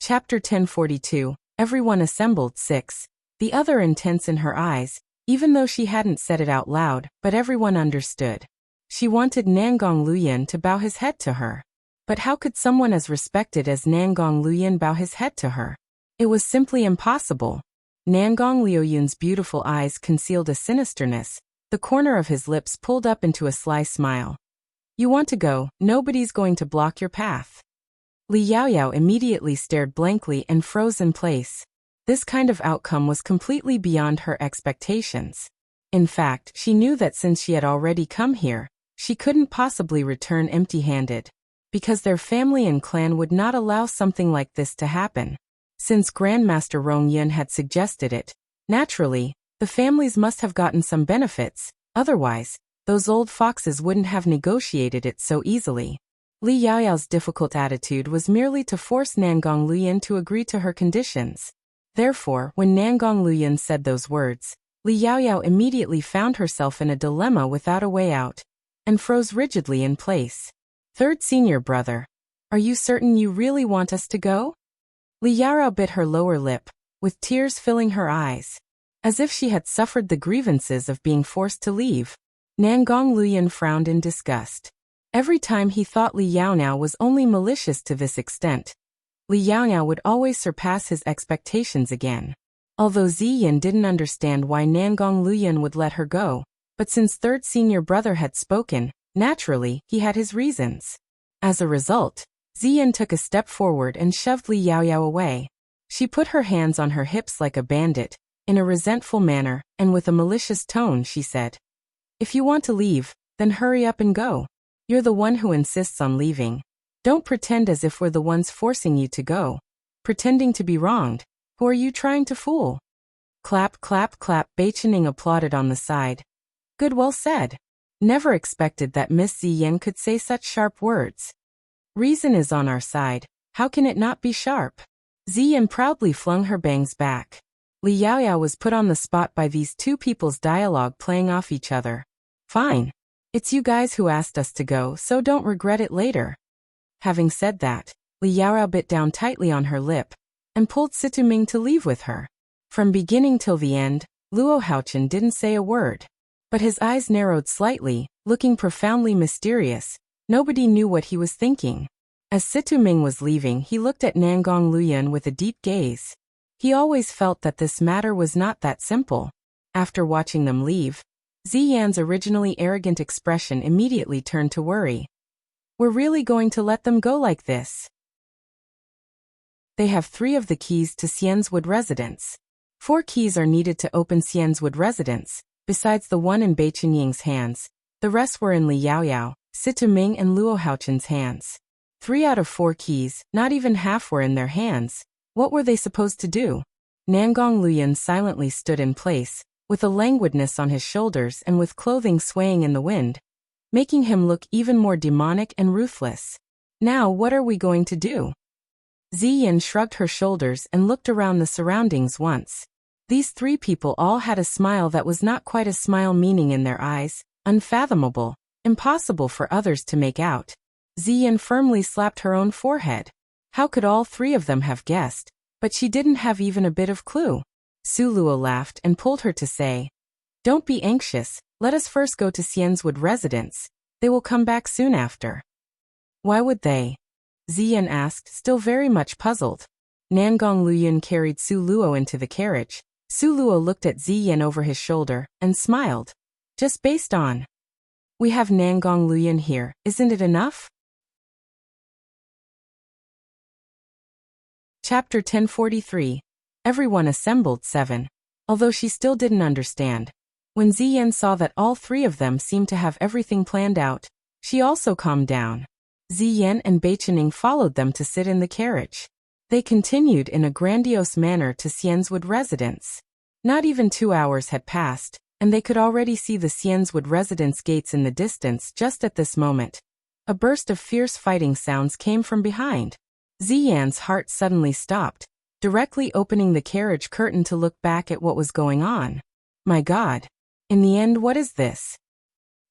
Chapter 1042, Everyone Assembled 6. The other intense in her eyes, even though she hadn't said it out loud, but everyone understood. She wanted Nangong Luyan to bow his head to her. But how could someone as respected as Nangong Luyan bow his head to her? It was simply impossible. Nangong Liuyun's beautiful eyes concealed a sinisterness, the corner of his lips pulled up into a sly smile. You want to go, nobody's going to block your path. Li Yaoyao immediately stared blankly and froze in place. This kind of outcome was completely beyond her expectations. In fact, she knew that since she had already come here, she couldn't possibly return empty-handed. Because their family and clan would not allow something like this to happen. Since Grandmaster Rong Yun had suggested it, naturally, the families must have gotten some benefits, otherwise, those old foxes wouldn't have negotiated it so easily. Li Yaoyao's difficult attitude was merely to force Nangong Luyan to agree to her conditions. Therefore, when Nangong Luyan said those words, Li Yaoyao immediately found herself in a dilemma without a way out, and froze rigidly in place. Third senior brother, are you certain you really want us to go? Li Yaoyao bit her lower lip, with tears filling her eyes. As if she had suffered the grievances of being forced to leave. Nangong Luyan frowned in disgust. Every time he thought Li Yaoyao was only malicious to this extent, Li Yaoyao would always surpass his expectations again. Although Ziyin didn't understand why Nangong Luyan would let her go, but since third senior brother had spoken, naturally, he had his reasons. As a result, Ziyin took a step forward and shoved Li Yaoyao away. She put her hands on her hips like a bandit, in a resentful manner, and with a malicious tone she said, "If you want to leave, then hurry up and go. You're the one who insists on leaving. Don't pretend as if we're the ones forcing you to go. Pretending to be wronged. Who are you trying to fool?" Clap, clap, clap. Beichening applauded on the side. Good, well said. Never expected that Miss Ziyin could say such sharp words. Reason is on our side. How can it not be sharp? Ziyin proudly flung her bangs back. Li Yaoyao was put on the spot by these two people's dialogue playing off each other. Fine. It's you guys who asked us to go, so don't regret it later. Having said that, Li Yaoyao bit down tightly on her lip, and pulled Situming to leave with her. From beginning till the end, Luo Haochen didn't say a word. But his eyes narrowed slightly, looking profoundly mysterious. Nobody knew what he was thinking. As Situming was leaving, he looked at Nangong Luyan with a deep gaze. He always felt that this matter was not that simple. After watching them leave, Ziyan's originally arrogant expression immediately turned to worry. We're really going to let them go like this? They have 3 of the keys to Xian's Wood residence. 4 keys are needed to open Xian's Wood residence, besides the one in Bei Chenying's hands. The rest were in Li Yaoyao, Situming and Luo Haochen's hands. 3 out of 4 keys, not even half were in their hands. What were they supposed to do? Nangong Luyan silently stood in place, with a languidness on his shoulders and with clothing swaying in the wind, making him look even more demonic and ruthless. Now what are we going to do? Ziyin shrugged her shoulders and looked around the surroundings once. These 3 people all had a smile that was not quite a smile, meaning in their eyes, unfathomable, impossible for others to make out. Ziyin firmly slapped her own forehead. How could all 3 of them have guessed? But she didn't have even a bit of clue. Su Luo laughed and pulled her to say, "Don't be anxious, let us first go to Xian's Wood residence. They will come back soon after." Why would they? Ziyin asked, still very much puzzled. Nangong Luyan carried Su Luo into the carriage. Su Luo looked at Ziyin over his shoulder, and smiled. Just based on. We have Nangong Luyan here, isn't it enough? Chapter 1043. Everyone Assembled 7. Although she still didn't understand. When Ziyin saw that all 3 of them seemed to have everything planned out, she also calmed down. Ziyin and Beichening followed them to sit in the carriage. They continued in a grandiose manner to Xian's Wood residence. Not even 2 hours had passed, and they could already see the Xian's Wood residence gates in the distance. Just at this moment, a burst of fierce fighting sounds came from behind. Ziyan's heart suddenly stopped, directly opening the carriage curtain to look back at what was going on. My God! In the end, what is this?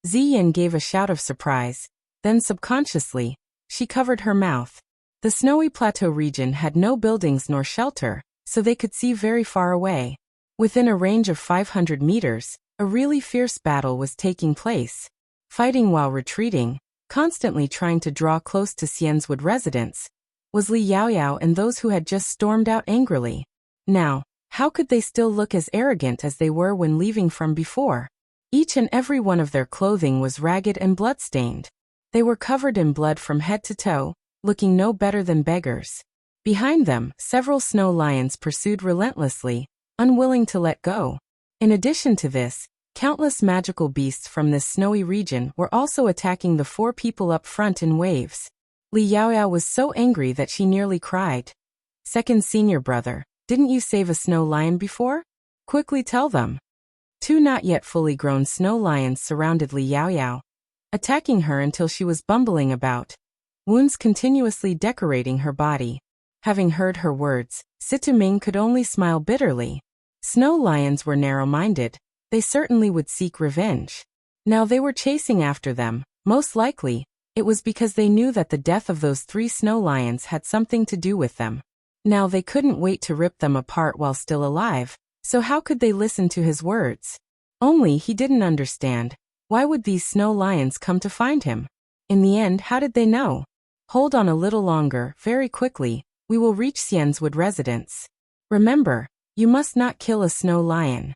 Ziyin gave a shout of surprise, then subconsciously, she covered her mouth. The snowy plateau region had no buildings nor shelter, so they could see very far away. Within a range of 500 meters, a really fierce battle was taking place. Fighting while retreating, constantly trying to draw close to Xian's Wood residence, was Li Yaoyao and those who had just stormed out angrily. Now, how could they still look as arrogant as they were when leaving from before? Each and every one of their clothing was ragged and blood-stained. They were covered in blood from head to toe, looking no better than beggars. Behind them, several snow lions pursued relentlessly, unwilling to let go. In addition to this, countless magical beasts from this snowy region were also attacking the 4 people up front in waves. Li Yaoyao was so angry that she nearly cried. Second senior brother, didn't you save a snow lion before? Quickly tell them. 2 not yet fully grown snow lions surrounded Li Yaoyao, attacking her until she was bumbling about, wounds continuously decorating her body. Having heard her words, Situming could only smile bitterly. Snow lions were narrow-minded. They certainly would seek revenge. Now they were chasing after them. Most likely, it was because they knew that the death of those 3 snow lions had something to do with them. Now they couldn't wait to rip them apart while still alive, so how could they listen to his words? Only he didn't understand. Why would these snow lions come to find him? In the end, how did they know? Hold on a little longer, very quickly, we will reach Xian's Wood residence. Remember, you must not kill a snow lion.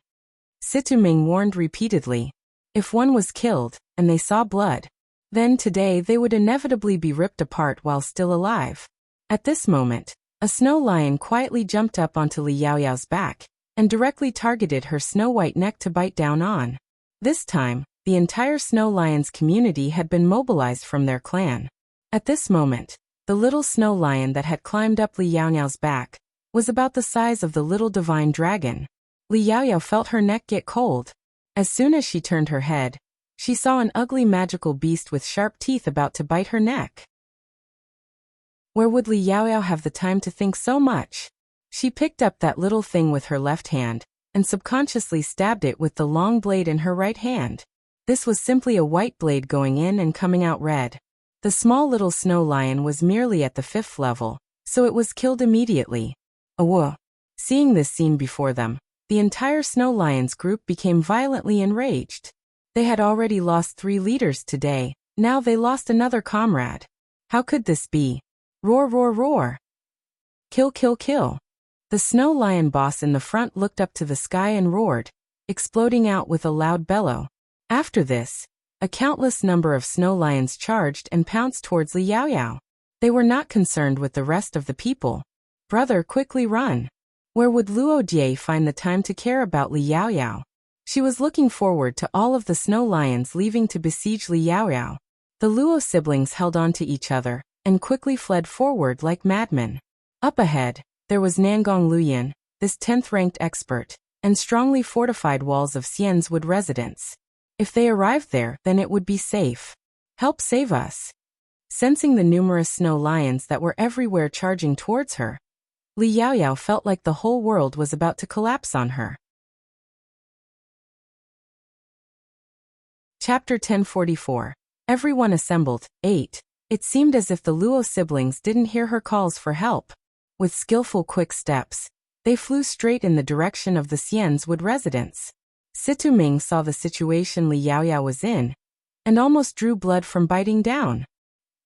Situming warned repeatedly. If one was killed, and they saw blood, then today they would inevitably be ripped apart while still alive. At this moment, a snow lion quietly jumped up onto Li Yaoyao's back, and directly targeted her snow-white neck to bite down on. This time, the entire snow lion's community had been mobilized from their clan. At this moment, the little snow lion that had climbed up Li Yaoyao's back was about the size of the little divine dragon. Li Yaoyao felt her neck get cold. As soon as she turned her head, she saw an ugly magical beast with sharp teeth about to bite her neck. Where would Li Yaoyao have the time to think so much? She picked up that little thing with her left hand, and subconsciously stabbed it with the long blade in her right hand. This was simply a white blade going in and coming out red. The small little snow lion was merely at the 5th level, so it was killed immediately. Awooh! Seeing this scene before them, the entire snow lions group became violently enraged. They had already lost 3 leaders today, now they lost another comrade. How could this be? Roar, roar, roar! Kill, kill, kill! The snow lion boss in the front looked up to the sky and roared, exploding out with a loud bellow. After this, a countless number of snow lions charged and pounced towards Li Yaoyao. They were not concerned with the rest of the people. Brother, quickly run! Where would Luo Jie find the time to care about Li Yaoyao? She was looking forward to all of the snow lions leaving to besiege Li Yaoyao. The Luo siblings held on to each other and quickly fled forward like madmen. Up ahead, there was Nangong Luyan, this 10th-ranked expert, and strongly fortified walls of Xian's Wood residence. If they arrived there, then it would be safe. Help save us. Sensing the numerous snow lions that were everywhere charging towards her, Li Yaoyao felt like the whole world was about to collapse on her. Chapter 1044. Everyone assembled. 8. It seemed as if the Luo siblings didn't hear her calls for help. With skillful quick steps, they flew straight in the direction of the Xian's Wood residence. Situming saw the situation Li Yaoyao was in, and almost drew blood from biting down.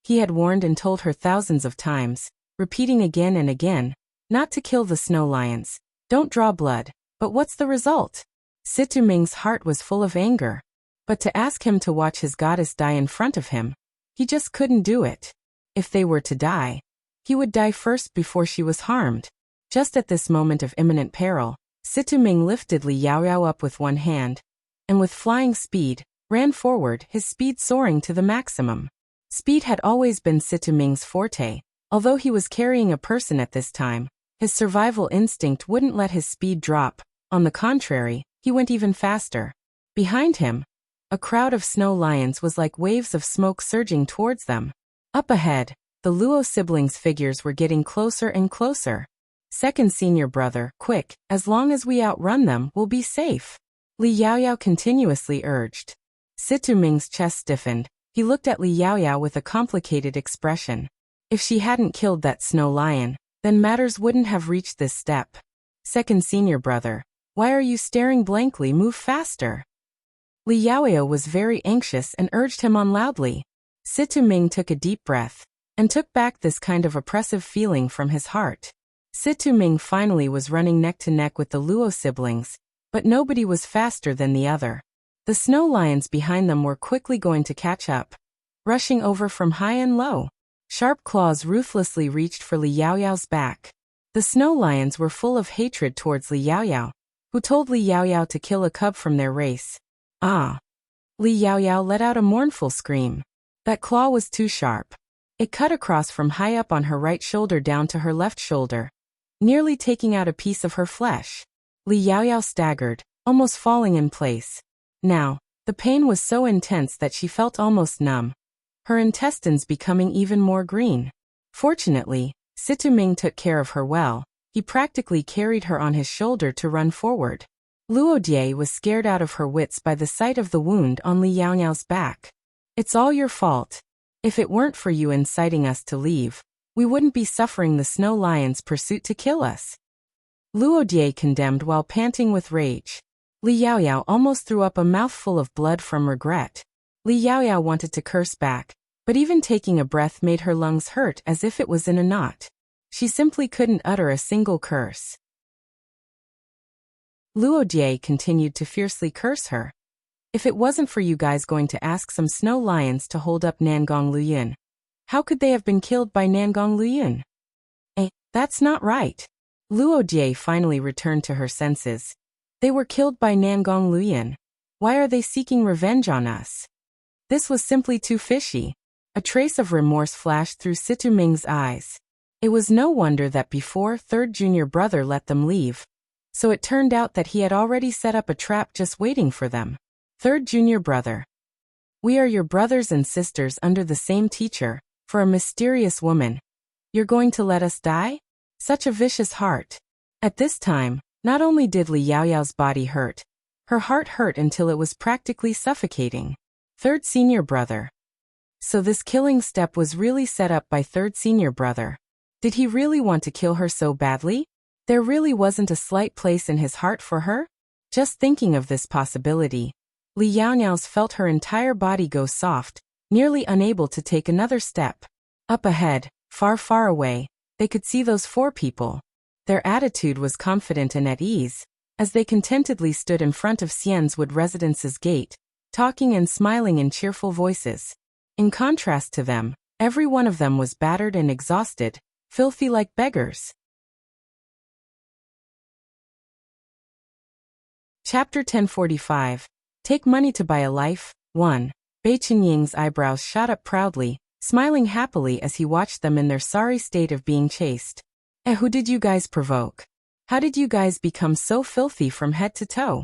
He had warned and told her thousands of times, repeating again and again, not to kill the snow lions, don't draw blood, but what's the result? Situming's heart was full of anger. But to ask him to watch his goddess die in front of him, he just couldn't do it. If they were to die, he would die first before she was harmed. Just at this moment of imminent peril, Situming lifted Li Yaoyao up with one hand, and with flying speed, ran forward, his speed soaring to the maximum. Speed had always been Situming's forte. Although he was carrying a person at this time, his survival instinct wouldn't let his speed drop. On the contrary, he went even faster. Behind him, a crowd of snow lions was like waves of smoke surging towards them. Up ahead, the Luo siblings' figures were getting closer and closer. Second senior brother, quick, as long as we outrun them, we'll be safe. Li Yaoyao continuously urged. Situming's chest stiffened. He looked at Li Yaoyao with a complicated expression. If she hadn't killed that snow lion, then matters wouldn't have reached this step. Second senior brother, why are you staring blankly? Move faster. Li Yaoyao was very anxious and urged him on loudly. Situ Ming took a deep breath and took back this kind of oppressive feeling from his heart. Situ Ming finally was running neck to neck with the Luo siblings, but nobody was faster than the other. The snow lions behind them were quickly going to catch up, rushing over from high and low. Sharp claws ruthlessly reached for Li Yaoyao's back. The snow lions were full of hatred towards Li Yaoyao, who told Li Yaoyao to kill a cub from their race. Ah! Li Yaoyao let out a mournful scream. That claw was too sharp. It cut across from high up on her right shoulder down to her left shoulder, nearly taking out a piece of her flesh. Li Yaoyao staggered, almost falling in place. Now, the pain was so intense that she felt almost numb, her intestines becoming even more green. Fortunately, Situ Ming took care of her well. He practically carried her on his shoulder to run forward. Luo Die was scared out of her wits by the sight of the wound on Li Yaoyao's back. It's all your fault. If it weren't for you inciting us to leave, we wouldn't be suffering the snow lion's pursuit to kill us. Luo Die condemned while panting with rage. Li Yaoyao almost threw up a mouthful of blood from regret. Li Yaoyao wanted to curse back, but even taking a breath made her lungs hurt as if it was in a knot. She simply couldn't utter a single curse. Luo Die continued to fiercely curse her. If it wasn't for you guys going to ask some snow lions to hold up Nangong Luyun, how could they have been killed by Nangong Luyun? That's not right. Luo Die finally returned to her senses. They were killed by Nangong Luyun. Why are they seeking revenge on us? This was simply too fishy. A trace of remorse flashed through Situ Ming's eyes. It was no wonder that before third junior brother let them leave. So it turned out that he had already set up a trap just waiting for them. Third junior brother. We are your brothers and sisters under the same teacher, for a mysterious woman. You're going to let us die? Such a vicious heart. At this time, not only did Li Yaoyao's body hurt, her heart hurt until it was practically suffocating. Third senior brother. So this killing step was really set up by third senior brother. Did he really want to kill her so badly? There really wasn't a slight place in his heart for her? Just thinking of this possibility, Li Yaoyao's felt her entire body go soft, nearly unable to take another step. Up ahead, far, far away, they could see those four people. Their attitude was confident and at ease, as they contentedly stood in front of Xian's Wood residence's gate, talking and smiling in cheerful voices. In contrast to them, every one of them was battered and exhausted, filthy like beggars. Chapter 1045. Take money to buy a life. 1. Bei Qinying's eyebrows shot up proudly, smiling happily as he watched them in their sorry state of being chased. Who did you guys provoke? How did you guys become so filthy from head to toe?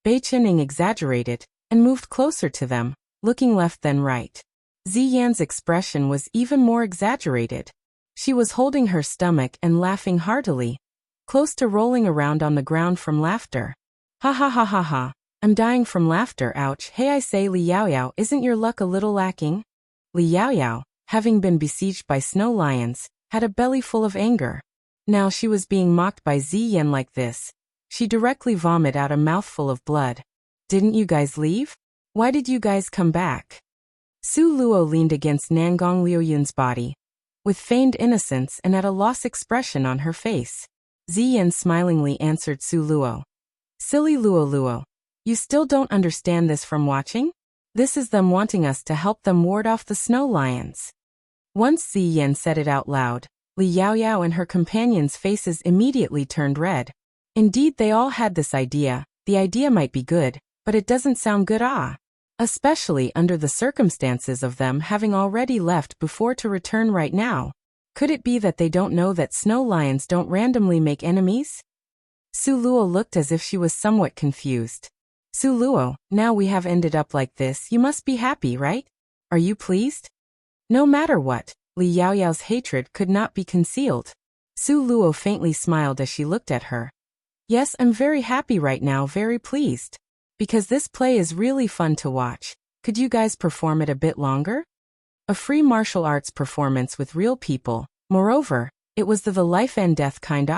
Bei Qinying exaggerated, and moved closer to them, looking left then right. Ziyan's expression was even more exaggerated. She was holding her stomach and laughing heartily, close to rolling around on the ground from laughter. Ha ha ha ha ha, I'm dying from laughter, ouch. Hey, I say, Li Yaoyao, isn't your luck a little lacking? Li Yaoyao, having been besieged by snow lions, had a belly full of anger. Now she was being mocked by Ziyan like this. She directly vomited out a mouthful of blood. Didn't you guys leave? Why did you guys come back? Su Luo leaned against Nangong Liuyun's body, with feigned innocence and at a loss expression on her face. Ziyan smilingly answered Su Luo. Silly Luo Luo. You still don't understand this from watching? This is them wanting us to help them ward off the snow lions. Once Ziyan said it out loud, Li Yaoyao and her companions' faces immediately turned red. Indeed, they all had this idea. The idea might be good, but it doesn't sound good, especially under the circumstances of them having already left before to return right now. Could it be that they don't know that snow lions don't randomly make enemies? Su Luo looked as if she was somewhat confused. Su Luo, now we have ended up like this, you must be happy, right? Are you pleased? No matter what, Li Yaoyao's hatred could not be concealed. Su Luo faintly smiled as she looked at her. Yes, I'm very happy right now, very pleased. Because this play is really fun to watch. Could you guys perform it a bit longer? A free martial arts performance with real people. Moreover, it was the life and death kind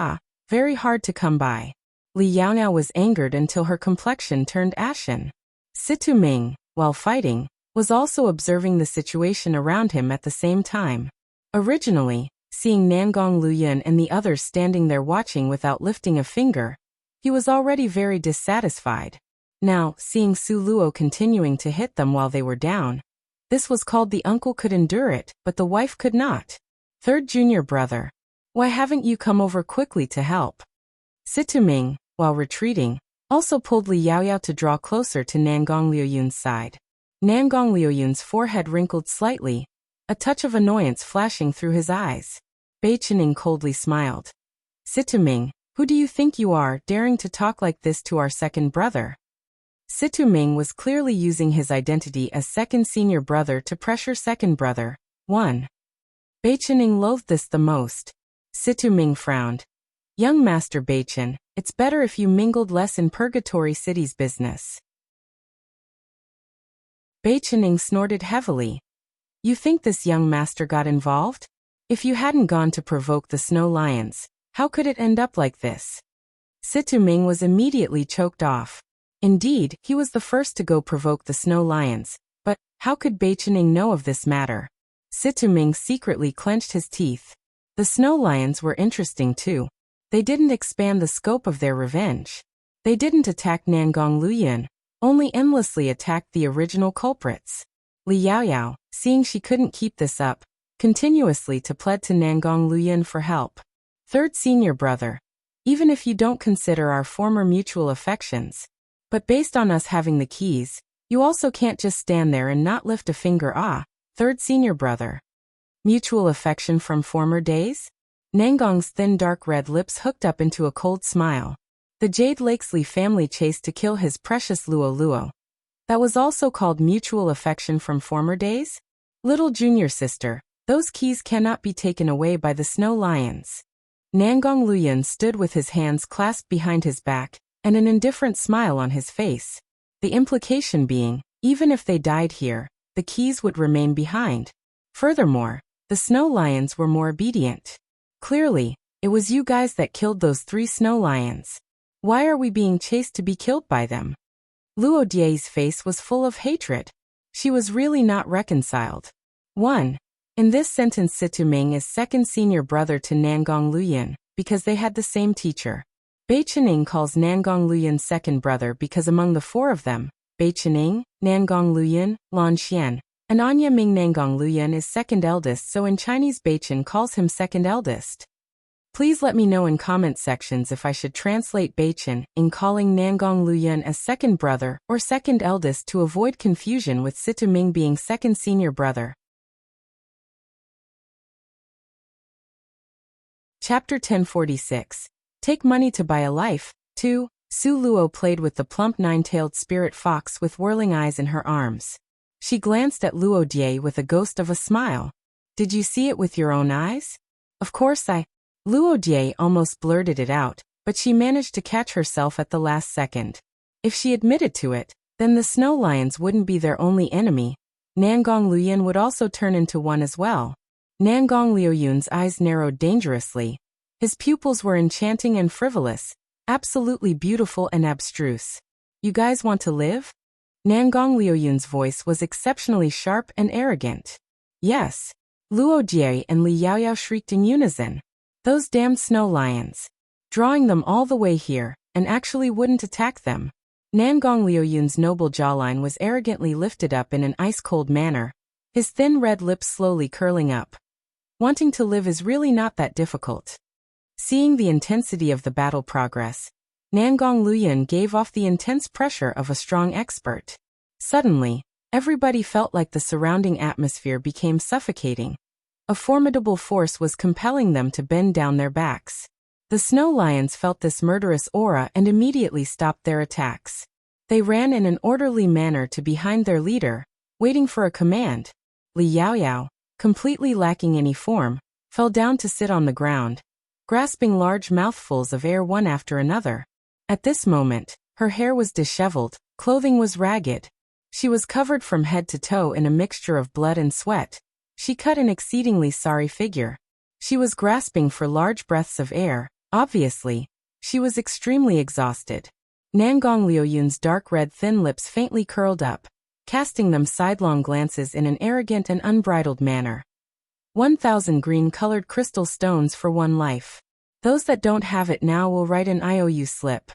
very hard to come by. Li Yaoyao was angered until her complexion turned ashen. Situ Ming, while fighting, was also observing the situation around him at the same time. Originally, seeing Nangong Luyan and the others standing there watching without lifting a finger, he was already very dissatisfied. Now, seeing Su Luo continuing to hit them while they were down, this was called the uncle could endure it, but the wife could not. Third junior brother. Why haven't you come over quickly to help? Situ Ming, while retreating, also pulled Li Yaoyao to draw closer to Nangong Liuyun's side. Nangong Liuyun's forehead wrinkled slightly, a touch of annoyance flashing through his eyes. Bei Chening coldly smiled. Situ Ming, who do you think you are, daring to talk like this to our second brother? Situ Ming was clearly using his identity as second senior brother to pressure second brother. 1. Bei Chening loathed this the most. Situ Ming frowned. Young Master Bei Chen, it's better if you mingled less in Purgatory City's business. Bei Chening snorted heavily. You think this young master got involved? If you hadn't gone to provoke the snow lions, how could it end up like this? Situ Ming was immediately choked off. Indeed, he was the first to go provoke the snow lions, but how could Bei Chening know of this matter? Situ Ming secretly clenched his teeth. The snow lions were interesting too. They didn't expand the scope of their revenge. They didn't attack Nangong Luyan, only endlessly attacked the original culprits. Li Yaoyao, seeing she couldn't keep this up, continuously plead to Nangong Luyan for help. Third senior brother. Even if you don't consider our former mutual affections, but based on us having the keys, you also can't just stand there and not lift a finger. Third senior brother. Mutual affection from former days? Nangong's thin dark red lips hooked up into a cold smile. The Jade Lakesley family chased to kill his precious Luo Luo. That was also called mutual affection from former days? Little junior sister, those keys cannot be taken away by the snow lions. Nangong Luyan stood with his hands clasped behind his back, and an indifferent smile on his face. The implication being, even if they died here, the keys would remain behind. Furthermore, the snow lions were more obedient. Clearly, it was you guys that killed those 3 snow lions. Why are we being chased to be killed by them? Luo Die's face was full of hatred. She was really not reconciled. 1. In this sentence, Situ Ming is second senior brother to Nangong Luyan, because they had the same teacher. Bei Chening calls Nangong Luyan second brother because among the 4 of them, Bei Chening, Nangong Luyan, Lan Xian, and Anya Ming, Nangong Luyan is second eldest, so in Chinese Bei Chen calls him second eldest. Please let me know in comment sections if I should translate Bei Chen in calling Nangong Luyan as second brother or second eldest to avoid confusion with Situ Ming being second senior brother. Chapter 1046. Take money to buy a life. 2. Su Luo played with the plump 9-tailed spirit fox with whirling eyes in her arms. She glanced at Luo Die with a ghost of a smile. Did you see it with your own eyes? Of course Luo Die almost blurted it out, but she managed to catch herself at the last second. If she admitted to it, then the snow lions wouldn't be their only enemy. Nangong Luyan would also turn into one as well. Nangong Liuyun's eyes narrowed dangerously. His pupils were enchanting and frivolous, absolutely beautiful and abstruse. You guys want to live? Nangong Liuyun's voice was exceptionally sharp and arrogant. Yes. Luo Jie and Li Yaoyao shrieked in unison. Those damned snow lions. Drawing them all the way here, and actually wouldn't attack them. Nangong Liuyun's noble jawline was arrogantly lifted up in an ice-cold manner, his thin red lips slowly curling up. Wanting to live is really not that difficult. Seeing the intensity of the battle progress, Nangong Luyan gave off the intense pressure of a strong expert. Suddenly, everybody felt like the surrounding atmosphere became suffocating. A formidable force was compelling them to bend down their backs. The snow lions felt this murderous aura and immediately stopped their attacks. They ran in an orderly manner to behind their leader, waiting for a command. Li Yaoyao, completely lacking any form, fell down to sit on the ground, grasping large mouthfuls of air one after another. At this moment, her hair was disheveled, clothing was ragged. She was covered from head to toe in a mixture of blood and sweat, She cut an exceedingly sorry figure. She was grasping for large breaths of air. Obviously, she was extremely exhausted. Nangong Liuyun's dark red thin lips faintly curled up, casting them sidelong glances in an arrogant and unbridled manner. 1,000 green-colored crystal stones for one life. Those that don't have it now will write an IOU slip.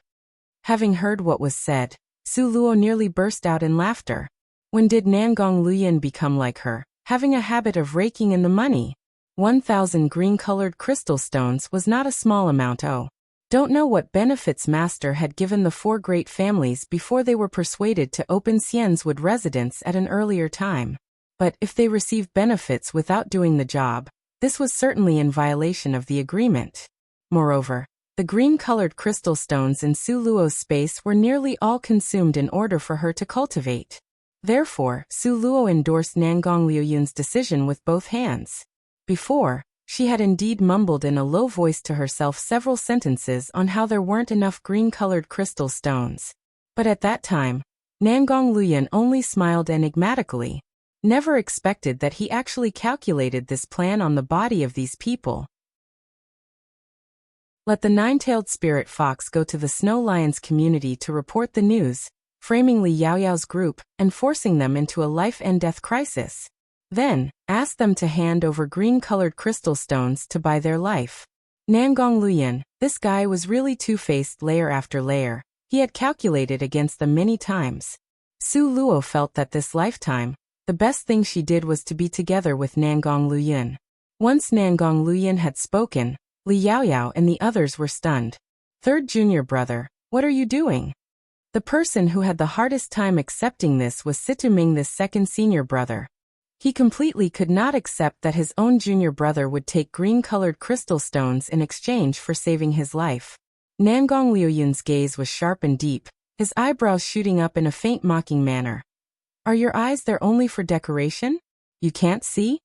Having heard what was said, Su Luo nearly burst out in laughter. When did Nangong Luoyun become like her, having a habit of raking in the money? 1,000 green-colored crystal stones was not a small amount. Oh. Don't know what benefits Master had given the 4 great families before they were persuaded to open Xian's Wood residence at an earlier time. But if they received benefits without doing the job, this was certainly in violation of the agreement. Moreover, the green-colored crystal stones in Su Luo's space were nearly all consumed in order for her to cultivate. Therefore, Su Luo endorsed Nangong Liuyun's decision with both hands. Before, she had indeed mumbled in a low voice to herself several sentences on how there weren't enough green-colored crystal stones. But at that time, Nangong Luoyun only smiled enigmatically. Never expected that he actually calculated this plan on the body of these people. Let the 9-tailed spirit fox go to the Snow Lion's community to report the news, framing Li Yaoyao's group and forcing them into a life-and-death crisis. Then, ask them to hand over green-colored crystal stones to buy their life. Nangong Luoyun, this guy was really two-faced layer after layer. He had calculated against them many times. Su Luo felt that this lifetime, the best thing she did was to be together with Nangong Luoyun. Once Nangong Luoyun had spoken, Li Yaoyao and the others were stunned. Third junior brother, what are you doing? The person who had the hardest time accepting this was Situming, this second senior brother. He completely could not accept that his own junior brother would take green-colored crystal stones in exchange for saving his life. Nangong Liuyun's gaze was sharp and deep, his eyebrows shooting up in a faint mocking manner. Are your eyes there only for decoration? You can't see?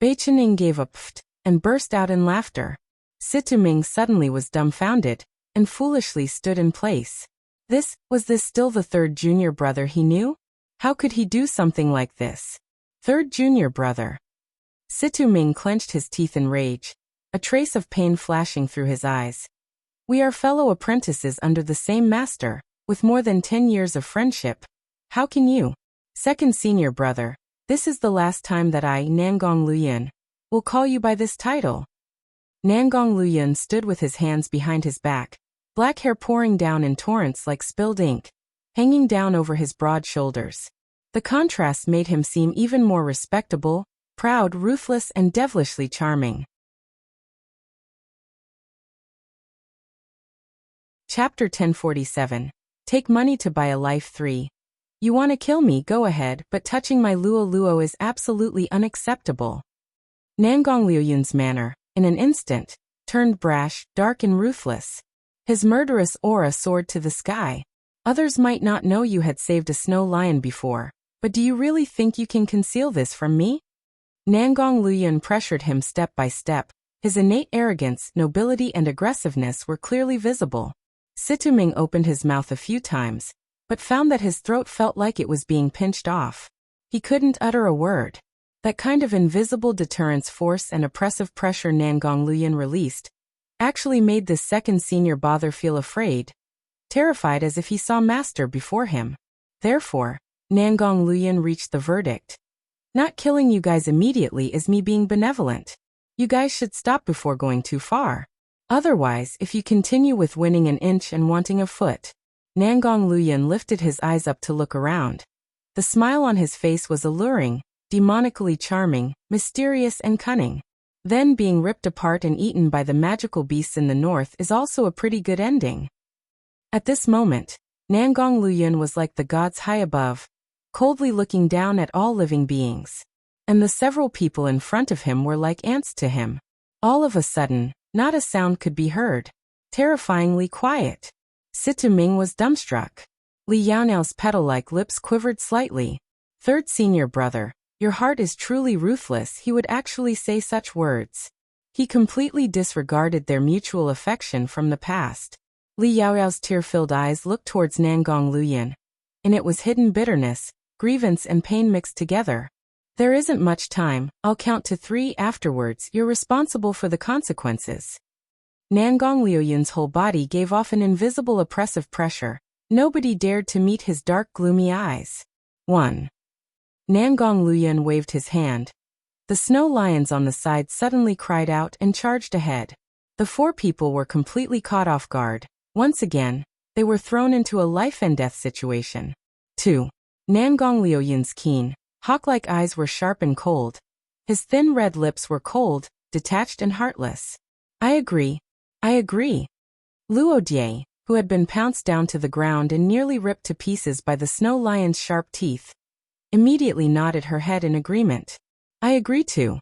Beichening gave a pft and burst out in laughter. Situming suddenly was dumbfounded and foolishly stood in place. Was this still the third junior brother he knew? How could he do something like this? Third junior brother. Situming clenched his teeth in rage, a trace of pain flashing through his eyes. We are fellow apprentices under the same master, with more than 10 years of friendship. How can you? Second senior brother, this is the last time that I, Nangong Luoyun, will call you by this title. Nangong Luoyun stood with his hands behind his back, black hair pouring down in torrents like spilled ink, hanging down over his broad shoulders. The contrast made him seem even more respectable, proud, ruthless, and devilishly charming. Chapter 1047. Take money to buy a life 3. You want to kill me, go ahead, but touching my Luo Luo is absolutely unacceptable. Nangong Liuyun's manner, in an instant, turned brash, dark and ruthless. His murderous aura soared to the sky. Others might not know you had saved a snow lion before, but do you really think you can conceal this from me? Nangong Luoyun pressured him step by step. His innate arrogance, nobility and aggressiveness were clearly visible. Situming opened his mouth a few times, but found that his throat felt like it was being pinched off. He couldn't utter a word. That kind of invisible deterrence force and oppressive pressure Nangong Luoyun released actually made this second senior brother feel afraid, terrified as if he saw Master before him. Therefore, Nangong Luoyun reached the verdict. Not killing you guys immediately is me being benevolent. You guys should stop before going too far. Otherwise, if you continue with winning an inch and wanting a foot. Nangong Luoyun lifted his eyes up to look around. The smile on his face was alluring, demonically charming, mysterious and cunning. Then being ripped apart and eaten by the magical beasts in the north is also a pretty good ending. At this moment, Nangong Luoyun was like the gods high above, coldly looking down at all living beings. And the several people in front of him were like ants to him. All of a sudden, not a sound could be heard. Terrifyingly quiet. Situming was dumbstruck. Li Yaoyao's petal-like lips quivered slightly. Third senior brother, your heart is truly ruthless. He would actually say such words. He completely disregarded their mutual affection from the past. Li Yaoyao's tear-filled eyes looked towards Nangong Luoyun. And it was hidden bitterness, grievance and pain mixed together. There isn't much time, I'll count to 3 afterwards, you're responsible for the consequences. Nangong Liuyun's whole body gave off an invisible oppressive pressure. Nobody dared to meet his dark gloomy eyes. 1. Nangong Liuyun waved his hand. The snow lions on the side suddenly cried out and charged ahead. The 4 people were completely caught off guard. Once again, they were thrown into a life-and-death situation. 2. Nangong Liuyun's keen, hawk-like eyes were sharp and cold. His thin red lips were cold, detached and heartless. I agree. Luo Jade, who had been pounced down to the ground and nearly ripped to pieces by the snow lion's sharp teeth, immediately nodded her head in agreement. I agree too.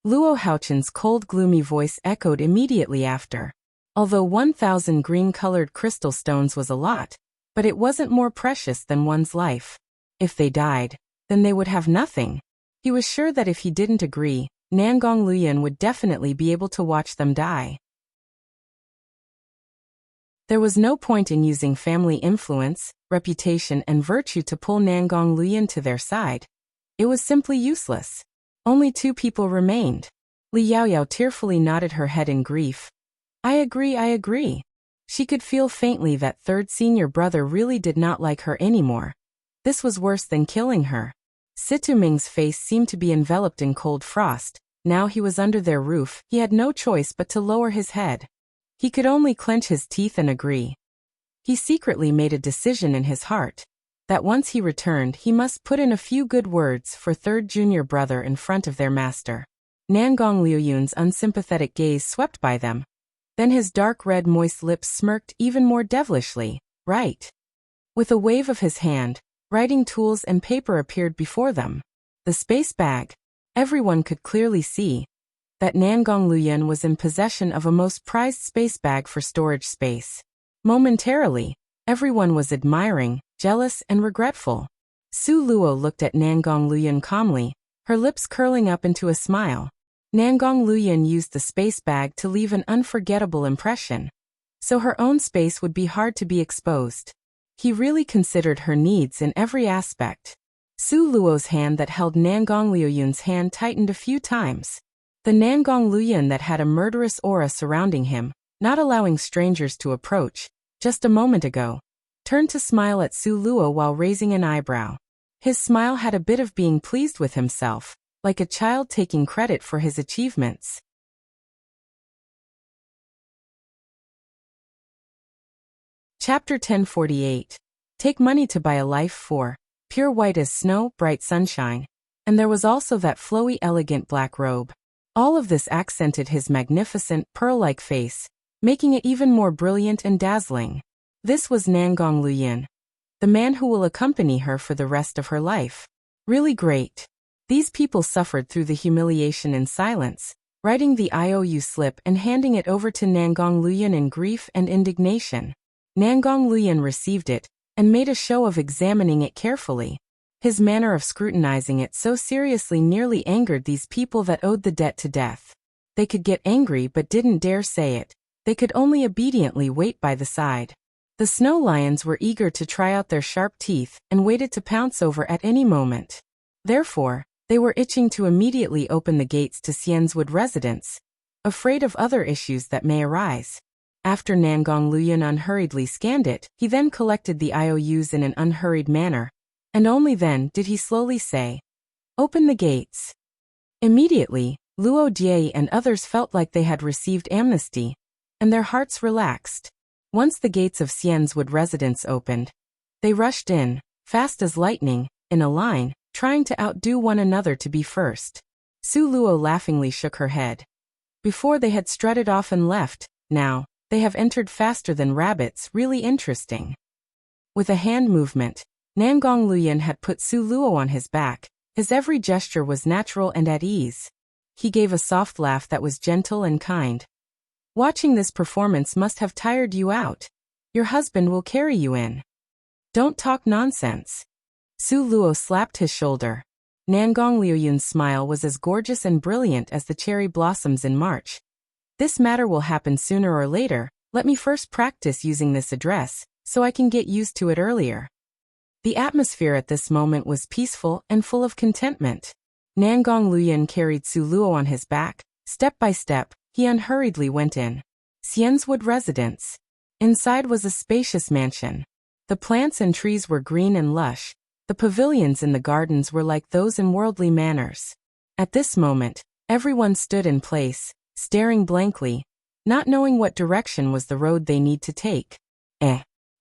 Luo Haochen's cold gloomy voice echoed immediately after. Although 1,000 green-colored crystal stones was a lot, but it wasn't more precious than one's life. If they died, then they would have nothing. He was sure that if he didn't agree, Nangong Liuyun would definitely be able to watch them die. There was no point in using family influence, reputation and virtue to pull Nangong Liuyun to their side. It was simply useless. Only 2 people remained. Li Yaoyao tearfully nodded her head in grief. I agree. She could feel faintly that third senior brother really did not like her anymore. This was worse than killing her. Situ Ming's face seemed to be enveloped in cold frost. Now he was under their roof, he had no choice but to lower his head. He could only clench his teeth and agree. He secretly made a decision in his heart that once he returned he must put in a few good words for third junior brother in front of their master. Nangong Liuyun's unsympathetic gaze swept by them. Then his dark red moist lips smirked even more devilishly. Right. With a wave of his hand, writing tools and paper appeared before them. The space bag. Everyone could clearly see that Nangong Liuyun was in possession of a most prized space bag for storage space. Momentarily, everyone was admiring, jealous and regretful. Su Luo looked at Nangong Liuyun calmly, her lips curling up into a smile. Nangong Liuyun used the space bag to leave an unforgettable impression, so her own space would be hard to be exposed. He really considered her needs in every aspect. Su Luo's hand that held Nangong Liuyun's hand tightened a few times. The Nangong Liuyun that had a murderous aura surrounding him, not allowing strangers to approach, just a moment ago, turned to smile at Su Luo while raising an eyebrow. His smile had a bit of being pleased with himself, like a child taking credit for his achievements. Chapter 1048. Take money to buy a life. 4. Pure white as snow, bright sunshine. And there was also that flowy elegant black robe. All of this accented his magnificent, pearl-like face, making it even more brilliant and dazzling. This was Nangong Liuyun, the man who will accompany her for the rest of her life. Really great. These people suffered through the humiliation in silence, writing the IOU slip and handing it over to Nangong Liuyun in grief and indignation. Nangong Liuyun received it, and made a show of examining it carefully. His manner of scrutinizing it so seriously nearly angered these people that owed the debt to death. They could get angry but didn't dare say it. They could only obediently wait by the side. The snow lions were eager to try out their sharp teeth and waited to pounce over at any moment. Therefore, they were itching to immediately open the gates to Xian's Wood residence, afraid of other issues that may arise. After Nangong Liuyun unhurriedly scanned it, he then collected the IOUs in an unhurried manner, and only then did he slowly say, "Open the gates." Immediately, Luo Jie and others felt like they had received amnesty, and their hearts relaxed. Once the gates of Xian's Wood residence opened, they rushed in, fast as lightning, in a line, trying to outdo one another to be first. Su Luo laughingly shook her head. Before they had strutted off and left, now, they have entered faster than rabbits, really interesting. With a hand movement, Nangong Liuyun had put Su Luo on his back. His every gesture was natural and at ease. He gave a soft laugh that was gentle and kind. Watching this performance must have tired you out. Your husband will carry you in. Don't talk nonsense. Su Luo slapped his shoulder. Nangong Liuyun's smile was as gorgeous and brilliant as the cherry blossoms in March. This matter will happen sooner or later. Let me first practice using this address, so I can get used to it earlier. The atmosphere at this moment was peaceful and full of contentment. Nangong Luyan carried Su Luo on his back. Step by step, he unhurriedly went in. Xian's Wood residence. Inside was a spacious mansion. The plants and trees were green and lush. The pavilions in the gardens were like those in worldly manors. At this moment, everyone stood in place, staring blankly, not knowing what direction was the road they need to take.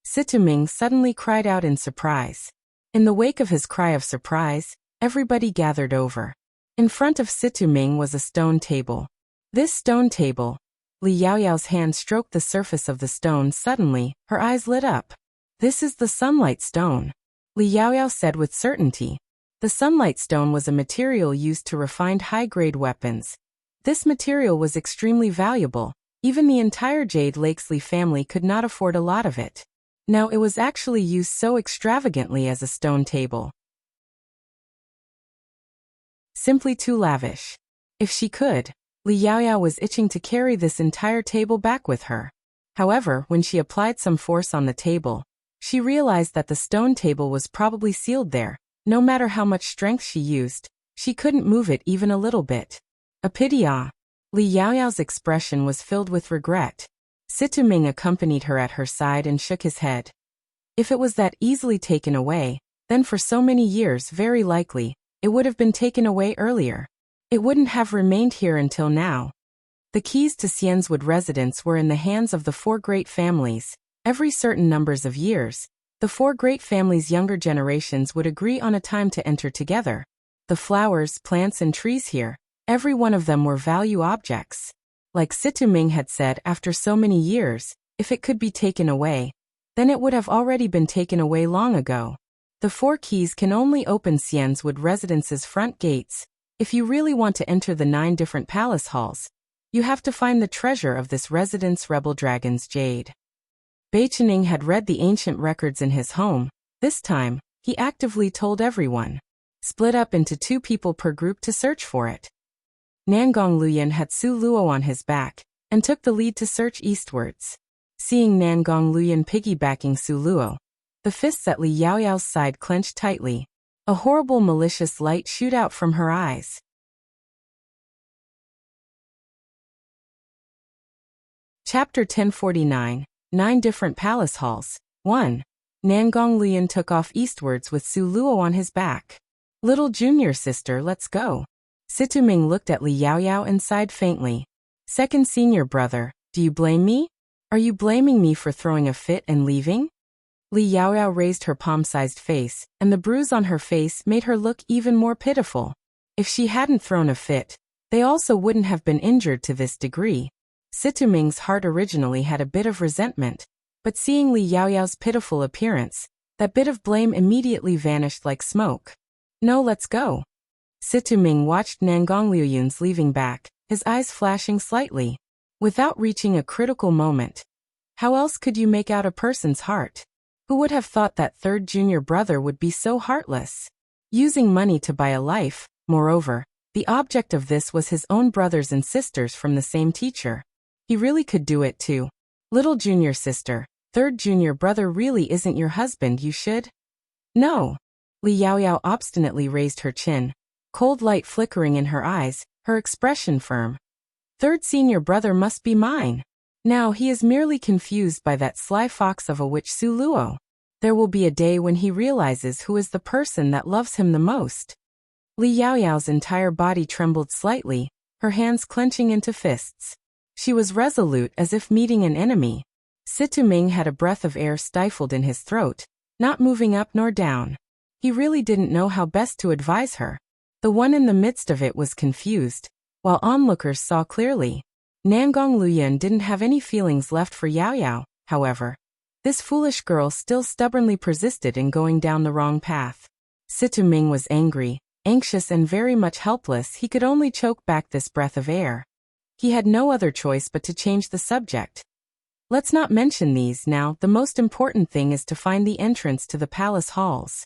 Situming suddenly cried out in surprise. In the wake of his cry of surprise, everybody gathered over. In front of Situming was a stone table. This stone table, Li Yaoyao's hand stroked the surface of the stone. Suddenly, her eyes lit up. This is the sunlight stone, Li Yaoyao said with certainty. The sunlight stone was a material used to refine high-grade weapons. This material was extremely valuable. Even the entire Jade Lakesley family could not afford a lot of it. Now it was actually used so extravagantly as a stone table. Simply too lavish. If she could, Li Yaoyao was itching to carry this entire table back with her. However, when she applied some force on the table, she realized that the stone table was probably sealed there. No matter how much strength she used, she couldn't move it even a little bit. A pity. Li Yaoyao's expression was filled with regret. Situming accompanied her at her side and shook his head. If it was that easily taken away, then for so many years very likely, it would have been taken away earlier. It wouldn't have remained here until now. The keys to Xian's Wood residence were in the hands of the four great families. Every certain numbers of years, the four great families' younger generations would agree on a time to enter together. The flowers, plants and trees here, every one of them were value objects. Like Situming had said, after so many years, if it could be taken away, then it would have already been taken away long ago. The four keys can only open Xian's Wood residence's front gates. If you really want to enter the 9 different palace halls, you have to find the treasure of this residence, Rebel Dragon's Jade. Beichening had read the ancient records in his home. This time, he actively told everyone. Split up into 2 people per group to search for it. Nangong Luyan had Su Luo on his back, and took the lead to search eastwards. Seeing Nangong Luyan piggybacking Su Luo, the fists at Li Yaoyao's side clenched tightly. A horrible malicious light shoot out from her eyes. Chapter 1049, 9 Different Palace Halls. 1. Nangong Luyan took off eastwards with Su Luo on his back. Little junior sister, let's go. Situming looked at Li Yaoyao and sighed faintly. Second senior brother, do you blame me? Are you blaming me for throwing a fit and leaving? Li Yaoyao raised her palm-sized face, and the bruise on her face made her look even more pitiful. If she hadn't thrown a fit, they also wouldn't have been injured to this degree. Situming's heart originally had a bit of resentment, but seeing Li Yaoyao's pitiful appearance, that bit of blame immediately vanished like smoke. No, let's go. Situming watched Nangong Luyan's leaving back, his eyes flashing slightly. Without reaching a critical moment. How else could you make out a person's heart? Who would have thought that third junior brother would be so heartless? Using money to buy a life, moreover, the object of this was his own brothers and sisters from the same teacher. He really could do it too. Little junior sister, third junior brother really isn't your husband, you should? No. Li Yaoyao obstinately raised her chin, cold light flickering in her eyes, her expression firm. Third senior brother must be mine. Now he is merely confused by that sly fox of a witch Su Luo. There will be a day when he realizes who is the person that loves him the most. Li Yaoyao's entire body trembled slightly, her hands clenching into fists. She was resolute as if meeting an enemy. Situming had a breath of air stifled in his throat, not moving up nor down. He really didn't know how best to advise her. The one in the midst of it was confused, while onlookers saw clearly. Nangong Luyan didn't have any feelings left for Yaoyao, however. This foolish girl still stubbornly persisted in going down the wrong path. Situming was angry, anxious and very much helpless. He could only choke back this breath of air. He had no other choice but to change the subject. Let's not mention these now, the most important thing is to find the entrance to the palace halls.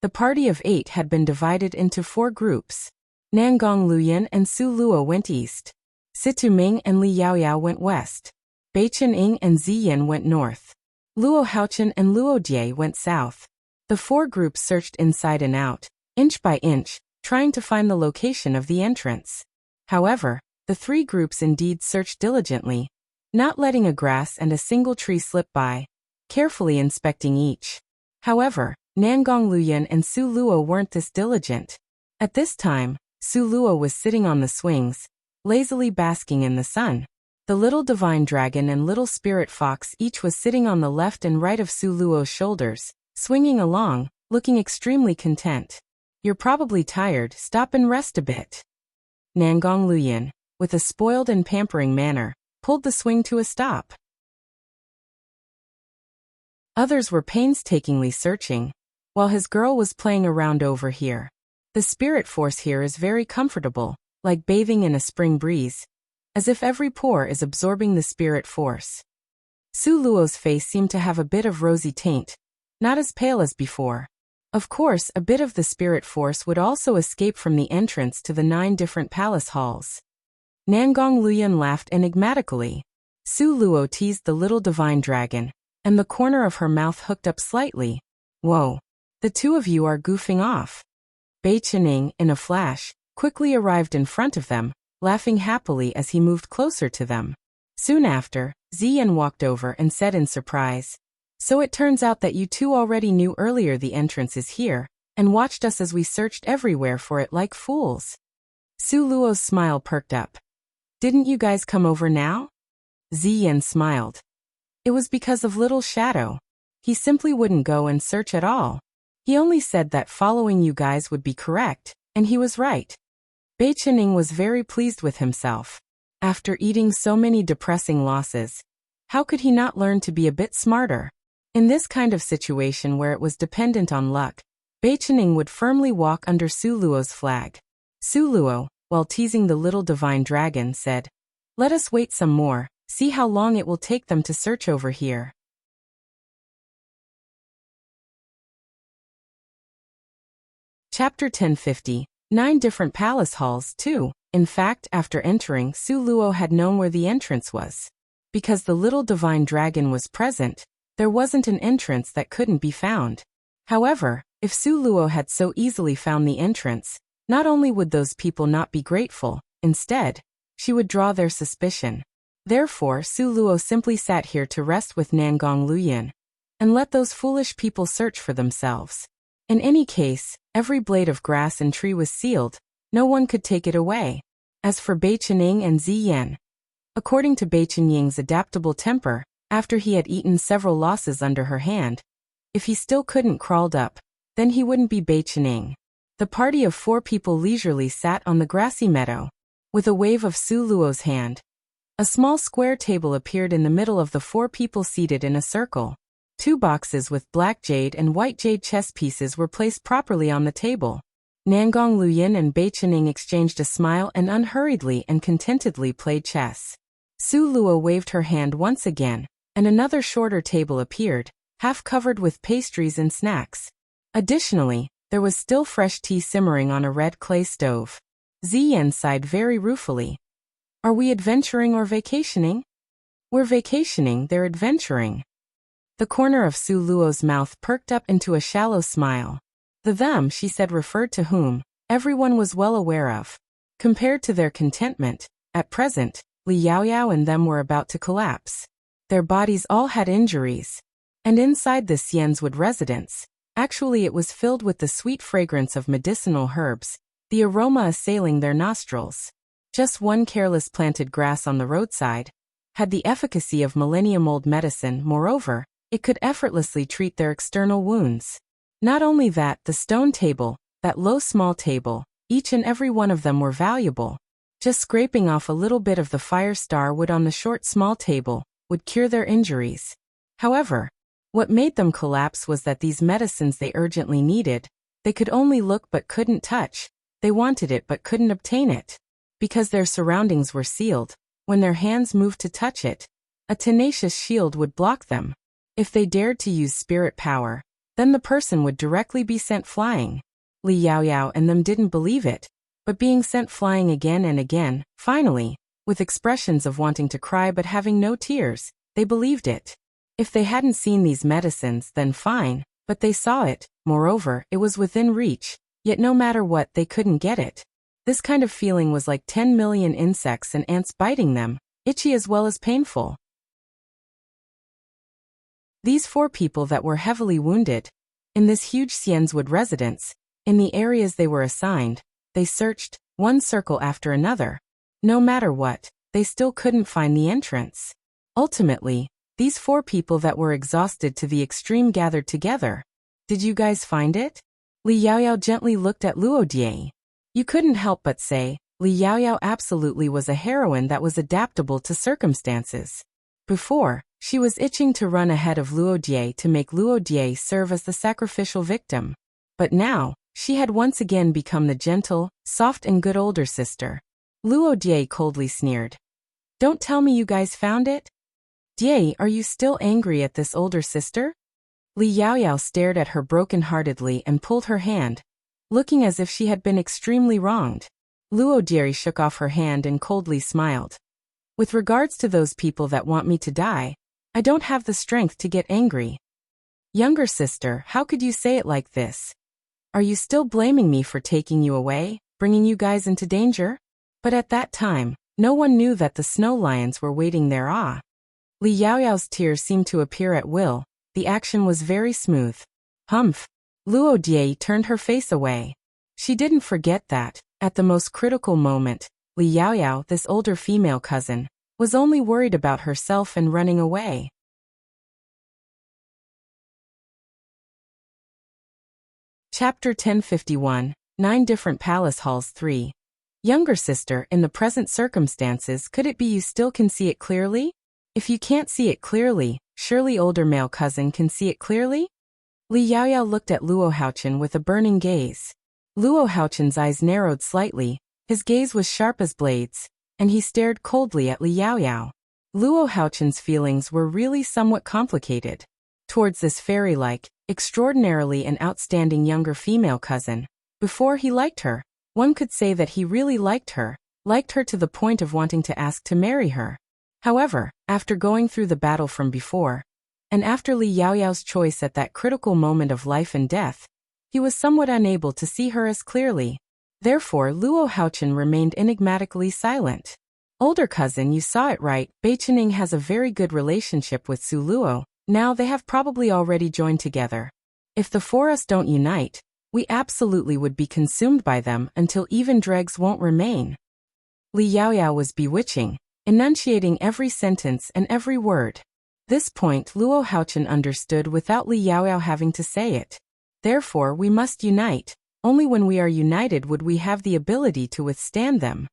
The party of 8 had been divided into 4 groups. Nangong Luyan and Su Luo went east. Situming and Li Yaoyao went west. Beichening and Ziyin went north. Luo Haochen and Luo Jie went south. The 4 groups searched inside and out, inch by inch, trying to find the location of the entrance. However, the three groups indeed searched diligently, not letting a grass and a single tree slip by, carefully inspecting each. However, Nangong Luyan and Su Luo weren't this diligent. At this time, Su Luo was sitting on the swings, lazily basking in the sun. The little divine dragon and little spirit fox each was sitting on the left and right of Su Luo's shoulders, swinging along, looking extremely content. "You're probably tired, stop and rest a bit." Nangong Luyan, with a spoiled and pampering manner, pulled the swing to a stop. Others were painstakingly searching, while his girl was playing around over here. The spirit force here is very comfortable, like bathing in a spring breeze, as if every pore is absorbing the spirit force. Su Luo's face seemed to have a bit of rosy tint, not as pale as before. Of course, a bit of the spirit force would also escape from the entrance to the 9 different palace halls. Nangong Luyan laughed enigmatically. Su Luo teased the little divine dragon, and the corner of her mouth hooked up slightly. "Whoa. The two of you are goofing off." Bei Qining, in a flash, quickly arrived in front of them, laughing happily as he moved closer to them. Soon after, Ziyan walked over and said in surprise, "So it turns out that you two already knew earlier the entrance is here, and watched us as we searched everywhere for it like fools." Su Luo's smile perked up. "Didn't you guys come over now?" Ziyan smiled. "It was because of Little Shadow. He simply wouldn't go and search at all. He only said that following you guys would be correct, and he was right." Bei Qining was very pleased with himself. After eating so many depressing losses, how could he not learn to be a bit smarter? In this kind of situation where it was dependent on luck, Bei Qining would firmly walk under Su Luo's flag. Su Luo, while teasing the little divine dragon, said, "Let us wait some more, see how long it will take them to search over here." Chapter 1050. 9 different palace halls, too. In fact, after entering, Su Luo had known where the entrance was. Because the little divine dragon was present, there wasn't an entrance that couldn't be found. However, if Su Luo had so easily found the entrance, not only would those people not be grateful, instead, she would draw their suspicion. Therefore, Su Luo simply sat here to rest with Nangong Luyan, and let those foolish people search for themselves. In any case, every blade of grass and tree was sealed, no one could take it away. As for Bei Qining and Ziyan, according to Bei Qining's adaptable temper, after he had eaten several losses under her hand, if he still couldn't crawled up, then he wouldn't be Bei Qining. The party of 4 people leisurely sat on the grassy meadow. With a wave of Su Luo's hand, a small square table appeared in the middle of the 4 people seated in a circle. 2 boxes with black jade and white jade chess pieces were placed properly on the table. Nangong Luyan and Bei Qining exchanged a smile and unhurriedly and contentedly played chess. Su Luo waved her hand once again, and another shorter table appeared, half covered with pastries and snacks. Additionally, there was still fresh tea simmering on a red clay stove. Ziyan sighed very ruefully. "Are we adventuring or vacationing?" "We're vacationing, they're adventuring." The corner of Su Luo's mouth perked up into a shallow smile. The them she said referred to whom everyone was well aware of. Compared to their contentment, at present, Li Yaoyao and them were about to collapse. Their bodies all had injuries. And inside the Xian's-wood residence, actually it was filled with the sweet fragrance of medicinal herbs, the aroma assailing their nostrils. Just one careless planted grass on the roadside had the efficacy of millennium-old medicine. Moreover, it could effortlessly treat their external wounds. Not only that, the stone table, that low small table, each and every one of them were valuable. Just scraping off a little bit of the fire star wood on the short small table would cure their injuries. However, what made them collapse was that these medicines they urgently needed, they could only look but couldn't touch, they wanted it but couldn't obtain it. Because their surroundings were sealed, when their hands moved to touch it, a tenacious shield would block them. If they dared to use spirit power, then the person would directly be sent flying. Li Yaoyao and them didn't believe it, but being sent flying again and again, finally, with expressions of wanting to cry but having no tears, they believed it. If they hadn't seen these medicines, then fine, but they saw it. Moreover, it was within reach. yet no matter what they couldn't get it. This kind of feeling was like 10 million insects and ants biting them, itchy as well as painful. These 4 people that were heavily wounded, in this huge Xianswood residence, in the areas they were assigned, they searched, one circle after another. No matter what, they still couldn't find the entrance. Ultimately, these 4 people that were exhausted to the extreme gathered together. Did you guys find it? Li Yaoyao gently looked at Luo Die. You couldn't help but say, Li Yaoyao absolutely was a heroine that was adaptable to circumstances. Before, she was itching to run ahead of Luo Die to make Luo Die serve as the sacrificial victim. But now, she had once again become the gentle, soft and good older sister. Luo Die coldly sneered. Don't tell me you guys found it? Die, are you still angry at this older sister? Li Yaoyao stared at her broken-heartedly and pulled her hand, looking as if she had been extremely wronged. Luo Die shook off her hand and coldly smiled. With regards to those people that want me to die, I don't have the strength to get angry. Younger sister, how could you say it like this? Are you still blaming me for taking you away, bringing you guys into danger? But at that time, no one knew that the snow lions were waiting there. Li Yaoyao's tears seemed to appear at will. The action was very smooth. Humph. Luo Die turned her face away. She didn't forget that, at the most critical moment, Li Yaoyao, this older female cousin, was only worried about herself and running away. Chapter 1051, 9 Different Palace Halls 3. Younger sister, in the present circumstances, could it be you still can see it clearly? If you can't see it clearly, surely older male cousin can see it clearly? Li Yaoyao looked at Luo Haochen with a burning gaze. Luo Haochen's eyes narrowed slightly, his gaze was sharp as blades, and he stared coldly at Li Yaoyao. Luo Haochen's feelings were really somewhat complicated towards this fairy-like, extraordinarily and outstanding younger female cousin. Before he liked her, one could say that he really liked her to the point of wanting to ask to marry her. However, after going through the battle from before, and after Li Yaoyao's choice at that critical moment of life and death, he was somewhat unable to see her as clearly. Therefore, Luo Haochen remained enigmatically silent. Older cousin, you saw it right, Beichening has a very good relationship with Su Luo. Now they have probably already joined together. If the 4 us don't unite, we absolutely would be consumed by them until even dregs won't remain. Li Yaoyao was bewitching, enunciating every sentence and every word. This point Luo Haochen understood without Li Yaoyao having to say it. Therefore we must unite. Only when we are united would we have the ability to withstand them.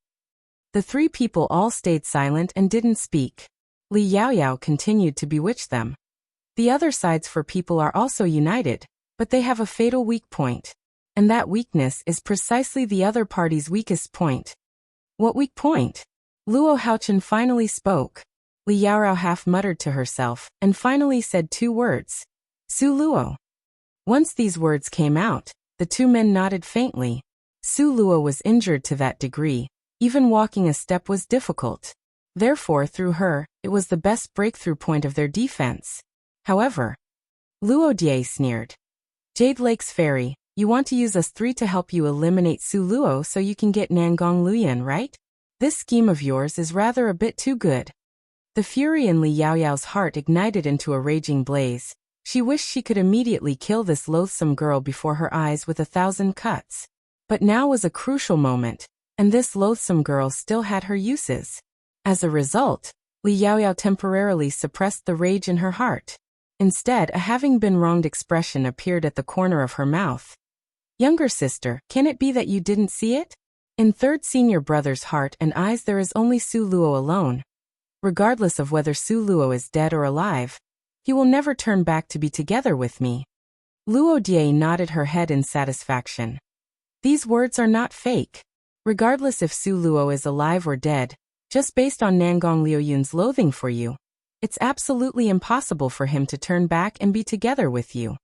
The 3 people all stayed silent and didn't speak. Li Yaoyao continued to bewitch them. The other sides for people are also united, but they have a fatal weak point. And that weakness is precisely the other party's weakest point. What weak point? Luo Haochen finally spoke. Li Yaoyao half muttered to herself, and finally said 2 words. Su Luo. Once these words came out, the 2 men nodded faintly. Su Luo was injured to that degree, even walking a step was difficult. Therefore, through her, it was the best breakthrough point of their defense. However, Luo Die sneered. Jade Lake's fairy, you want to use us 3 to help you eliminate Su Luo so you can get Nangong Luyan, right? This scheme of yours is rather a bit too good. The fury in Li Yaoyao's heart ignited into a raging blaze. She wished she could immediately kill this loathsome girl before her eyes with 1,000 cuts. But now was a crucial moment, and this loathsome girl still had her uses. As a result, Li Yaoyao temporarily suppressed the rage in her heart. Instead, a having been wronged expression appeared at the corner of her mouth. Younger sister, can it be that you didn't see it? In third senior brother's heart and eyes there is only Su Luo alone. Regardless of whether Su Luo is dead or alive, he will never turn back to be together with me. Luo Die nodded her head in satisfaction. These words are not fake. Regardless if Su Luo is alive or dead, just based on Nangong Liuyun's loathing for you, it's absolutely impossible for him to turn back and be together with you.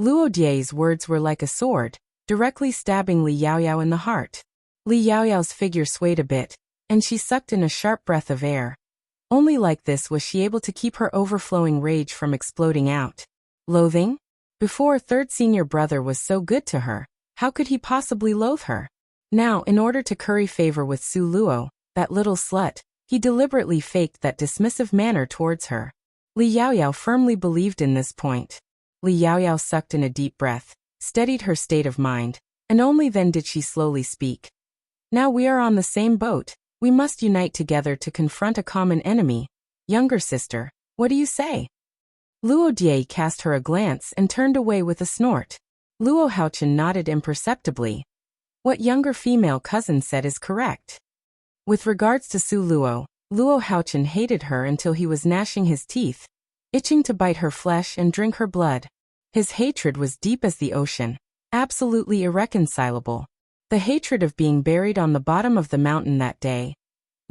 Luo Die's words were like a sword, directly stabbing Li Yaoyao in the heart. Li Yaoyao's figure swayed a bit, and she sucked in a sharp breath of air. Only like this was she able to keep her overflowing rage from exploding out. Loathing? Before, third senior brother was so good to her, how could he possibly loathe her? Now, in order to curry favor with Su Luo, that little slut, he deliberately faked that dismissive manner towards her. Li Yaoyao firmly believed in this point. Li Yaoyao sucked in a deep breath, steadied her state of mind, and only then did she slowly speak. Now we are on the same boat, we must unite together to confront a common enemy. Younger sister, what do you say? Luo Die cast her a glance and turned away with a snort. Luo Haochen nodded imperceptibly. What younger female cousin said is correct. With regards to Su Luo, Luo Haochen hated her until he was gnashing his teeth, itching to bite her flesh and drink her blood. His hatred was deep as the ocean, absolutely irreconcilable. The hatred of being buried on the bottom of the mountain that day.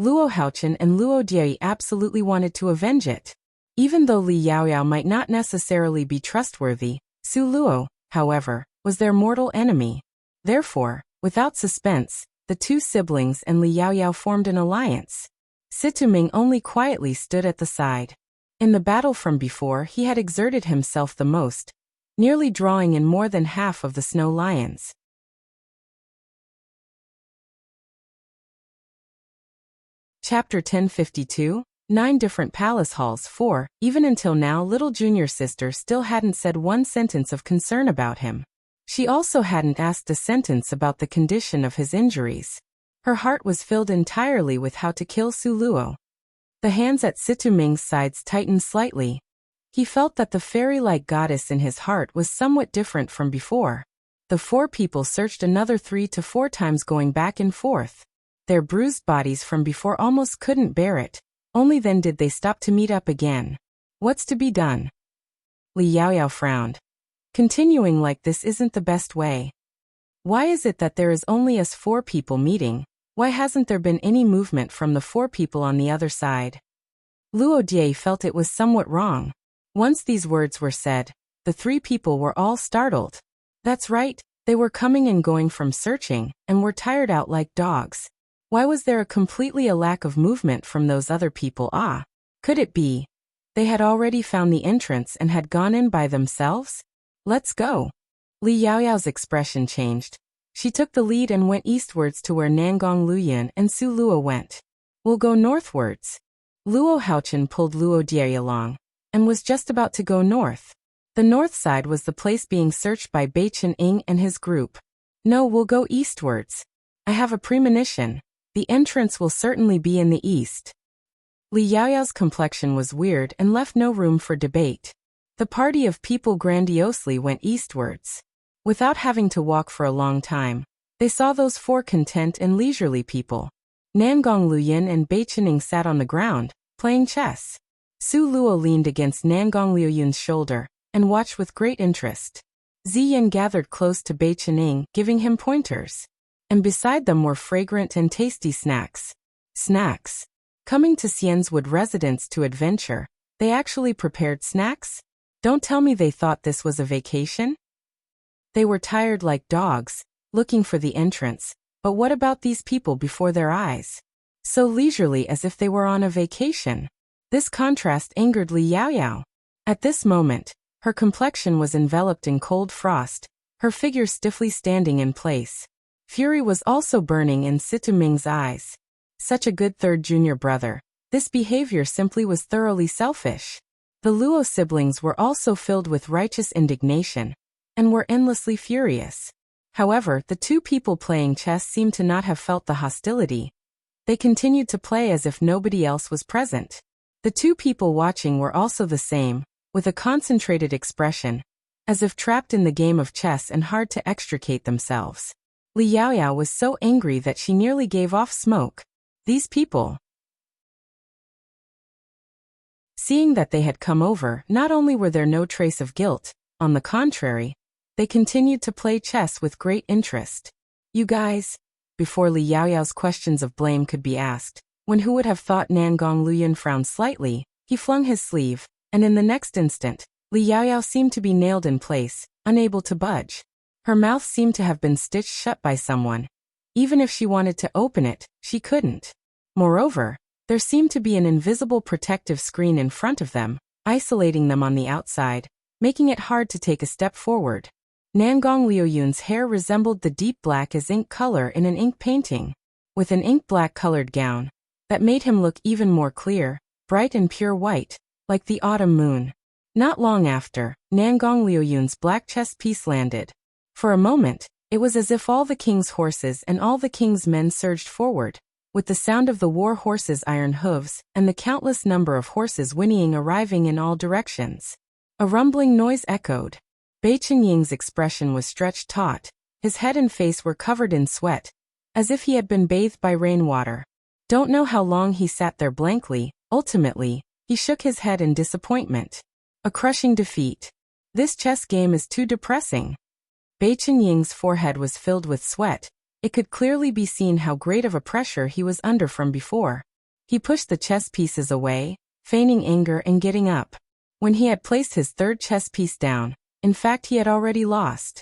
Luo Haochen and Luo Die absolutely wanted to avenge it. Even though Li Yaoyao might not necessarily be trustworthy, Su Luo, however, was their mortal enemy. Therefore, without suspense, the two siblings and Li Yaoyao formed an alliance. Situming only quietly stood at the side. In the battle from before, he had exerted himself the most, nearly drawing in more than half of the snow lions. Chapter 1052, 9 different palace halls. 4. Even until now, little junior sister still hadn't said one sentence of concern about him. She also hadn't asked a sentence about the condition of his injuries. Her heart was filled entirely with how to kill Su Luo. The hands at Situming's sides tightened slightly. He felt that the fairy-like goddess in his heart was somewhat different from before. The four people searched another 3 to 4 times, going back and forth. Their bruised bodies from before almost couldn't bear it. Only then did they stop to meet up again. What's to be done? Li Yaoyao frowned. Continuing like this isn't the best way. Why is it that there is only us 4 people meeting? Why hasn't there been any movement from the 4 people on the other side? Luo Die felt it was somewhat wrong. Once these words were said, the 3 people were all startled. That's right, they were coming and going from searching, and were tired out like dogs. Why was there a lack of movement from those other people? Could it be they had already found the entrance and had gone in by themselves? Let's go. Li Yaoyao's expression changed. She took the lead and went eastwards to where Nangong Luyan and Su Luo went. We'll go northwards. Luo Haochen pulled Luo Die along, and was just about to go north. The north side was the place being searched by Beichen Ing and his group. No, we'll go eastwards. I have a premonition. The entrance will certainly be in the east. Li Yaoyao's complexion was weird and left no room for debate. The party of people grandiosely went eastwards. Without having to walk for a long time, they saw those 4 content and leisurely people. Nangong Luyan and Beichening sat on the ground, playing chess. Su Luo leaned against Nangong Liuyun's shoulder, and watched with great interest. Ziyan gathered close to Beichening, giving him pointers. And beside them were fragrant and tasty snacks. Snacks. Coming to Xian's residence to adventure, they actually prepared snacks? Don't tell me they thought this was a vacation? They were tired like dogs, looking for the entrance, but what about these people before their eyes? So leisurely as if they were on a vacation. This contrast angered Li Yaoyao. At this moment, her complexion was enveloped in cold frost, her figure stiffly standing in place. Fury was also burning in Situming's eyes. Such a good third junior brother, this behavior simply was thoroughly selfish. The Luo siblings were also filled with righteous indignation, and were endlessly furious. However, the 2 people playing chess seemed to not have felt the hostility. They continued to play as if nobody else was present. The 2 people watching were also the same, with a concentrated expression, as if trapped in the game of chess and hard to extricate themselves. Li Yaoyao was so angry that she nearly gave off smoke. These people. Seeing that they had come over, not only were there no trace of guilt, on the contrary, they continued to play chess with great interest. You guys? Before Li Yaoyao's questions of blame could be asked, when who would have thought Nangong Luyan frowned slightly, he flung his sleeve, and in the next instant, Li Yaoyao seemed to be nailed in place, unable to budge. Her mouth seemed to have been stitched shut by someone. Even if she wanted to open it, she couldn't. Moreover, there seemed to be an invisible protective screen in front of them, isolating them on the outside, making it hard to take a step forward. Nangong Liuyun's hair resembled the deep black as ink color in an ink painting, with an ink black colored gown that made him look even more clear, bright and pure white, like the autumn moon. Not long after, Nangong Liuyun's black chess piece landed. For a moment, it was as if all the king's horses and all the king's men surged forward, with the sound of the war horses' iron hooves and the countless number of horses whinnying arriving in all directions. A rumbling noise echoed. Bei Chenying's expression was stretched taut, his head and face were covered in sweat, as if he had been bathed by rainwater. Don't know how long he sat there blankly. Ultimately, he shook his head in disappointment. A crushing defeat. This chess game is too depressing. Bei Chenying's forehead was filled with sweat. It could clearly be seen how great of a pressure he was under from before. He pushed the chess pieces away, feigning anger and getting up. When he had placed his third chess piece down, in fact he had already lost.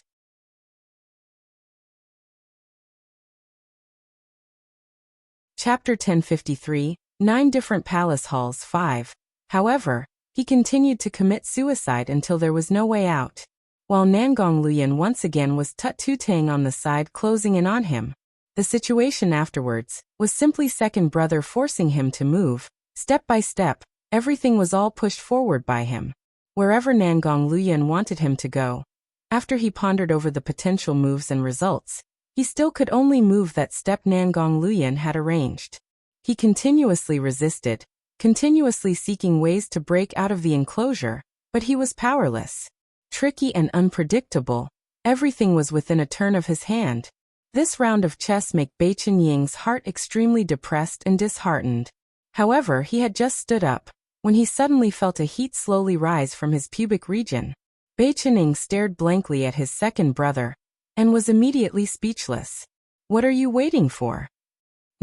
Chapter 1053, 9 Different Palace Halls 5. However, he continued to commit suicide until there was no way out. While Nangong Luyan once again was tut-tutang on the side closing in on him, the situation afterwards was simply second brother forcing him to move. Step by step, everything was all pushed forward by him, wherever Nangong Luyan wanted him to go. After he pondered over the potential moves and results, he still could only move that step Nangong Luyan had arranged. He continuously resisted, continuously seeking ways to break out of the enclosure, but he was powerless. Tricky and unpredictable, everything was within a turn of his hand. This round of chess made Bei Chenying's heart extremely depressed and disheartened. However, he had just stood up, when he suddenly felt a heat slowly rise from his pubic region. Bei Chenying stared blankly at his second brother, and was immediately speechless. "What are you waiting for?"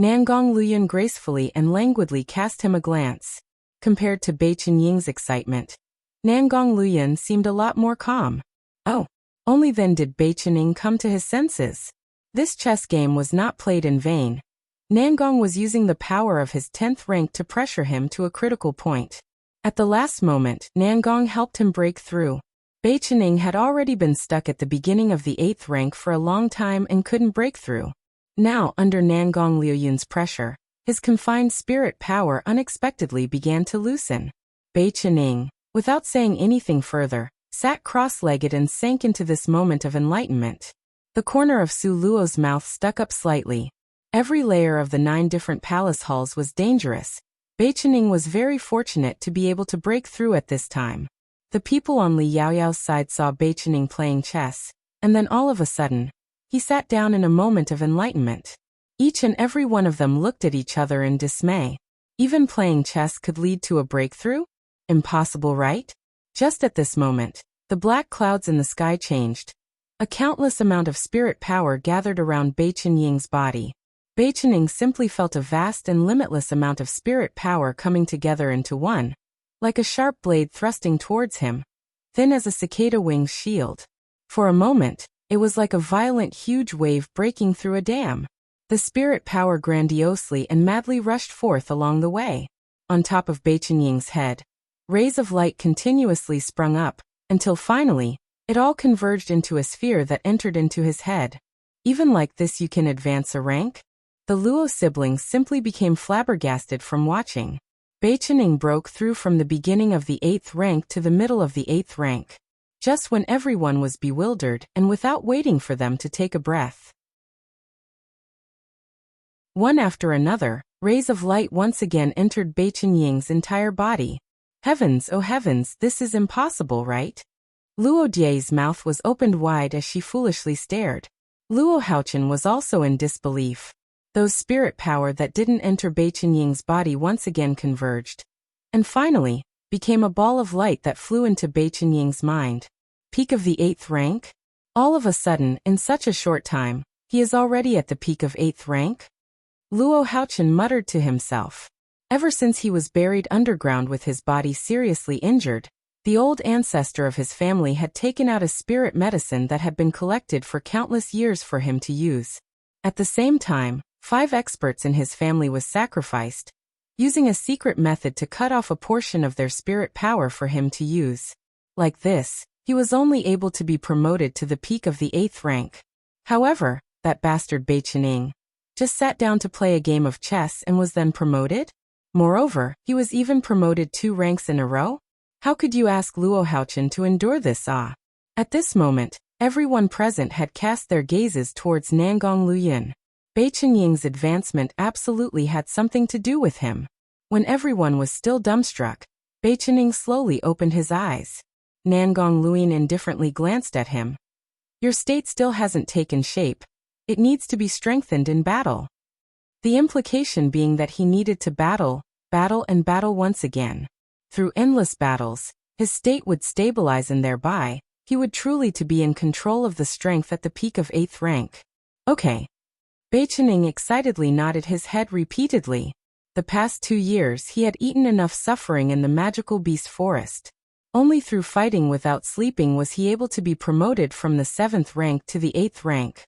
Nangong Luyan gracefully and languidly cast him a glance. Compared to Bei Chenying's excitement, Nangong Luyan seemed a lot more calm. Oh, only then did Bei Chenying come to his senses. This chess game was not played in vain. Nangong was using the power of his 10th rank to pressure him to a critical point. At the last moment, Nangong helped him break through. Bei Chenying had already been stuck at the beginning of the 8th rank for a long time and couldn't break through. Now, under Nangong Liuyun's pressure, his confined spirit power unexpectedly began to loosen. Bei Chenying, without saying anything further, sat cross-legged and sank into this moment of enlightenment. The corner of Su Luo's mouth stuck up slightly. Every layer of the 9 different palace halls was dangerous. Bei Chenying was very fortunate to be able to break through at this time. The people on Li Yaoyao's side saw Bei Chenying playing chess, and then all of a sudden, he sat down in a moment of enlightenment. Each and every one of them looked at each other in dismay. Even playing chess could lead to a breakthrough? Impossible, right? Just at this moment, the black clouds in the sky changed. A countless amount of spirit power gathered around Bei Chenying's body. Bei Chenying simply felt a vast and limitless amount of spirit power coming together into one, like a sharp blade thrusting towards him, thin as a cicada wing's shield. For a moment, it was like a violent huge wave breaking through a dam. The spirit power grandiosely and madly rushed forth along the way. On top of Bei Chenying's head, rays of light continuously sprung up, until finally, it all converged into a sphere that entered into his head. Even like this you can advance a rank? The Luo siblings simply became flabbergasted from watching. Bei Chenying broke through from the beginning of the 8th rank to the middle of the 8th rank, just when everyone was bewildered and without waiting for them to take a breath. One after another, rays of light once again entered Bei Chenying's entire body. Heavens, oh heavens, this is impossible, right? Luo Die's mouth was opened wide as she foolishly stared. Luo Haochen was also in disbelief. Those spirit power that didn't enter Bei Chenying's body once again converged, and finally, became a ball of light that flew into Bei Chenying's mind. Peak of the 8th rank? All of a sudden, in such a short time, he is already at the peak of 8th rank? Luo Haochen muttered to himself. Ever since he was buried underground with his body seriously injured, the old ancestor of his family had taken out a spirit medicine that had been collected for countless years for him to use. At the same time, 5 experts in his family was sacrificed, using a secret method to cut off a portion of their spirit power for him to use. Like this, he was only able to be promoted to the peak of the 8th rank. However, that bastard Bai Qining just sat down to play a game of chess and was then promoted? Moreover, he was even promoted 2 ranks in a row? How could you ask Luo Haochen to endure this? At this moment, everyone present had cast their gazes towards Nangong Luyin. Bai Qinying's advancement absolutely had something to do with him. When everyone was still dumbstruck, Bai Qining slowly opened his eyes. Nangong Luyin indifferently glanced at him. Your state still hasn't taken shape. It needs to be strengthened in battle. The implication being that he needed to battle once again. Through endless battles, his state would stabilize and thereby, he would truly to be in control of the strength at the peak of 8th rank. Okay. Bai Qining excitedly nodded his head repeatedly. The past 2 years he had eaten enough suffering in the magical beast forest. Only through fighting without sleeping was he able to be promoted from the 7th rank to the 8th rank.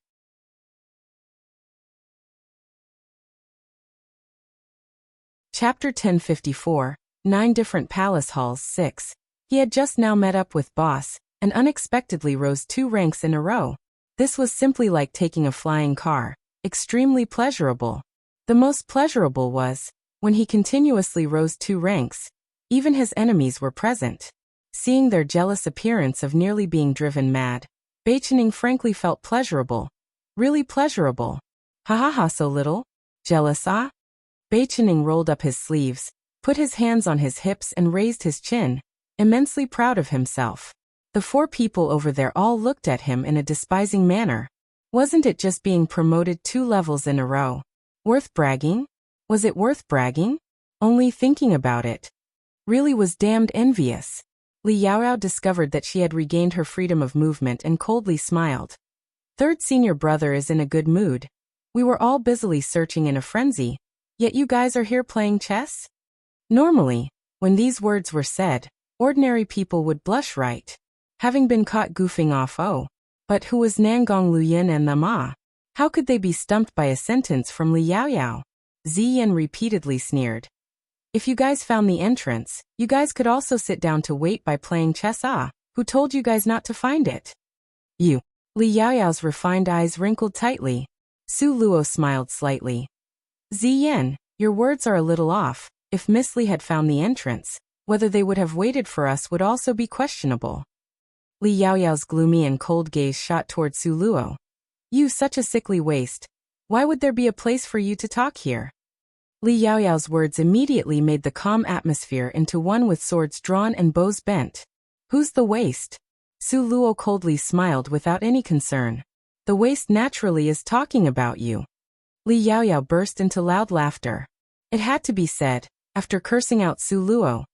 Chapter 1054, 9 Different Palace Halls 6. He had just now met up with boss, and unexpectedly rose 2 ranks in a row. This was simply like taking a flying car, extremely pleasurable. The most pleasurable was, when he continuously rose 2 ranks, even his enemies were present. Seeing their jealous appearance of nearly being driven mad, Bai Qining frankly felt pleasurable. Really pleasurable. Ha ha ha, so little? Jealous, ah? Bai Qining rolled up his sleeves, put his hands on his hips and raised his chin, immensely proud of himself. The 4 people over there all looked at him in a despising manner. Wasn't it just being promoted 2 levels in a row? Worth bragging? Was it worth bragging? Only thinking about it really was damned envious. Li Yaoyao discovered that she had regained her freedom of movement and coldly smiled. Third senior brother is in a good mood. We were all busily searching in a frenzy, yet you guys are here playing chess? Normally, when these words were said, ordinary people would blush, right? Having been caught goofing off, but who was Nangong Luyin and the Ma? How could they be stumped by a sentence from Li Yaoyao? Ziyan repeatedly sneered. If you guys found the entrance, you guys could also sit down to wait by playing chess. Who told you guys not to find it? You. Li Yaoyao's refined eyes wrinkled tightly. Su Luo smiled slightly. Ziyan, your words are a little off. If Miss Li had found the entrance, whether they would have waited for us would also be questionable. Li Yaoyao's gloomy and cold gaze shot toward Su Luo. You such a sickly waste. Why would there be a place for you to talk here? Li Yaoyao's words immediately made the calm atmosphere into one with swords drawn and bows bent. Who's the waste? Su Luo coldly smiled without any concern. The waste naturally is talking about you. Li Yaoyao burst into loud laughter. It had to be said, after cursing out Su Luo,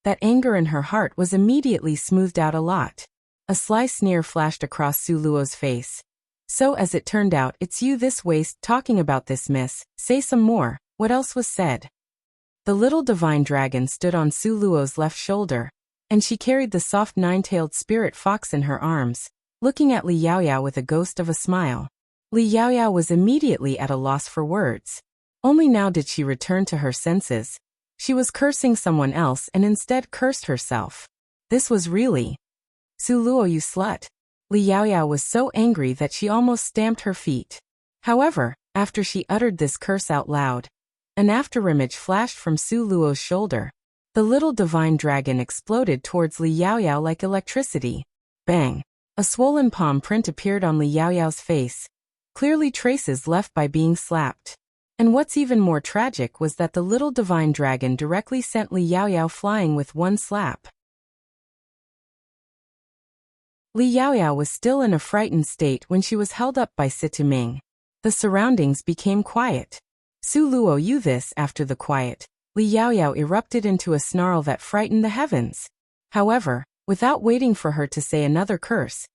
that anger in her heart was immediately smoothed out a lot. A sly sneer flashed across Su Luo's face. So as it turned out, it's you this waste talking about this, miss. Say some more. What else was said? The little divine dragon stood on Su Luo's left shoulder, and she carried the soft 9-tailed spirit fox in her arms, looking at Li Yaoyao with a ghost of a smile. Li Yaoyao was immediately at a loss for words. Only now did she return to her senses. She was cursing someone else and instead cursed herself. This was really... Su Luo, you slut. Li Yaoyao was so angry that she almost stamped her feet. However, after she uttered this curse out loud, an afterimage flashed from Su Luo's shoulder. The little divine dragon exploded towards Li Yaoyao like electricity. Bang! A swollen palm print appeared on Li Yaoyao's face, clearly traces left by being slapped. And what's even more tragic was that the little divine dragon directly sent Li Yaoyao flying with one slap. Li Yaoyao was still in a frightened state when she was held up by Situming. The surroundings became quiet. Su Luo, you this. After the quiet, Li Yaoyao erupted into a snarl that frightened the heavens. However, without waiting for her to say another curse,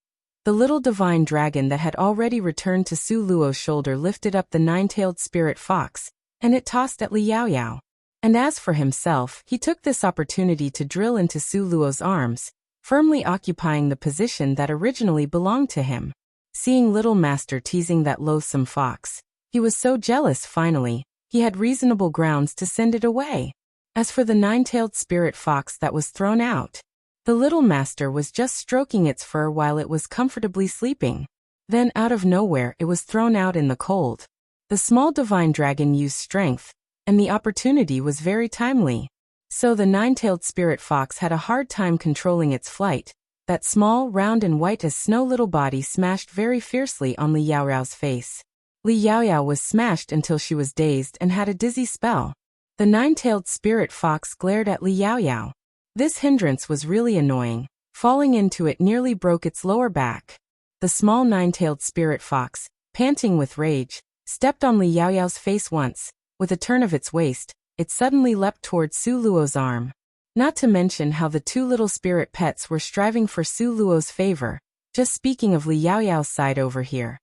the little divine dragon that had already returned to Su Luo's shoulder lifted up the 9-tailed spirit fox, and it tossed at Li Yaoyao. And as for himself, he took this opportunity to drill into Su Luo's arms, firmly occupying the position that originally belonged to him. Seeing little master teasing that loathsome fox, he was so jealous finally, he had reasonable grounds to send it away. As for the 9-tailed spirit fox that was thrown out, The little master was just stroking its fur while it was comfortably sleeping. Then, out of nowhere, it was thrown out in the cold. The small divine dragon used strength, and the opportunity was very timely. So the nine-tailed spirit fox had a hard time controlling its flight. That small, round and white as snow little body smashed very fiercely on Li Yaoyao's face. Li Yaoyao was smashed until she was dazed and had a dizzy spell. The nine-tailed spirit fox glared at Li Yaoyao. This hindrance was really annoying. Falling into it nearly broke its lower back. The small nine-tailed spirit fox, panting with rage, stepped on Li Yaoyao's face once. With a turn of its waist, it suddenly leapt toward Su Luo's arm. Not to mention how the two little spirit pets were striving for Su Luo's favor. Just speaking of Li Yaoyao's side over here.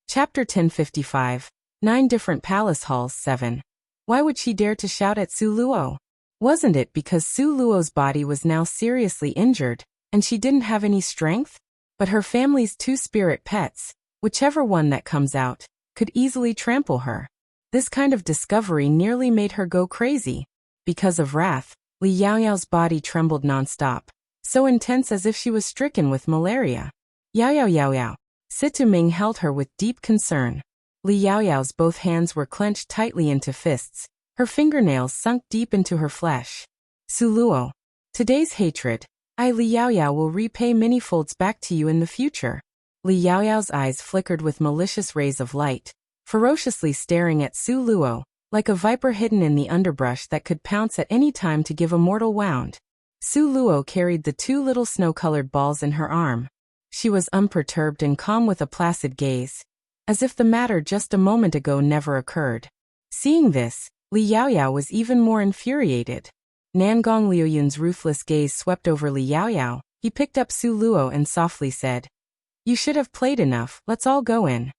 Chapter 1055. 9 Different Palace Halls 7. Why would she dare to shout at Su Luo? Wasn't it because Su Luo's body was now seriously injured, and she didn't have any strength? But her family's 2 spirit pets, whichever one that comes out, could easily trample her. This kind of discovery nearly made her go crazy. Because of wrath, Li Yaoyao's body trembled nonstop, so intense as if she was stricken with malaria. Yaoyao. Situ Ming held her with deep concern. Li Yaoyao's both hands were clenched tightly into fists. Her fingernails sunk deep into her flesh. Su Luo. Today's hatred, I Li Yaoyao will repay many folds back to you in the future. Li Yaoyao's eyes flickered with malicious rays of light, ferociously staring at Su Luo, like a viper hidden in the underbrush that could pounce at any time to give a mortal wound. Su Luo carried the 2 little snow-colored balls in her arm. She was unperturbed and calm with a placid gaze, as if the matter just a moment ago never occurred. Seeing this, Li Yaoyao was even more infuriated. Nangong Liuyun's ruthless gaze swept over Li Yaoyao. He picked up Su Luo and softly said, "You should have played enough, let's all go in."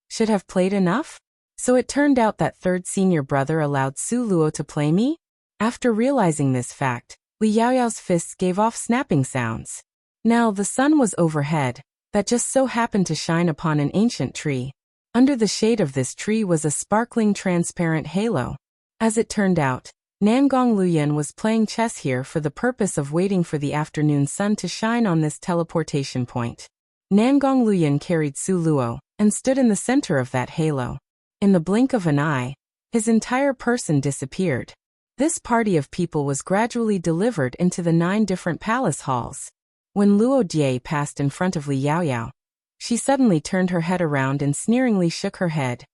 Should have played enough? So it turned out that third senior brother allowed Su Luo to play me? After realizing this fact, Li Yaoyao's fists gave off snapping sounds. Now the sun was overhead, that just so happened to shine upon an ancient tree. Under the shade of this tree was a sparkling transparent halo. As it turned out, Nangong Luoyun was playing chess here for the purpose of waiting for the afternoon sun to shine on this teleportation point. Nangong Luoyun carried Su Luo, and stood in the center of that halo. In the blink of an eye, his entire person disappeared. This party of people was gradually delivered into the 9 different palace halls. When Luo Jie passed in front of Li Yaoyao, she suddenly turned her head around and sneeringly shook her head.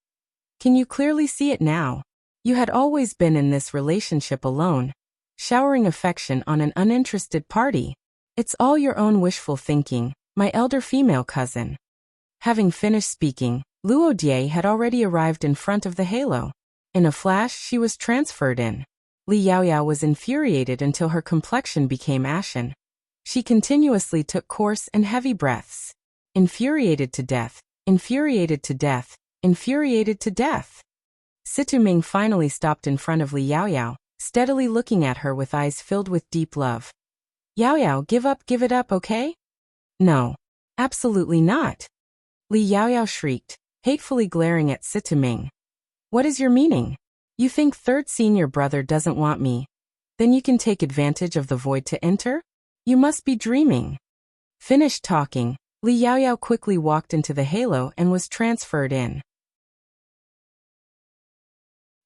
Can you clearly see it now? You had always been in this relationship alone, showering affection on an uninterested party. It's all your own wishful thinking, my elder female cousin. Having finished speaking, Luo Jie had already arrived in front of the halo. In a flash, she was transferred in. Li Yaoyao was infuriated until her complexion became ashen. She continuously took coarse and heavy breaths. Infuriated to death, infuriated to death, infuriated to death. Situ Ming finally stopped in front of Li Yaoyao, steadily looking at her with eyes filled with deep love. Yaoyao, give it up, okay? No. Absolutely not. Li Yaoyao shrieked, hatefully glaring at Situ Ming. What is your meaning? You think third senior brother doesn't want me? Then you can take advantage of the void to enter? You must be dreaming. Finished talking, Li Yaoyao quickly walked into the halo and was transferred in.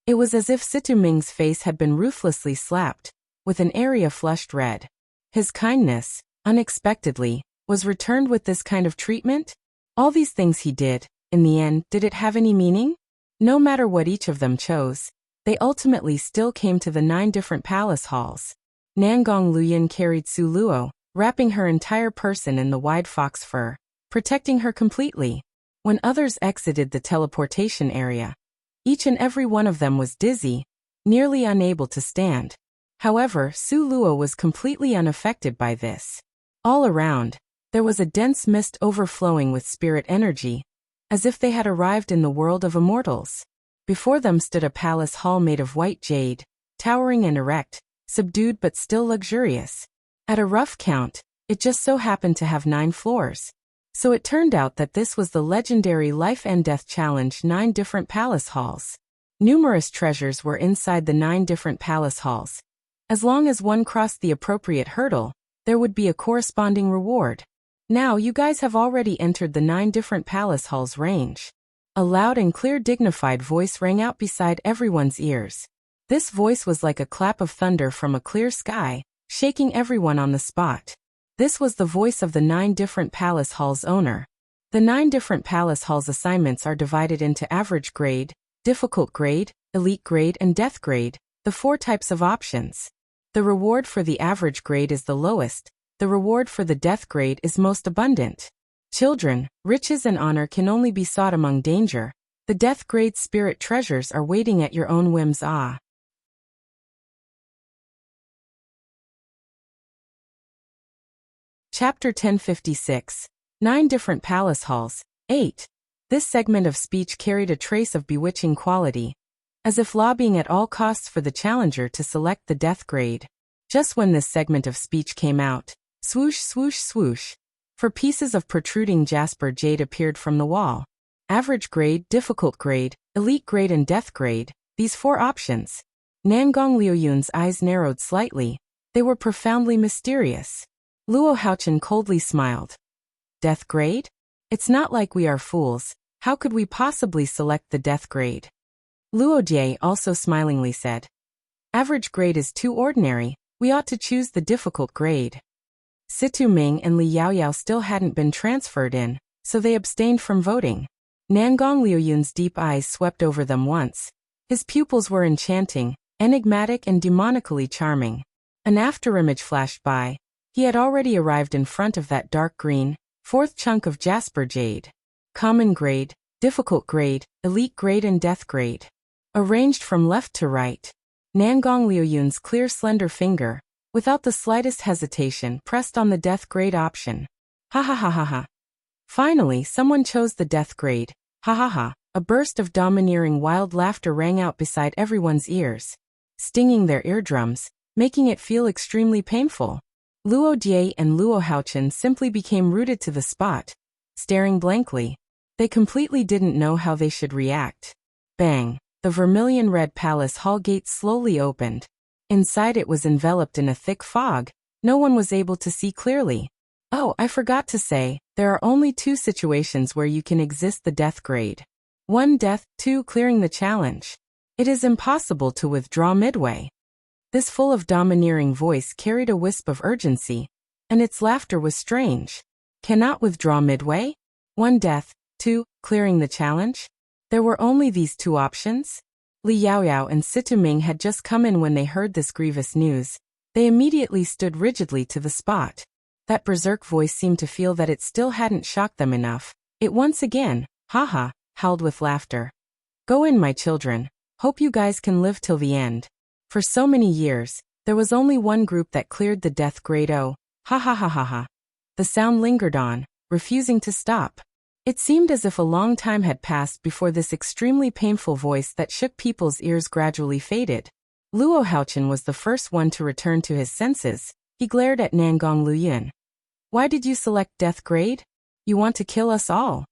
It was as if Situ Ming's face had been ruthlessly slapped, with an area flushed red. His kindness, unexpectedly, was returned with this kind of treatment? All these things he did, in the end, did it have any meaning? No matter what each of them chose, they ultimately still came to the 9 different palace halls. Nangong Luoyun carried Su Luo, wrapping her entire person in the wide fox fur, protecting her completely. When others exited the teleportation area, each and every one of them was dizzy, nearly unable to stand. However, Su Luo was completely unaffected by this. All around, there was a dense mist overflowing with spirit energy, as if they had arrived in the world of immortals. Before them stood a palace hall made of white jade, towering and erect, subdued but still luxurious. At a rough count, it just so happened to have 9 floors. So it turned out that this was the legendary Life and Death Challenge 9 different palace halls. Numerous treasures were inside the 9 different palace halls. As long as one crossed the appropriate hurdle, there would be a corresponding reward. Now you guys have already entered the 9 different palace halls range. A loud and clear dignified voice rang out beside everyone's ears. This voice was like a clap of thunder from a clear sky, shaking everyone on the spot. This was the voice of the 9 different palace halls owner. The 9 different palace halls assignments are divided into average grade, difficult grade, elite grade and death grade, the 4 types of options. The reward for the average grade is the lowest, the reward for the death grade is most abundant. Children, riches and honor can only be sought among danger. The death grade spirit treasures are waiting at your own whims. Chapter 1056. 9 different palace halls. 8. This segment of speech carried a trace of bewitching quality, as if lobbying at all costs for the challenger to select the death grade. Just when this segment of speech came out, swoosh swoosh swoosh, 4 pieces of protruding jasper jade appeared from the wall. Average grade, difficult grade, elite grade and death grade, these 4 options. Nangong Liuyun's eyes narrowed slightly. They were profoundly mysterious. Luo Haochen coldly smiled. Death grade? It's not like we are fools. How could we possibly select the death grade? Luo Jie also smilingly said. Average grade is too ordinary. We ought to choose the difficult grade. Situ Ming and Li Yaoyao still hadn't been transferred in, so they abstained from voting. Nangong Liuyun's deep eyes swept over them once. His pupils were enchanting, enigmatic and demonically charming. An afterimage flashed by. He had already arrived in front of that dark green, 4th chunk of jasper jade. Common grade, difficult grade, elite grade and death grade. Arranged from left to right. Nangong Liuyun's clear slender finger, without the slightest hesitation, pressed on the death grade option. Ha ha ha ha ha. Finally, someone chose the death grade. Ha ha ha. A burst of domineering wild laughter rang out beside everyone's ears, stinging their eardrums, making it feel extremely painful. Luo Jie and Luo Haochen simply became rooted to the spot, staring blankly. They completely didn't know how they should react. Bang! The vermilion-red palace hall gate slowly opened. Inside it was enveloped in a thick fog. No one was able to see clearly. Oh, I forgot to say, there are only 2 situations where you can exist the death grade. 1 death, 2 clearing the challenge. It is impossible to withdraw midway. This full of domineering voice carried a wisp of urgency, and its laughter was strange. Cannot withdraw midway? 1 death, 2 clearing the challenge? There were only these 2 options? Li Yaoyao and Situ Ming had just come in when they heard this grievous news. They immediately stood rigidly to the spot. That berserk voice seemed to feel that it still hadn't shocked them enough. It once again, haha, howled with laughter. Go in, my children. Hope you guys can live till the end. For so many years, there was only one group that cleared the death grade. Oh, ha ha ha ha ha. The sound lingered on, refusing to stop. It seemed as if a long time had passed before this extremely painful voice that shook people's ears gradually faded. Luo Haochen was the first one to return to his senses. He glared at Nangong Luyun. Why did you select death grade? You want to kill us all.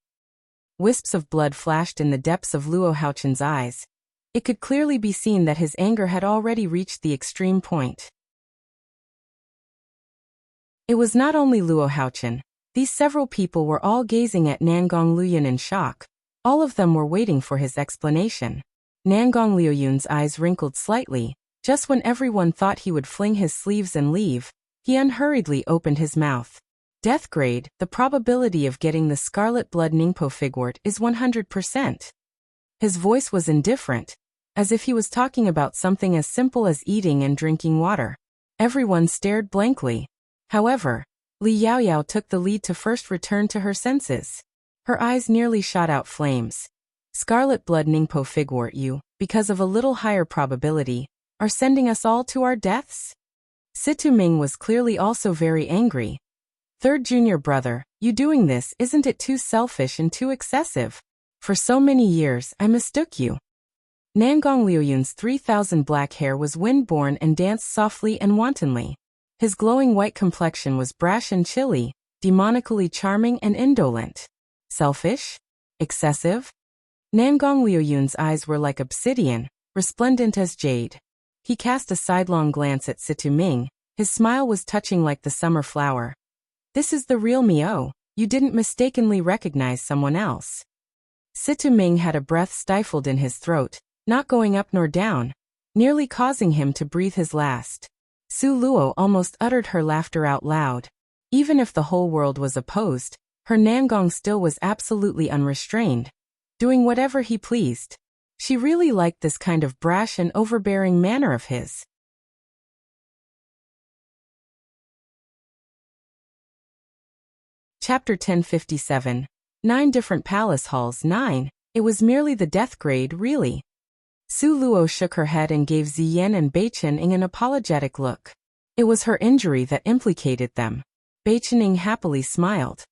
Wisps of blood flashed in the depths of Luo Haochen's eyes. It could clearly be seen that his anger had already reached the extreme point. It was not only Luo Haochen. These several people were all gazing at Nangong Luyun in shock. All of them were waiting for his explanation. Nangong Luyun's eyes wrinkled slightly. Just when everyone thought he would fling his sleeves and leave, he unhurriedly opened his mouth. Death grade, the probability of getting the scarlet blood Ningpo figwort is 100%. His voice was indifferent, as if he was talking about something as simple as eating and drinking water. Everyone stared blankly. However, Li Yaoyao took the lead to first return to her senses. Her eyes nearly shot out flames. Scarlet blood Ningpo figwort, you, because of a little higher probability, are sending us all to our deaths? Situ Ming was clearly also very angry. Third junior brother, you doing this, isn't it too selfish and too excessive? For so many years, I mistook you. Nangong Liuyun's 3,000 black hair was wind-born and danced softly and wantonly. His glowing white complexion was brash and chilly, demonically charming and indolent. Selfish? Excessive? Nangong Liuyun's eyes were like obsidian, resplendent as jade. He cast a sidelong glance at Situ Ming. His smile was touching like the summer flower. This is the real Miao. You didn't mistakenly recognize someone else. Situ Ming had a breath stifled in his throat, not going up nor down, nearly causing him to breathe his last. Su Luo almost uttered her laughter out loud. Even if the whole world was opposed, her Nangong still was absolutely unrestrained, doing whatever he pleased. She really liked this kind of brash and overbearing manner of his. Chapter 1057. 9 different palace halls. 9. It was merely the death grade, really. Su Luo shook her head and gave Ziyan and Beichening an apologetic look. It was her injury that implicated them. Beichening happily smiled.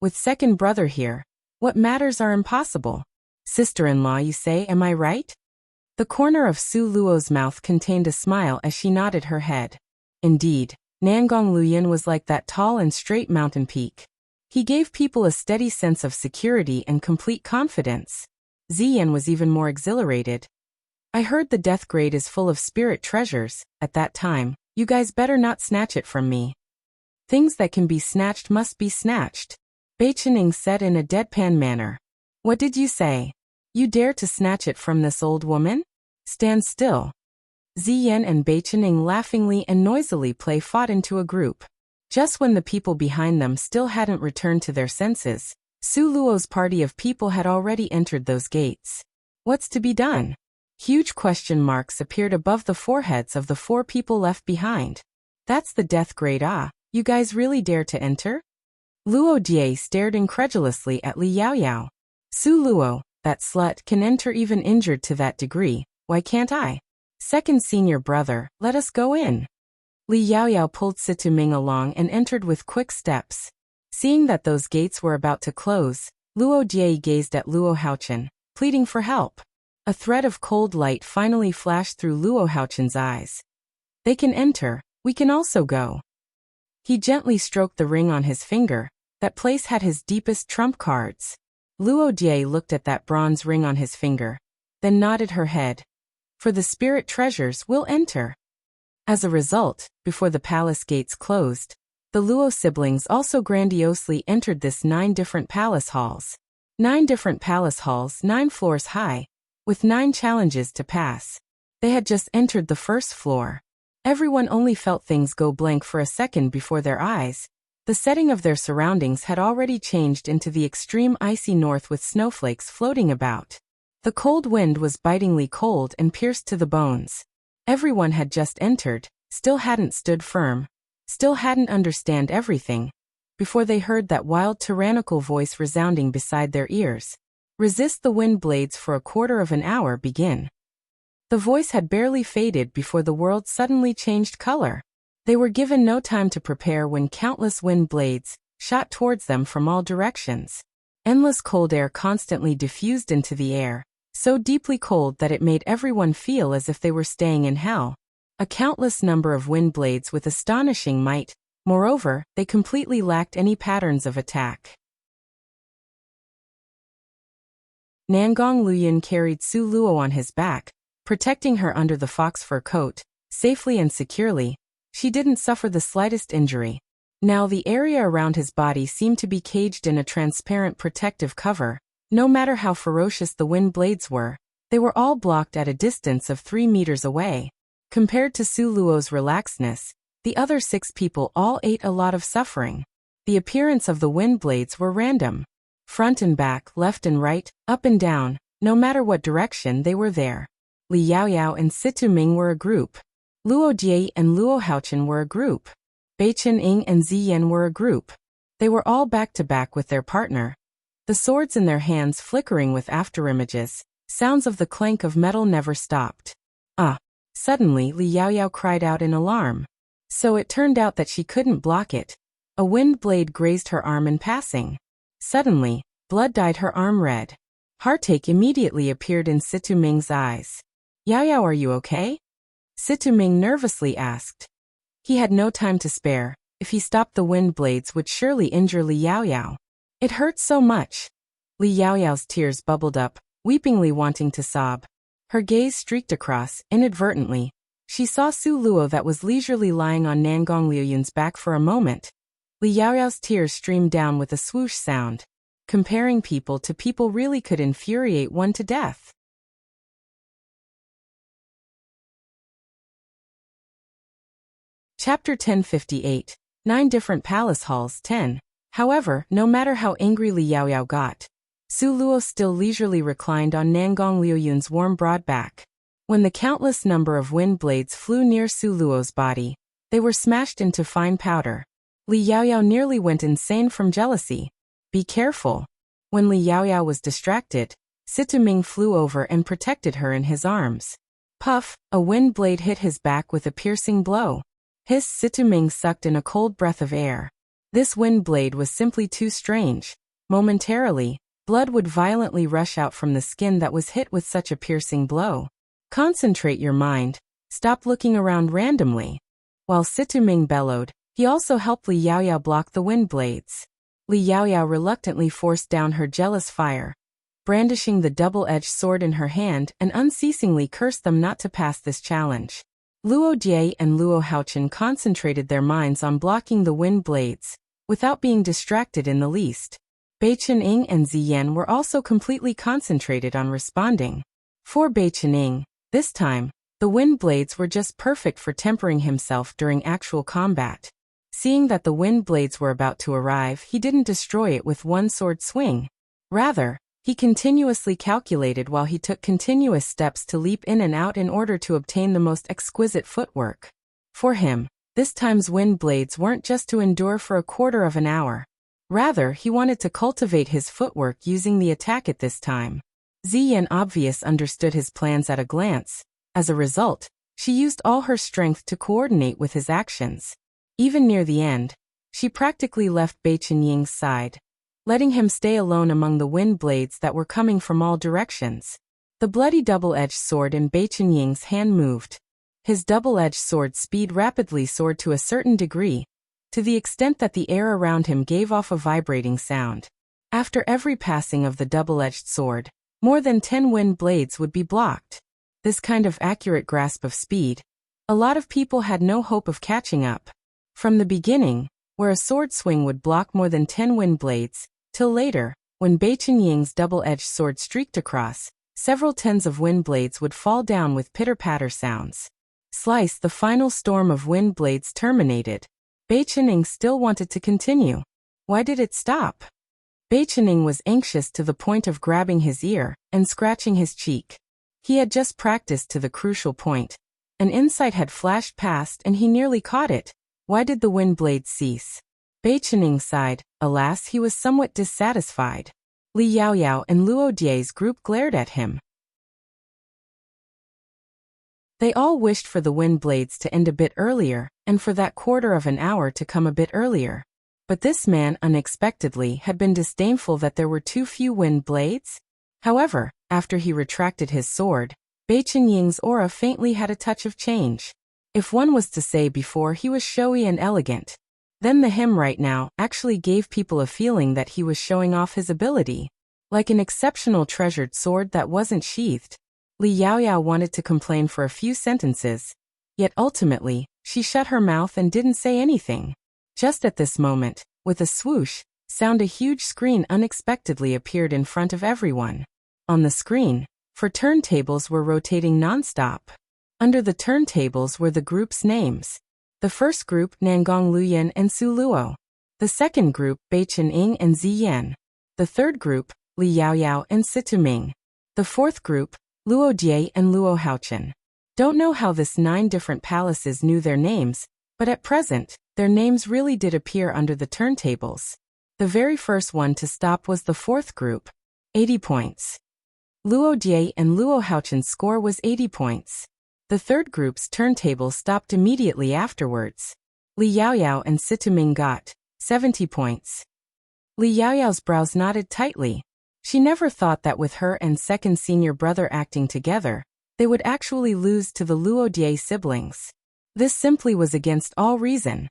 With second brother here, what matters are impossible. Sister-in-law, you say, am I right? The corner of Su Luo's mouth contained a smile as she nodded her head. Indeed, Nangong Luoyun was like that tall and straight mountain peak. He gave people a steady sense of security and complete confidence. Ziyan was even more exhilarated. I heard the death grade is full of spirit treasures. At that time, you guys better not snatch it from me. Things that can be snatched must be snatched, Beichening said in a deadpan manner. What did you say? You dare to snatch it from this old woman? Stand still. Ziyan and Beichening laughingly and noisily fought into a group. Just when the people behind them still hadn't returned to their senses, Su Luo's party of people had already entered those gates. What's to be done? Huge question marks appeared above the foreheads of the 4 people left behind. That's the death grade. You guys really dare to enter? Luo Jie stared incredulously at Li Yaoyao. Su Luo, that slut, can enter even injured to that degree. Why can't I? Second senior brother, let us go in. Li Yaoyao pulled Situ Ming along and entered with quick steps. Seeing that those gates were about to close, Luo Jie gazed at Luo Haochen, pleading for help. A thread of cold light finally flashed through Luo Haochen's eyes. They can enter, we can also go. He gently stroked the ring on his finger. That place had his deepest trump cards. Luo Jie looked at that bronze ring on his finger, then nodded her head. For the spirit treasures, we'll enter. As a result, before the palace gates closed, the Luo siblings also grandiosely entered this 9 different palace halls. 9 different palace halls, 9 floors high, with 9 challenges to pass. They had just entered the first floor. Everyone only felt things go blank for a second before their eyes. The setting of their surroundings had already changed into the extreme icy north with snowflakes floating about. The cold wind was bitingly cold and pierced to the bones. Everyone had just entered, still hadn't stood firm, still hadn't understand everything, before they heard that wild tyrannical voice resounding beside their ears. Resist the wind blades for a quarter of an hour. Begin. The voice had barely faded before the world suddenly changed color. They were given no time to prepare when countless wind blades shot towards them from all directions. Endless cold air constantly diffused into the air, so deeply cold that it made everyone feel as if they were staying in hell. A countless number of wind blades with astonishing might. Moreover, they completely lacked any patterns of attack. Nangong Luoyun carried Su Luo on his back, protecting her under the fox fur coat, safely and securely. She didn't suffer the slightest injury. Now the area around his body seemed to be caged in a transparent protective cover. No matter how ferocious the wind blades were, they were all blocked at a distance of 3 meters away. Compared to Su Luo's relaxedness, the other 6 people all ate a lot of suffering. The appearance of the wind blades were random. Front and back, left and right, up and down, no matter what direction they were there. Li Yaoyao and Situ Ming were a group. Luo Jie and Luo Haochen were a group. Beichening and Ziyan were a group. They were all back to back with their partner. The swords in their hands flickering with afterimages, sounds of the clank of metal never stopped. Suddenly Li Yaoyao cried out in alarm. So it turned out that she couldn't block it. A wind blade grazed her arm in passing. Suddenly, blood dyed her arm red. Heartache immediately appeared in Situ Ming's eyes. Yaoyao, are you okay? Situ Ming nervously asked. He had no time to spare. If he stopped the wind blades would surely injure Li Yaoyao. It hurt so much. Li Yaoyao's tears bubbled up. weepingly wanting to sob. Her gaze streaked across, inadvertently. She saw Su Luo that was leisurely lying on Nangong Liuyun's back for a moment. Li Yaoyao's tears streamed down with a swoosh sound. Comparing people to people really could infuriate one to death. Chapter 1058. 9 Different Palace Halls 10. However, no matter how angry Li Yaoyao got, Su Luo still leisurely reclined on Nangong Liuyun's warm broad back. When the countless number of wind blades flew near Su Luo's body, they were smashed into fine powder. Li Yaoyao nearly went insane from jealousy. Be careful. When Li Yaoyao was distracted, Situming flew over and protected her in his arms. Puff, a wind blade hit his back with a piercing blow. Hiss, Situming sucked in a cold breath of air. This wind blade was simply too strange. Momentarily, blood would violently rush out from the skin that was hit with such a piercing blow. Concentrate your mind. Stop looking around randomly. While Situming bellowed, he also helped Li Yaoyao block the wind blades. Li Yaoyao reluctantly forced down her jealous fire, brandishing the double-edged sword in her hand and unceasingly cursed them not to pass this challenge. Luo Jie and Luo Haochen concentrated their minds on blocking the wind blades, without being distracted in the least. Bei Chening and Ziyan were also completely concentrated on responding. For Bei Chening, this time, the wind blades were just perfect for tempering himself during actual combat. Seeing that the wind blades were about to arrive, he didn't destroy it with one sword swing. Rather, he continuously calculated while he took continuous steps to leap in and out in order to obtain the most exquisite footwork. For him, this time's wind blades weren't just to endure for a quarter of an hour. Rather, he wanted to cultivate his footwork using the attack at this time. Ziyan obviously understood his plans at a glance. As a result, she used all her strength to coordinate with his actions. Even near the end, she practically left Bei Chenying's side, letting him stay alone among the wind blades that were coming from all directions. The bloody double-edged sword in Bei Chenying's hand moved. His double-edged sword's speed rapidly soared to a certain degree, to the extent that the air around him gave off a vibrating sound. After every passing of the double-edged sword, more than 10 wind blades would be blocked. This kind of accurate grasp of speed, a lot of people had no hope of catching up. From the beginning, where a sword swing would block more than 10 wind blades, till later, when Bei Chenying's double-edged sword streaked across, several tens of wind blades would fall down with pitter-patter sounds. Slice, the final storm of wind blades terminated. Bei Chenying still wanted to continue. Why did it stop? Bei Chenying was anxious to the point of grabbing his ear and scratching his cheek. He had just practiced to the crucial point. An insight had flashed past and he nearly caught it. Why did the wind blades cease? Bei Chenying sighed. Alas, he was somewhat dissatisfied. Li Yaoyao and Luo Jie's group glared at him. They all wished for the wind blades to end a bit earlier, and for that quarter of an hour to come a bit earlier. But this man unexpectedly had been disdainful that there were too few wind blades. However, after he retracted his sword, Bei Chenying's aura faintly had a touch of change. If one was to say before he was showy and elegant, then the him right now actually gave people a feeling that he was showing off his ability. Like an exceptional treasured sword that wasn't sheathed. Li Yaoyao wanted to complain for a few sentences, yet ultimately, she shut her mouth and didn't say anything. Just at this moment, with a swoosh, a huge screen unexpectedly appeared in front of everyone. On the screen, 4 turntables were rotating non-stop. Under the turntables were the group's names. The first group, Nangong Luoyun and Su Luo. The second group, Bei Chenying and Ziyan. The third group, Li Yaoyao and Situming. The fourth group, Luo Jie and Luo Haochen. Don't know how this 9 different palaces knew their names, but at present, their names really did appear under the turntables. The very first one to stop was the fourth group. 80 points. Luo Jie and Luo Haochen's score was 80 points. The third group's turntable stopped immediately afterwards. Li Yaoyao and Situming got 70 points. Li Yaoyao's brows knotted tightly. She never thought that with her and second senior brother acting together, they would actually lose to the Luo Jie siblings. This simply was against all reason.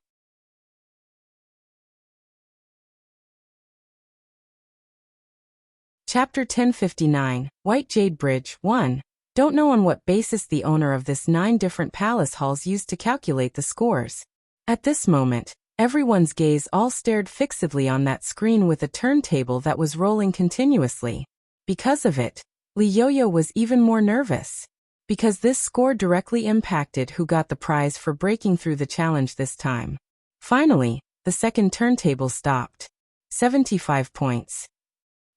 Chapter 1059, White Jade Bridge 1. Don't know on what basis the owner of this 9 different palace halls used to calculate the scores. At this moment, everyone's gaze all stared fixedly on that screen with a turntable that was rolling continuously. Because of it, Li Yo-Yo was even more nervous. Because this score directly impacted who got the prize for breaking through the challenge this time. Finally, the second turntable stopped. 75 points.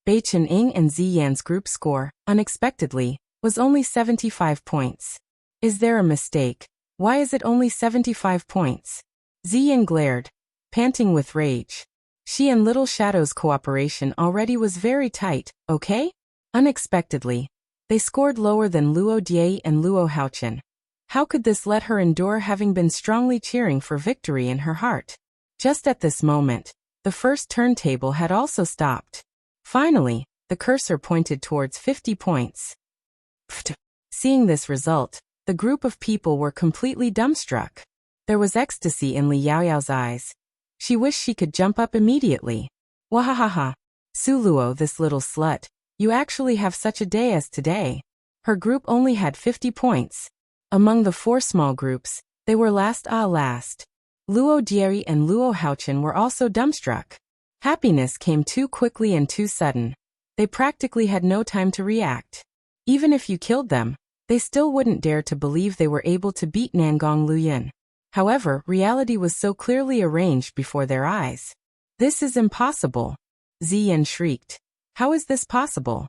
Bai Chen-ing and Ziyan's group score, unexpectedly, was only 75 points. Is there a mistake? Why is it only 75 points? Ziyan glared, panting with rage. She and Little Shadow's cooperation already was very tight, okay? Unexpectedly, they scored lower than Luo Die and Luo Haochen. How could this let her endure having been strongly cheering for victory in her heart? Just at this moment, the first turntable had also stopped. Finally, the cursor pointed towards 50 points. Pfft. Seeing this result, the group of people were completely dumbstruck. There was ecstasy in Li Yaoyao's eyes. She wished she could jump up immediately. Wahahaha. Su Luo, this little slut, you actually have such a day as today. Her group only had 50 points. Among the 4 small groups, they were last. Luo Dieri and Luo Haochen were also dumbstruck. Happiness came too quickly and too sudden. They practically had no time to react. Even if you killed them, they still wouldn't dare to believe they were able to beat Nangong Luyin. However, reality was so clearly arranged before their eyes. This is impossible. Ziyan shrieked. How is this possible?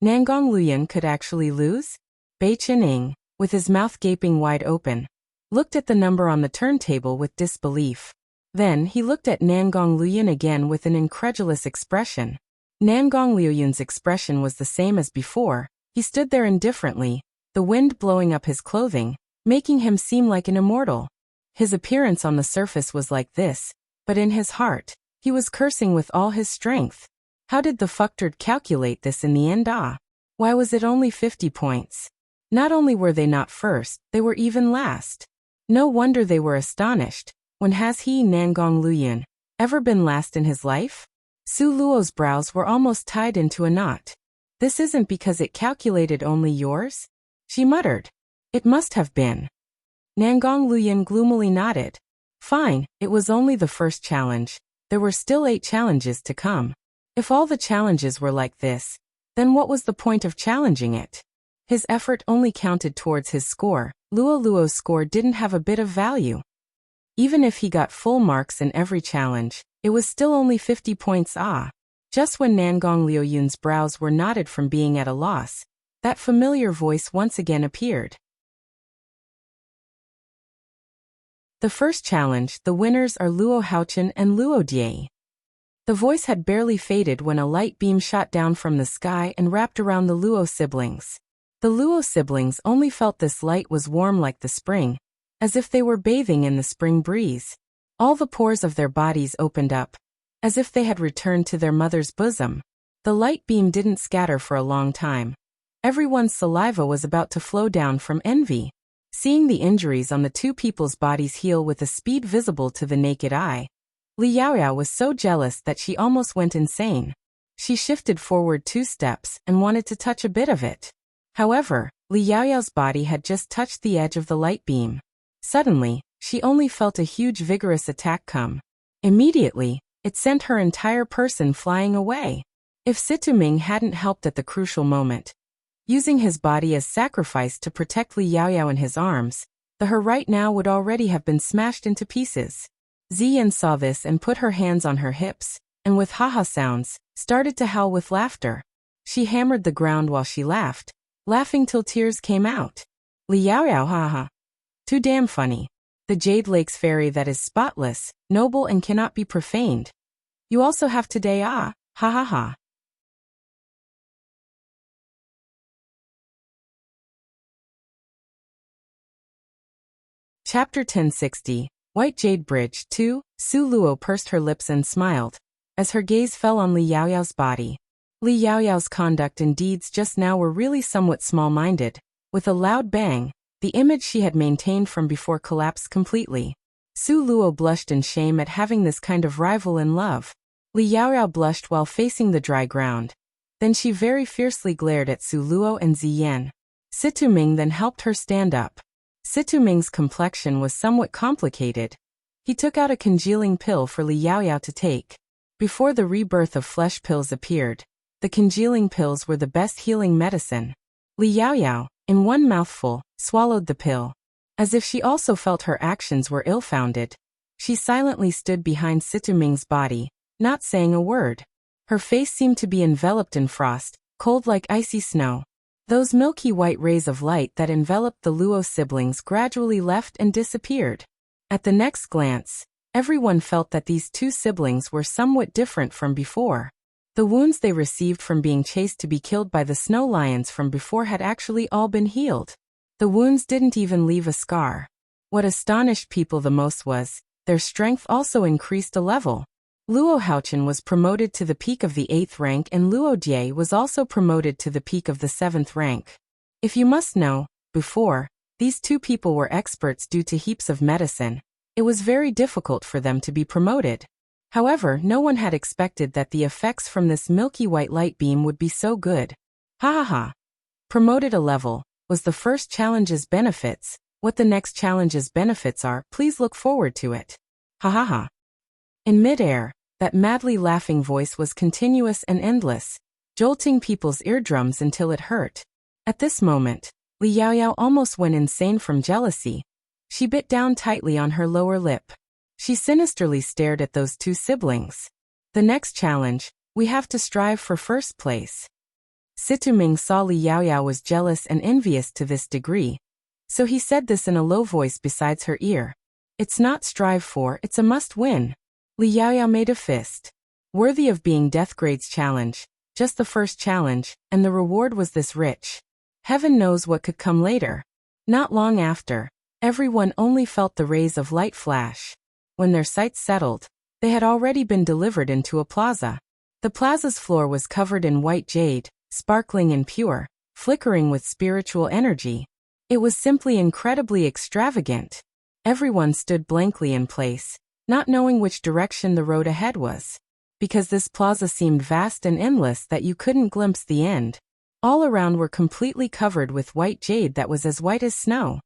Nangong Luyin could actually lose? Bai Chen-ing, with his mouth gaping wide open, looked at the number on the turntable with disbelief. Then he looked at Nangong Luyin again with an incredulous expression. Nangong Luyin's expression was the same as before. He stood there indifferently, the wind blowing up his clothing, making him seem like an immortal. His appearance on the surface was like this, but in his heart, he was cursing with all his strength. How did the fucktard calculate this in the end? Why was it only 50 points? Not only were they not first, they were even last. No wonder they were astonished. When has he, Nangong Luyin, ever been last in his life? Su Luo's brows were almost tied into a knot. This isn't because it calculated only yours? She muttered. It must have been. Nangong Luyin gloomily nodded. Fine, it was only the first challenge. There were still 8 challenges to come. If all the challenges were like this, then what was the point of challenging it? His effort only counted towards his score. Luo's score didn't have a bit of value. Even if he got full marks in every challenge, it was still only 50 points. Just when Nangong Luyin's brows were knotted from being at a loss, that familiar voice once again appeared. The first challenge, the winners are Luo Haochen and Luo Die. The voice had barely faded when a light beam shot down from the sky and wrapped around the Luo siblings. The Luo siblings only felt this light was warm like the spring, as if they were bathing in the spring breeze. All the pores of their bodies opened up, as if they had returned to their mother's bosom. The light beam didn't scatter for a long time. Everyone's saliva was about to flow down from envy. Seeing the injuries on the 2 people's bodies heal with a speed visible to the naked eye, Li Yaoyao was so jealous that she almost went insane. She shifted forward 2 steps and wanted to touch a bit of it. However, Li Yaoyao's body had just touched the edge of the light beam. Suddenly, she only felt a huge vigorous attack come. Immediately, it sent her entire person flying away. If Situming hadn't helped at the crucial moment, using his body as sacrifice to protect Li Yaoyao in his arms, her right now would already have been smashed into pieces. Ziyan saw this and put her hands on her hips, and with haha sounds, started to howl with laughter. She hammered the ground while she laughed, laughing till tears came out. Li Yaoyao, haha. Too damn funny. The Jade Lake's fairy that is spotless, noble and cannot be profaned. You also have today, ha ha ha. Chapter 1060, White Jade Bridge 2, Su Luo pursed her lips and smiled, as her gaze fell on Li Yaoyao's body. Li Yaoyao's conduct and deeds just now were really somewhat small-minded. With a loud bang, the image she had maintained from before collapsed completely. Su Luo blushed in shame at having this kind of rival in love. Li Yaoyao blushed while facing the dry ground. Then she very fiercely glared at Su Luo and Ziyan. Situming then helped her stand up. Situming's complexion was somewhat complicated. He took out a congealing pill for Li Yaoyao to take. Before the rebirth of flesh pills appeared, the congealing pills were the best healing medicine. Li Yaoyao, in one mouthful, swallowed the pill. As if she also felt her actions were ill-founded, she silently stood behind Situming's body, not saying a word. Her face seemed to be enveloped in frost, cold like icy snow. Those milky white rays of light that enveloped the Luo siblings gradually left and disappeared. At the next glance, everyone felt that these two siblings were somewhat different from before. The wounds they received from being chased to be killed by the snow lions from before had actually all been healed. The wounds didn't even leave a scar. What astonished people the most was, their strength also increased a level. Luo Haochen was promoted to the peak of the 8th rank and Luo Jie was also promoted to the peak of the 7th rank. If you must know, before, these two people were experts due to heaps of medicine. It was very difficult for them to be promoted. However, no one had expected that the effects from this milky white light beam would be so good. Ha ha ha. Promoted a level was the first challenge's benefits. What the next challenge's benefits are, please look forward to it. Ha ha ha. In mid-air, that madly laughing voice was continuous and endless, jolting people's eardrums until it hurt. At this moment, Li Yaoyao almost went insane from jealousy. She bit down tightly on her lower lip. She sinisterly stared at those two siblings. The next challenge, we have to strive for first place. Situming saw Li Yaoyao was jealous and envious to this degree, so he said this in a low voice besides her ear. It's not strive for, it's a must win. Li Yaoyao made a fist. Worthy of being Death Grade's challenge, just the first challenge, and the reward was this rich. Heaven knows what could come later. Not long after, everyone only felt the rays of light flash. When their sights settled, they had already been delivered into a plaza. The plaza's floor was covered in white jade, sparkling and pure, flickering with spiritual energy. It was simply incredibly extravagant. Everyone stood blankly in place, not knowing which direction the road ahead was. Because this plaza seemed vast and endless that you couldn't glimpse the end. All around were completely covered with white jade that was as white as snow.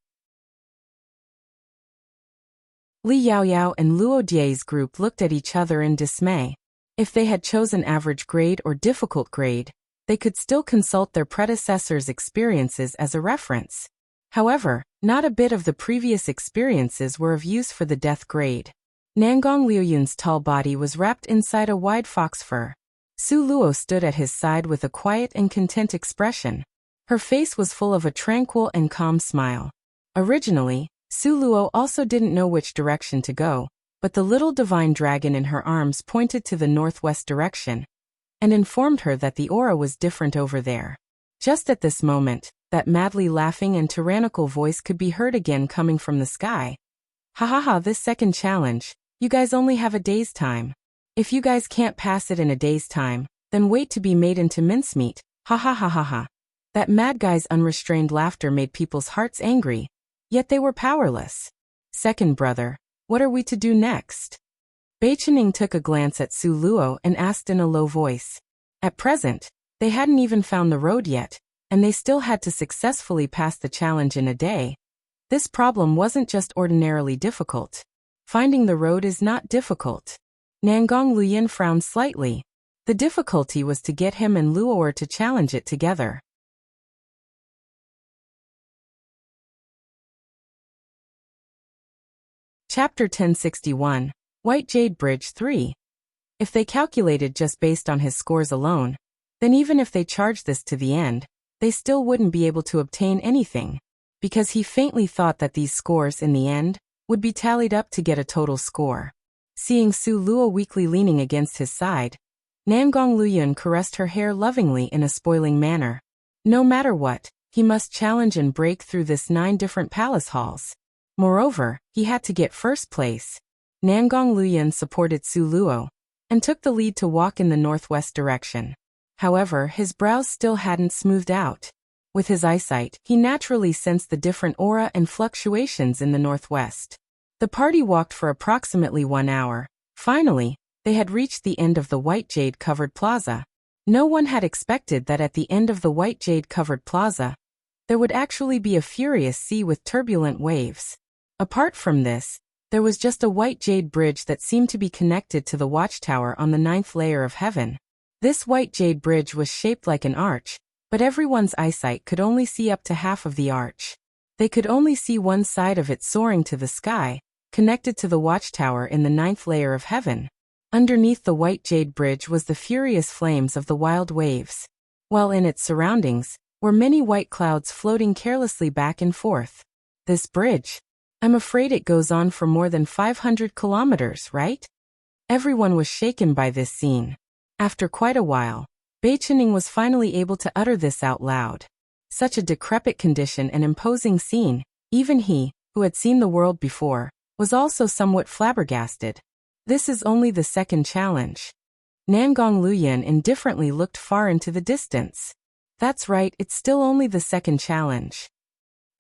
Li Yaoyao and Luo Jie's group looked at each other in dismay. If they had chosen average grade or difficult grade, they could still consult their predecessors' experiences as a reference. However, not a bit of the previous experiences were of use for the death grade. Nangong Liuyun's tall body was wrapped inside a wide fox fur. Su Luo stood at his side with a quiet and content expression. Her face was full of a tranquil and calm smile. Originally, Su Luo also didn't know which direction to go, but the little divine dragon in her arms pointed to the northwest direction and informed her that the aura was different over there. Just at this moment, that madly laughing and tyrannical voice could be heard again coming from the sky. Ha ha ha, this second challenge, you guys only have a day's time. If you guys can't pass it in a day's time, then wait to be made into mincemeat. Ha ha ha ha ha. That mad guy's unrestrained laughter made people's hearts angry, yet they were powerless. Second brother, what are we to do next? Beichening took a glance at Su Luo and asked in a low voice. At present, they hadn't even found the road yet, and they still had to successfully pass the challenge in a day. This problem wasn't just ordinarily difficult. Finding the road is not difficult. Nangong Luyin frowned slightly. The difficulty was to get him and Luoer to challenge it together. Chapter 1061, White Jade Bridge 3. If they calculated just based on his scores alone, then even if they charged this to the end, they still wouldn't be able to obtain anything, because he faintly thought that these scores in the end would be tallied up to get a total score. Seeing Su Luo weakly leaning against his side, Nangong Luyun caressed her hair lovingly in a spoiling manner. No matter what, he must challenge and break through this 9 different palace halls. Moreover, he had to get first place. Nangong Luyun supported Su Luo and took the lead to walk in the northwest direction. However, his brows still hadn't smoothed out. With his eyesight, he naturally sensed the different aura and fluctuations in the northwest. The party walked for approximately 1 hour. Finally, they had reached the end of the white jade-covered plaza. No one had expected that at the end of the white jade-covered plaza, there would actually be a furious sea with turbulent waves. Apart from this, there was just a white jade bridge that seemed to be connected to the watchtower on the 9th layer of heaven. This white jade bridge was shaped like an arch, but everyone's eyesight could only see up to half of the arch. They could only see one side of it soaring to the sky, connected to the watchtower in the 9th layer of heaven. Underneath the white jade bridge was the furious flames of the wild waves, while in its surroundings were many white clouds floating carelessly back and forth. This bridge, I'm afraid it goes on for more than 500 kilometers, right? Everyone was shaken by this scene. After quite a while, Beichening was finally able to utter this out loud. Such a decrepit condition and imposing scene, even he, who had seen the world before, was also somewhat flabbergasted. This is only the second challenge. Nangong Luyan indifferently looked far into the distance. That's right, it's still only the second challenge.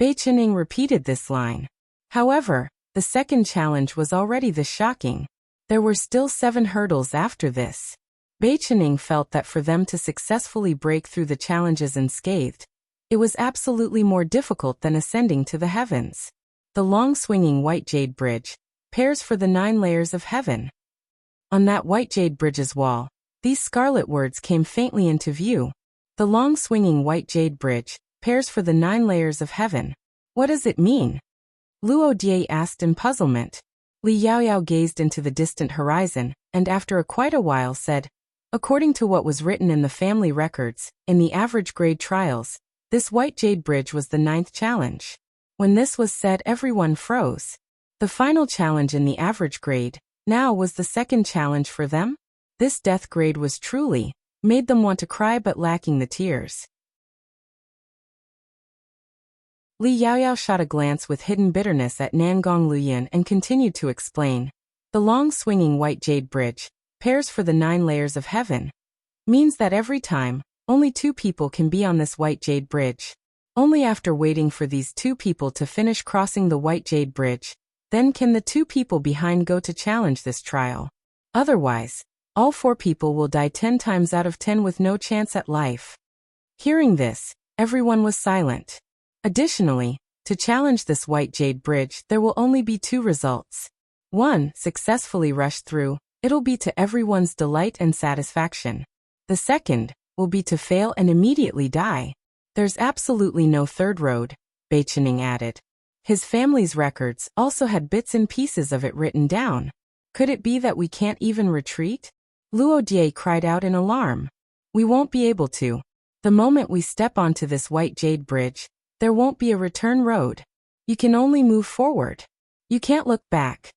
Beichening repeated this line. However, the second challenge was already this shocking. There were still 7 hurdles after this. Beichening felt that for them to successfully break through the challenges unscathed, it was absolutely more difficult than ascending to the heavens. The long swinging white jade bridge, pairs for the 9 layers of heaven. On that white jade bridge's wall, these scarlet words came faintly into view. The long swinging white jade bridge, pairs for the 9 layers of heaven. What does it mean? Luo Die asked in puzzlement. Li Yaoyao gazed into the distant horizon, and after quite a while said, according to what was written in the family records, in the average grade trials, this white jade bridge was the 9th challenge. When this was said, everyone froze. The final challenge in the average grade, now was the second challenge for them? This death grade was truly, made them want to cry but lacking the tears. Li Yaoyao shot a glance with hidden bitterness at Nangong Luyan and continued to explain. The long swinging white jade bridge, pairs for the 9 layers of heaven, means that every time, only 2 people can be on this white jade bridge. Only after waiting for these 2 people to finish crossing the white jade bridge, then can the 2 people behind go to challenge this trial. Otherwise, all 4 people will die 10 times out of 10 with no chance at life. Hearing this, everyone was silent. Additionally, to challenge this white jade bridge, there will only be 2 results. 1, successfully rush through, it'll be to everyone's delight and satisfaction. The second will be to fail and immediately die. There's absolutely no third road, Beichening added. His family's records also had bits and pieces of it written down. Could it be that we can't even retreat? Luo Die cried out in alarm. We won't be able to. The moment we step onto this white jade bridge, there won't be a return road. You can only move forward. You can't look back.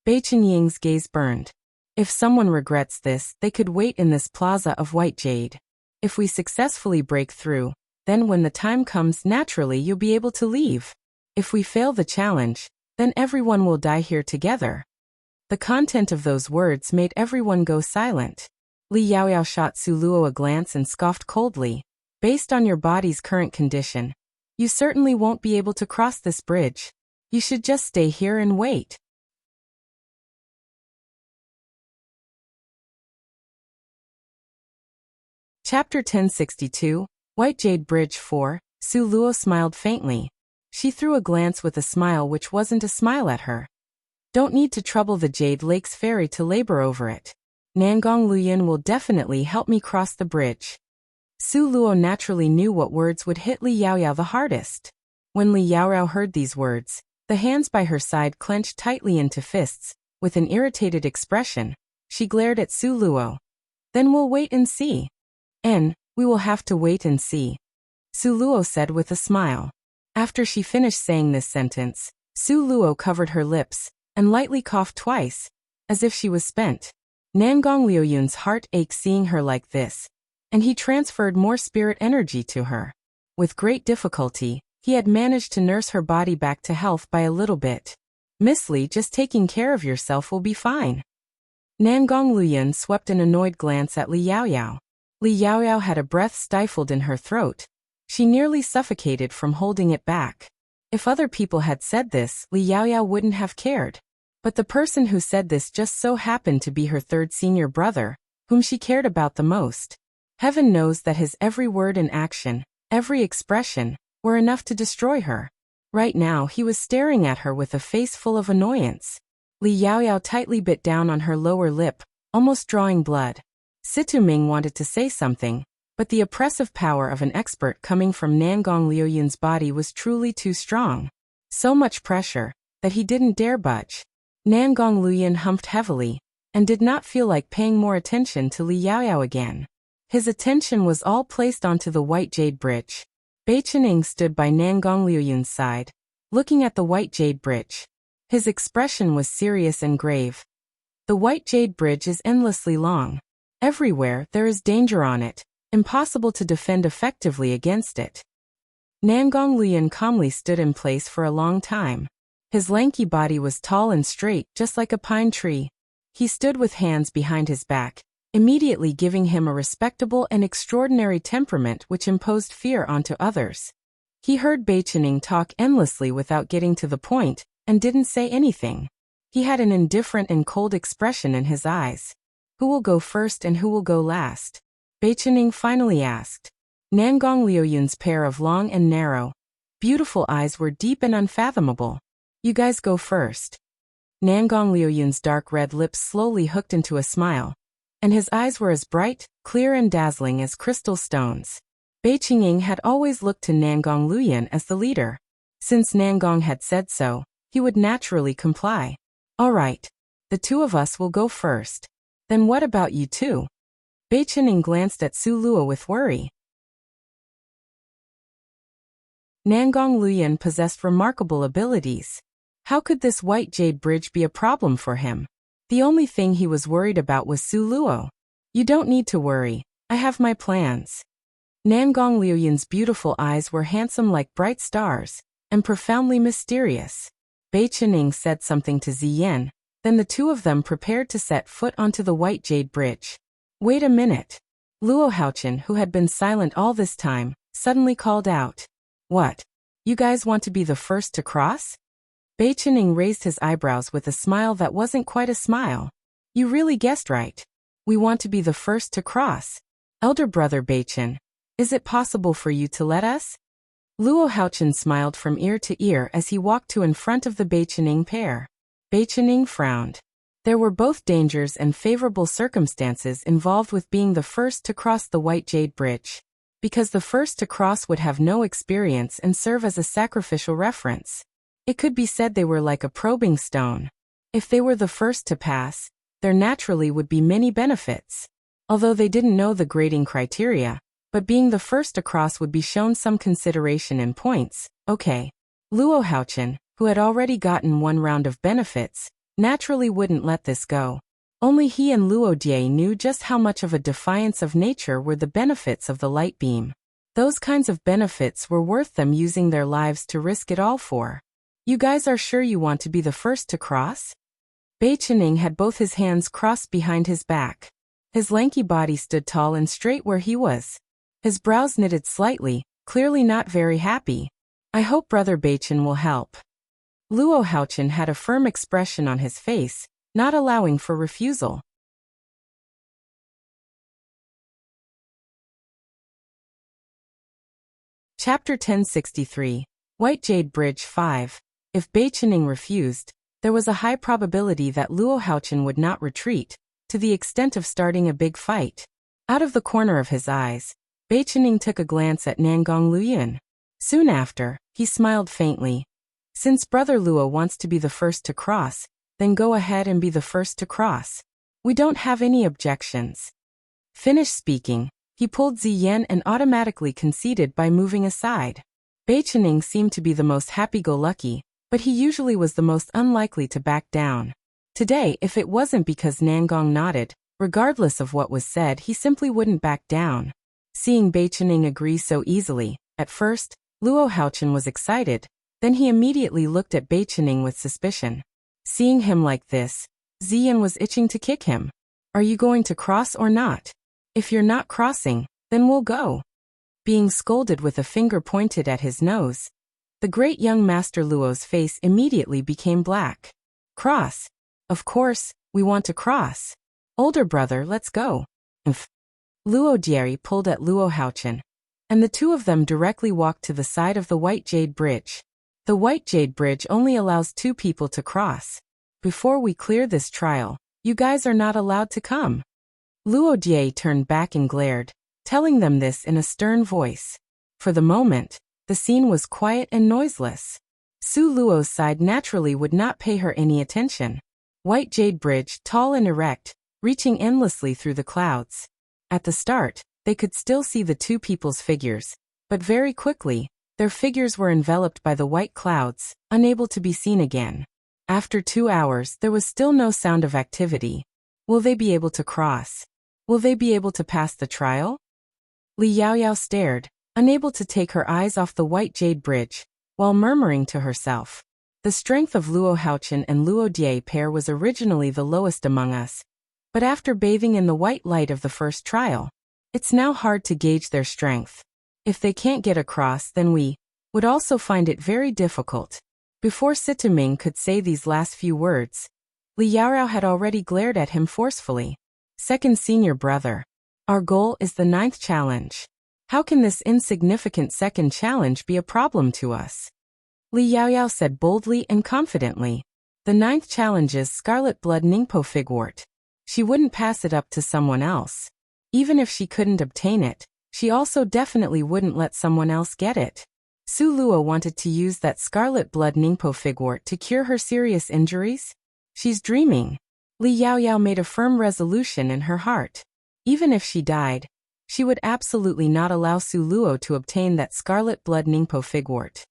Beichening's gaze burned. If someone regrets this, they could wait in this plaza of white jade. If we successfully break through, then when the time comes, naturally you'll be able to leave. If we fail the challenge, then everyone will die here together. The content of those words made everyone go silent. Li Yaoyao shot Su Luo a glance and scoffed coldly. Based on your body's current condition, you certainly won't be able to cross this bridge. You should just stay here and wait. Chapter 1062, White Jade Bridge 4, Su Luo smiled faintly. She threw a glance with a smile which wasn't a smile at her. Don't need to trouble the Jade Lake's ferry to labor over it. Nangong Luyan will definitely help me cross the bridge. Su Luo naturally knew what words would hit Li Yaoyao the hardest. When Li Yaoyao heard these words, the hands by her side clenched tightly into fists. With an irritated expression, she glared at Su Luo. Then we'll wait and see. We will have to wait and see, Su Luo said with a smile. After she finished saying this sentence, Su Luo covered her lips and lightly coughed twice, as if she was spent. Nangong Liuyun's heart ached seeing her like this, and he transferred more spirit energy to her. With great difficulty, he had managed to nurse her body back to health by a little bit. Miss Li, just taking care of yourself will be fine. Nangong Luyan swept an annoyed glance at Li Yaoyao. Li Yaoyao had a breath stifled in her throat. She nearly suffocated from holding it back. If other people had said this, Li Yaoyao wouldn't have cared. But the person who said this just so happened to be her 3rd senior brother, whom she cared about the most. Heaven knows that his every word and action, every expression, were enough to destroy her. Right now he was staring at her with a face full of annoyance. Li Yaoyao tightly bit down on her lower lip, almost drawing blood. Situ Ming wanted to say something, but the oppressive power of an expert coming from Nangong Liuyun's body was truly too strong. So much pressure, that he didn't dare budge. Nangong Liuyun humped heavily, and did not feel like paying more attention to Li Yaoyao again. His attention was all placed onto the white jade bridge. Bei Chening stood by Nangong Liuyun's side, looking at the white jade bridge. His expression was serious and grave. The white jade bridge is endlessly long. Everywhere there is danger on it, impossible to defend effectively against it. Nangong Liuyun calmly stood in place for a long time. His lanky body was tall and straight, just like a pine tree. He stood with hands behind his back, immediately giving him a respectable and extraordinary temperament which imposed fear onto others. He heard Bei Chening talk endlessly without getting to the point, and didn't say anything. He had an indifferent and cold expression in his eyes. Who will go first and who will go last? Bei Chening finally asked. Nangong Liuyun's pair of long and narrow, beautiful eyes were deep and unfathomable. You guys go first. Nangong Liuyun's dark red lips slowly hooked into a smile, and his eyes were as bright, clear and dazzling as crystal stones. Bei Chening had always looked to Nangong Liuyun as the leader. Since Nangong had said so, he would naturally comply. All right. The two of us will go first. Then what about you two? Bei Chening glanced at Su Luo with worry. Nangong Liuyun possessed remarkable abilities. How could this white jade bridge be a problem for him? The only thing he was worried about was Su Luo. You don't need to worry. I have my plans. Nangong Liuyun's beautiful eyes were handsome like bright stars, and profoundly mysterious. Bei Chening said something to Ziyan, then the two of them prepared to set foot onto the white jade bridge. Wait a minute. Luo Haochen, who had been silent all this time, suddenly called out. What? You guys want to be the first to cross? Bei Chening raised his eyebrows with a smile that wasn't quite a smile. You really guessed right. We want to be the first to cross. Elder brother Bei Chen, is it possible for you to let us? Luo Haochen smiled from ear to ear as he walked to in front of the Bei Chening pair. Bei Chening frowned. There were both dangers and favorable circumstances involved with being the first to cross the white jade bridge. Because the first to cross would have no experience and serve as a sacrificial reference. It could be said they were like a probing stone. If they were the first to pass, there naturally would be many benefits. Although they didn't know the grading criteria, but being the first across would be shown some consideration in points. Okay. Luo Haochen, who had already gotten one round of benefits, naturally wouldn't let this go. Only he and Luo Die knew just how much of a defiance of nature were the benefits of the light beam. Those kinds of benefits were worth them using their lives to risk it all for. You guys are sure you want to be the first to cross? Bei Chening had both his hands crossed behind his back. His lanky body stood tall and straight where he was. His brows knitted slightly, clearly not very happy. I hope brother Bei Chen will help. Luo Haochen had a firm expression on his face, not allowing for refusal. Chapter 1063. White Jade Bridge 5. If Bei Chening refused, there was a high probability that Luo Haochen would not retreat, to the extent of starting a big fight. Out of the corner of his eyes, Bei Chening took a glance at Nangong Liuyun. Soon after, he smiled faintly. Since brother Luo wants to be the first to cross, then go ahead and be the first to cross. We don't have any objections. Finished speaking, he pulled Ziyan and automatically conceded by moving aside. Bei Chening seemed to be the most happy-go-lucky, but he usually was the most unlikely to back down. Today, if it wasn't because Nangong nodded, regardless of what was said, he simply wouldn't back down. Seeing Bei Chening agree so easily, at first, Luo Haochen was excited, then he immediately looked at Bei Chening with suspicion. Seeing him like this, Ziyan was itching to kick him. Are you going to cross or not? If you're not crossing, then we'll go. Being scolded with a finger pointed at his nose, the great young Master Luo's face immediately became black. Cross. Of course, we want to cross. Older brother, let's go. Luo Jie pulled at Luo Haochen, and the two of them directly walked to the side of the White Jade Bridge. The White Jade Bridge only allows 2 people to cross. Before we clear this trial, you guys are not allowed to come. Luo Jie turned back and glared, telling them this in a stern voice. For the moment, the scene was quiet and noiseless. Su Luo's side naturally would not pay her any attention. White Jade Bridge, tall and erect, reaching endlessly through the clouds. At the start, they could still see the 2 people's figures, but very quickly, their figures were enveloped by the white clouds, unable to be seen again. After 2 hours, there was still no sound of activity. Will they be able to cross? Will they be able to pass the trial? Li Yaoyao stared, unable to take her eyes off the White Jade Bridge, while murmuring to herself. The strength of Luo Haochen and Luo Jie pair was originally the lowest among us, but after bathing in the white light of the first trial, it's now hard to gauge their strength. If they can't get across, then we would also find it very difficult. Before Situming could say these last few words, Li Yaorao had already glared at him forcefully. Second senior brother. Our goal is the 9th challenge. How can this insignificant second challenge be a problem to us? Li Yaoyao said boldly and confidently. The 9th challenge is Scarlet Blood Ningpo Figwort. She wouldn't pass it up to someone else. Even if she couldn't obtain it, she also definitely wouldn't let someone else get it. Su Luo wanted to use that Scarlet Blood Ningpo Figwort to cure her serious injuries? She's dreaming. Li Yaoyao made a firm resolution in her heart. Even if she died, she would absolutely not allow Su Luo to obtain that Scarlet Blood Ningpo Figwort.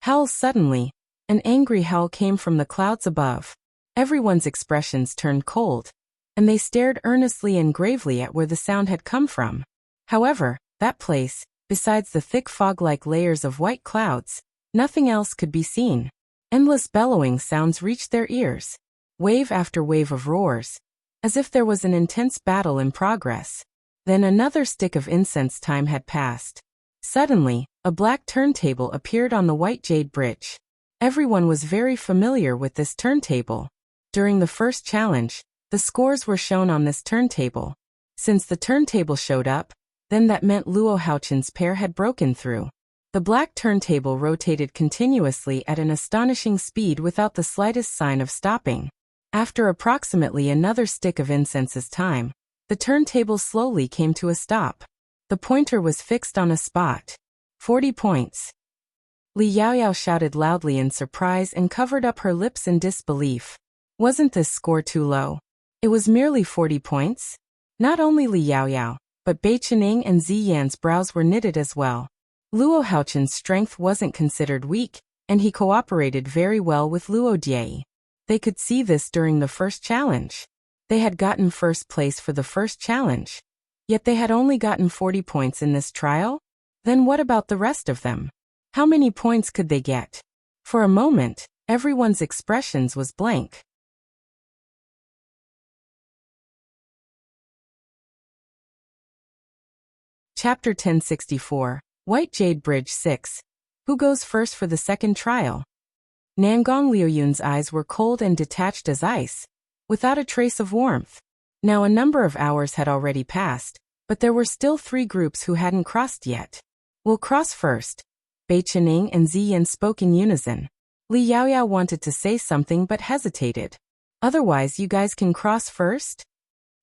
Howl. Suddenly, an angry howl came from the clouds above. Everyone's expressions turned cold, and they stared earnestly and gravely at where the sound had come from. However, that place, besides the thick fog-like layers of white clouds, nothing else could be seen. Endless bellowing sounds reached their ears, wave after wave of roars, as if there was an intense battle in progress. Then another stick of incense time had passed. Suddenly, a black turntable appeared on the White Jade Bridge. Everyone was very familiar with this turntable. During the first challenge, the scores were shown on this turntable. Since the turntable showed up, then that meant Luo Haochen's pair had broken through. The black turntable rotated continuously at an astonishing speed without the slightest sign of stopping. After approximately another stick of incense's time, the turntable slowly came to a stop. The pointer was fixed on a spot. 40 points. Li Yaoyao shouted loudly in surprise and covered up her lips in disbelief. Wasn't this score too low? It was merely 40 points. Not only Li Yaoyao, but Bai Qining and Ziyan's brows were knitted as well. Luo Haochen's strength wasn't considered weak, and he cooperated very well with Luo Jie. They could see this during the first challenge. They had gotten first place for the first challenge. Yet they had only gotten 40 points in this trial? Then what about the rest of them? How many points could they get? For a moment, everyone's expressions was blank. Chapter 1064, White Jade Bridge 6. Who goes first for the second trial? Nangong Liuyun's eyes were cold and detached as ice, without a trace of warmth. Now a number of hours had already passed, but there were still 3 groups who hadn't crossed yet. We'll cross first. Bai Qining and Ziyan spoke in unison. Li Yaoyao wanted to say something but hesitated. Otherwise you guys can cross first?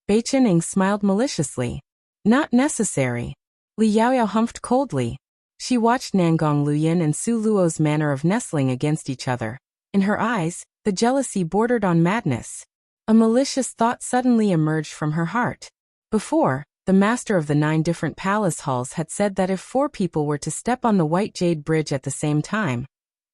Bai Qining smiled maliciously. Not necessary. Li Yaoyao humphed coldly. She watched Nangong Luoyun and Su Luo's manner of nestling against each other. In her eyes, the jealousy bordered on madness. A malicious thought suddenly emerged from her heart. Before, the master of the 9 different palace halls had said that if 4 people were to step on the White Jade Bridge at the same time,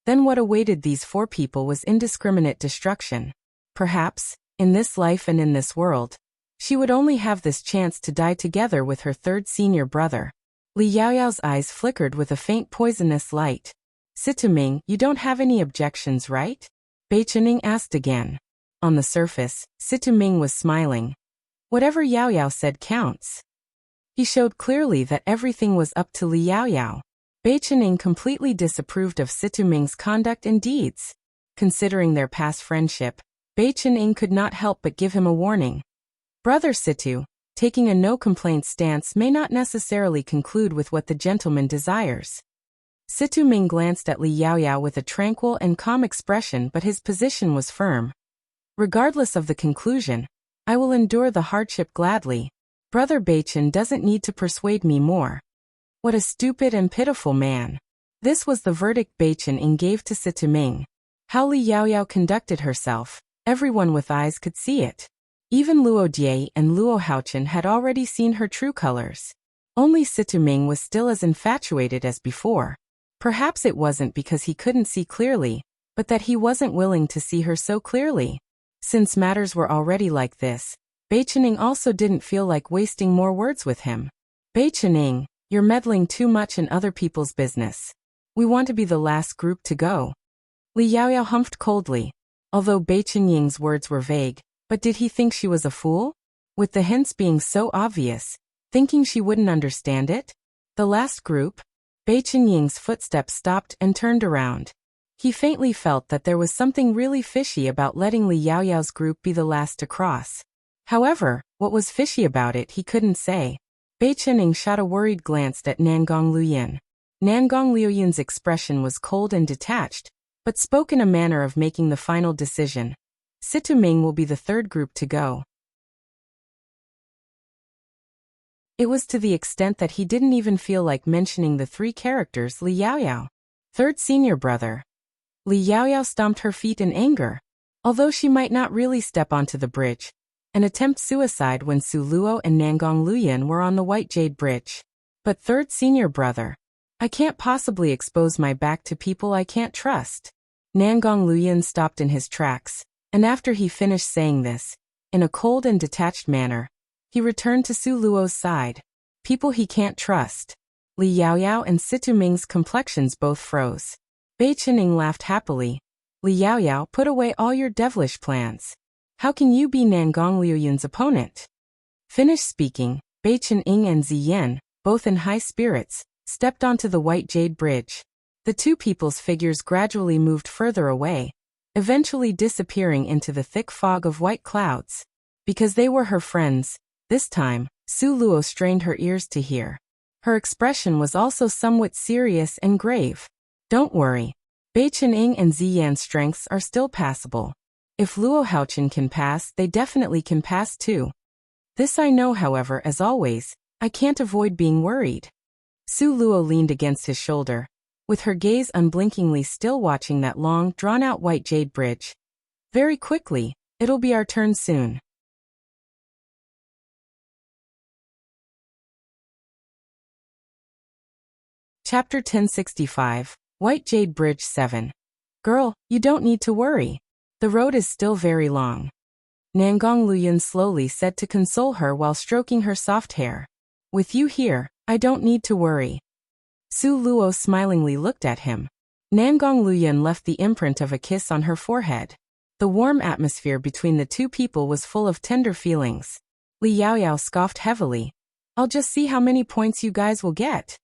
then what awaited these 4 people was indiscriminate destruction. Perhaps, in this life and in this world, she would only have this chance to die together with her 3rd senior brother. Li Yaoyao's eyes flickered with a faint poisonous light. Situming, you don't have any objections, right? Bai Qining asked again. On the surface, Situming was smiling. Whatever Yaoyao said counts. He showed clearly that everything was up to Li Yaoyao. Bai Qining completely disapproved of Situming's conduct and deeds. Considering their past friendship, Bai Qining could not help but give him a warning. Brother Situ, taking a no-complaint stance may not necessarily conclude with what the gentleman desires. Situ Ming glanced at Li Yaoyao with a tranquil and calm expression, but his position was firm. Regardless of the conclusion, I will endure the hardship gladly. Brother Beichen doesn't need to persuade me more. What a stupid and pitiful man. This was the verdict Beichen Ing gave to Situ Ming. How Li Yaoyao conducted herself, everyone with eyes could see it. Even Luo Jie and Luo Haochen had already seen her true colors. Only Situ Ming was still as infatuated as before. Perhaps it wasn't because he couldn't see clearly, but that he wasn't willing to see her so clearly. Since matters were already like this, Beichen Ing also didn't feel like wasting more words with him. Beichen Ing, you're meddling too much in other people's business. We want to be the last group to go. Li Yaoyao humphed coldly. Although Beichen Ying's words were vague, but did he think she was a fool? With the hints being so obvious, thinking she wouldn't understand it? The last group? Beichen Ying's footsteps stopped and turned around. He faintly felt that there was something really fishy about letting Li Yaoyao's group be the last to cross. However, what was fishy about it he couldn't say. Beichen Ing shot a worried glance at Nangong Luoyin. Nangong Luoyin's expression was cold and detached, but spoke in a manner of making the final decision. Situ Ming will be the third group to go. It was to the extent that he didn't even feel like mentioning the three characters Li Yaoyao. Third senior brother. Li Yaoyao stomped her feet in anger. Although she might not really step onto the bridge, and attempt suicide when Su Luo and Nangong Luoyin were on the White Jade Bridge. But third senior brother. I can't possibly expose my back to people I can't trust. Nangong Luoyin stopped in his tracks, and after he finished saying this, in a cold and detached manner, he returned to Su Luo's side. People he can't trust. Li Yaoyao and Situ Ming's complexions both froze. Beichen Ing laughed happily. Li Yaoyao, put away all your devilish plans. How can you be Nangong Luoyin's opponent? Finished speaking, Beichen Ing and Ziyan, both in high spirits, stepped onto the White Jade Bridge. The two people's figures gradually moved further away, eventually disappearing into the thick fog of white clouds. Because they were her friends, this time, Su Luo strained her ears to hear. Her expression was also somewhat serious and grave. Don't worry. Beichen Ing and Ziyan's strengths are still passable. If Luo Haochen can pass, they definitely can pass too. This I know, however, as always, I can't avoid being worried. Su Luo leaned against his shoulder, with her gaze unblinkingly still watching that long, drawn-out White Jade Bridge. Very quickly, it'll be our turn soon. Chapter 1065, White Jade Bridge 7. Girl, you don't need to worry. The road is still very long. Nangong Luoyin slowly said to console her while stroking her soft hair. With you here, I don't need to worry. Su Luo smilingly looked at him. Nangong Luoyin left the imprint of a kiss on her forehead. The warm atmosphere between the two people was full of tender feelings. Li Yaoyao scoffed heavily. I'll just see how many points you guys will get.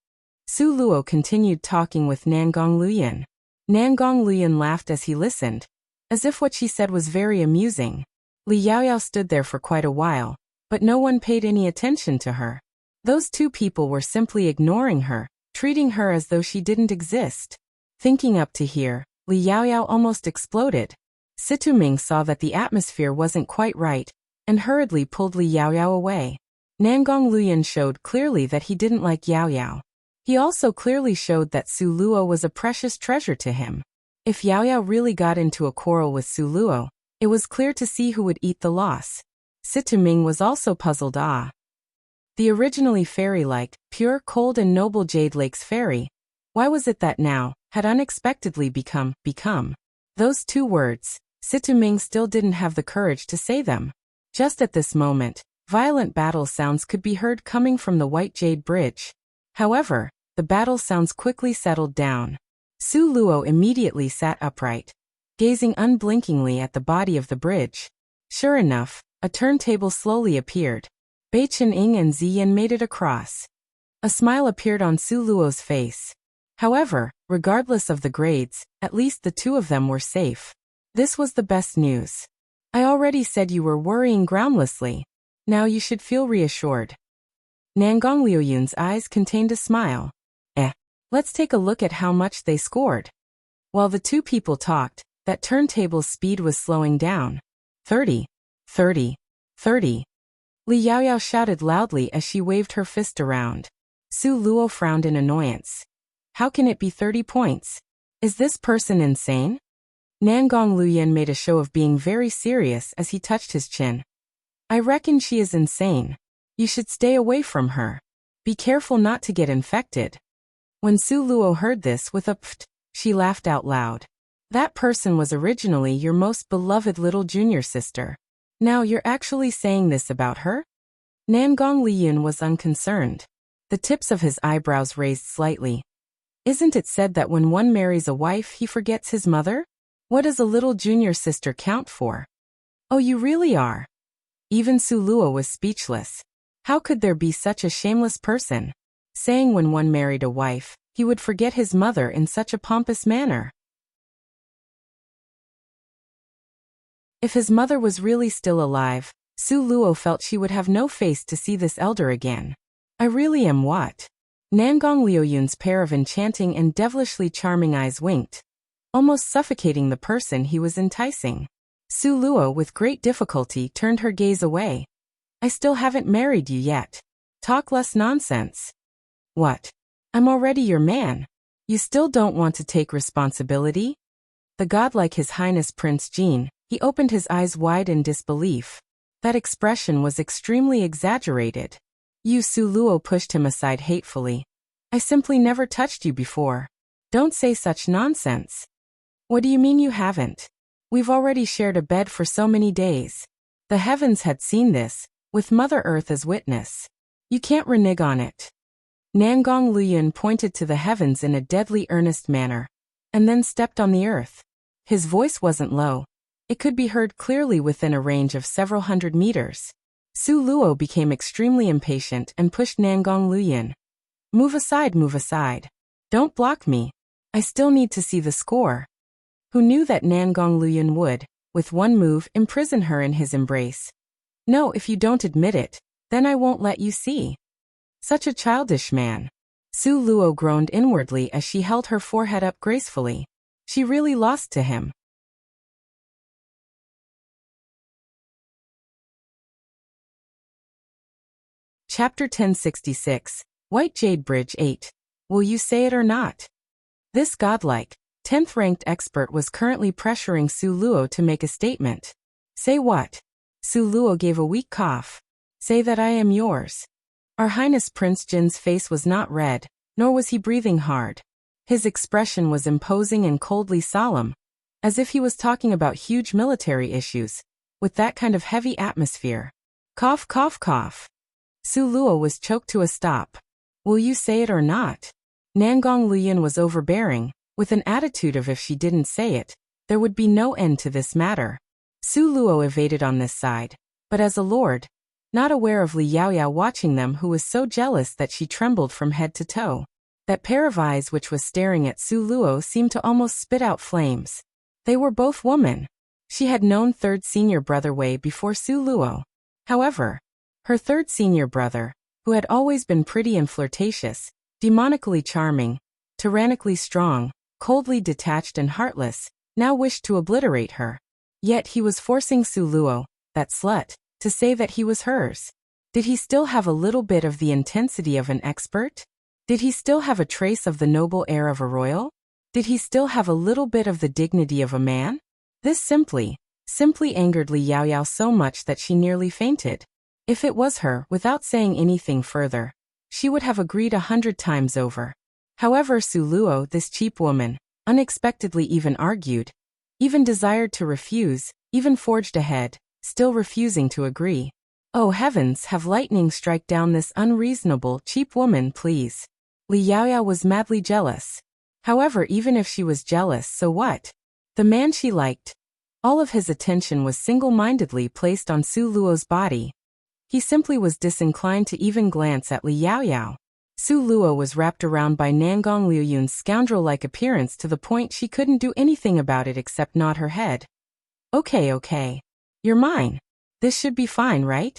Su Luo continued talking with Nangong Luoyin. Nangong Luoyin laughed as he listened, as if what she said was very amusing. Li Yaoyao stood there for quite a while, but no one paid any attention to her. Those two people were simply ignoring her, treating her as though she didn't exist. Thinking up to here, Li Yaoyao almost exploded. Situ Ming saw that the atmosphere wasn't quite right, and hurriedly pulled Li Yaoyao away. Nangong Luoyin showed clearly that he didn't like Yaoyao. He also clearly showed that Su Luo was a precious treasure to him. If Yaoyao really got into a quarrel with Su Luo, it was clear to see who would eat the loss. Situ Ming was also puzzled. The originally fairy-like, pure, cold and noble Jade Lake's fairy, why was it that now, had unexpectedly become? Those two words, Situ Ming still didn't have the courage to say them. Just at this moment, violent battle sounds could be heard coming from the White Jade Bridge. However, the battle sounds quickly settled down. Su Luo immediately sat upright, gazing unblinkingly at the body of the bridge. Sure enough, a turntable slowly appeared. Beichen Ing and Ziyan made it across. A smile appeared on Su Luo's face. However, regardless of the grades, at least the two of them were safe. This was the best news. I already said you were worrying groundlessly. Now you should feel reassured. Nangong Liuyun's eyes contained a smile. Let's take a look at how much they scored. While the two people talked, that turntable's speed was slowing down. 30, 30, 30. Li Yaoyao shouted loudly as she waved her fist around. Su Luo frowned in annoyance. How can it be 30 points? Is this person insane? Nangong Luyan made a show of being very serious as he touched his chin. I reckon she is insane. You should stay away from her. Be careful not to get infected. When Su Luo heard this with a pft, she laughed out loud. That person was originally your most beloved little junior sister. Now you're actually saying this about her? Nangong Liyun was unconcerned. The tips of his eyebrows raised slightly. Isn't it said that when one marries a wife he forgets his mother? What does a little junior sister count for? Oh, you really are. Even Su Luo was speechless. How could there be such a shameless person? Saying when one married a wife, he would forget his mother in such a pompous manner. If his mother was really still alive, Su Luo felt she would have no face to see this elder again. I really am what? Nangong Liuyun's pair of enchanting and devilishly charming eyes winked, almost suffocating the person he was enticing. Su Luo with great difficulty turned her gaze away. I still haven't married you yet. Talk less nonsense. What? I'm already your man. You still don't want to take responsibility? The godlike His Highness Prince Jin, he opened his eyes wide in disbelief. That expression was extremely exaggerated. You Su Luo pushed him aside hatefully. I simply never touched you before. Don't say such nonsense. What do you mean you haven't? We've already shared a bed for so many days. The heavens had seen this, with Mother Earth as witness. You can't renege on it. Nangong Luyun pointed to the heavens in a deadly earnest manner, and then stepped on the earth. His voice wasn't low. It could be heard clearly within a range of several hundred meters. Su Luo became extremely impatient and pushed Nangong Luyun. Move aside, move aside. Don't block me. I still need to see the score. Who knew that Nangong Luyun would, with one move, imprison her in his embrace? No, if you don't admit it, then I won't let you see. Such a childish man. Su Luo groaned inwardly as she held her forehead up gracefully. She really lost to him. Chapter 1066, White Jade Bridge 8. Will you say it or not? This godlike, 10th-ranked expert was currently pressuring Su Luo to make a statement. Say what? Su Luo gave a weak cough. Say that I am yours. Our Highness Prince Jin's face was not red, nor was he breathing hard. His expression was imposing and coldly solemn, as if he was talking about huge military issues, with that kind of heavy atmosphere. Cough, cough, cough. Su Luo was choked to a stop. Will you say it or not? Nangong Luyun was overbearing, with an attitude of if she didn't say it, there would be no end to this matter. Su Luo evaded on this side, but as a lord, not aware of Li Yaoyao watching them, who was so jealous that she trembled from head to toe. That pair of eyes which was staring at Su Luo seemed to almost spit out flames. They were both women. She had known third senior brother Wei before Su Luo. However, her third senior brother, who had always been pretty and flirtatious, demonically charming, tyrannically strong, coldly detached and heartless, now wished to obliterate her. Yet he was forcing Su Luo, that slut, to say that he was hers. Did he still have a little bit of the intensity of an expert? Did he still have a trace of the noble air of a royal? Did he still have a little bit of the dignity of a man? This simply angered Li Yaoyao so much that she nearly fainted. If it was her, without saying anything further, she would have agreed 100 times over. However, Su Luo, this cheap woman, unexpectedly even argued, even desired to refuse, even forged ahead, still refusing to agree. Oh heavens, have lightning strike down this unreasonable, cheap woman, please. Li Yaoyao was madly jealous. However, even if she was jealous, so what? The man she liked. All of his attention was single-mindedly placed on Su Luo's body. He simply was disinclined to even glance at Li Yaoyao. Su Luo was wrapped around by Nangong Liuyun's scoundrel-like appearance to the point she couldn't do anything about it except nod her head. Okay. You're mine. This should be fine, right?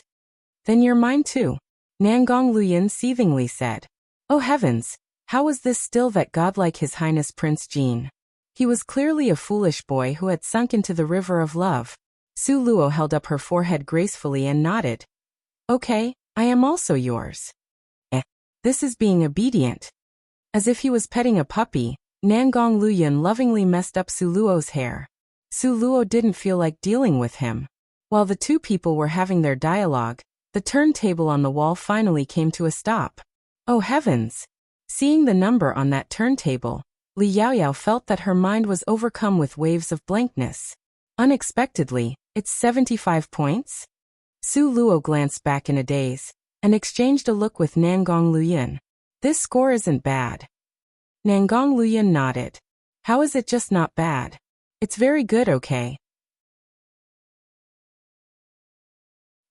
Then you're mine too, Nangong Luyan seethingly said. Oh heavens, how was this still that godlike His Highness Prince Jean? He was clearly a foolish boy who had sunk into the river of love. Su Luo held up her forehead gracefully and nodded. Okay, I am also yours. This is being obedient. As if he was petting a puppy, Nangong Luyan lovingly messed up Su Luo's hair. Su Luo didn't feel like dealing with him. While the two people were having their dialogue, the turntable on the wall finally came to a stop. Oh heavens! Seeing the number on that turntable, Li Yaoyao felt that her mind was overcome with waves of blankness. Unexpectedly, it's 75 points? Su Luo glanced back in a daze, and exchanged a look with Nangong Luyan. This score isn't bad. Nangong Luyan nodded. How is it just not bad? It's very good, okay?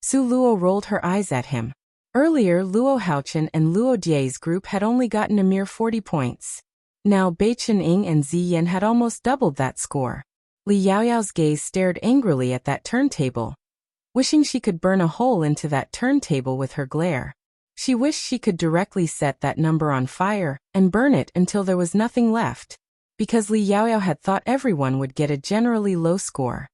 Su Luo rolled her eyes at him. Earlier, Luo Haochen and Luo Die's group had only gotten a mere 40 points. Now Bai Chen-ing and Ziyan had almost doubled that score. Li Yaoyao's gaze stared angrily at that turntable, wishing she could burn a hole into that turntable with her glare. She wished she could directly set that number on fire and burn it until there was nothing left, because Li Yaoyao had thought everyone would get a generally low score.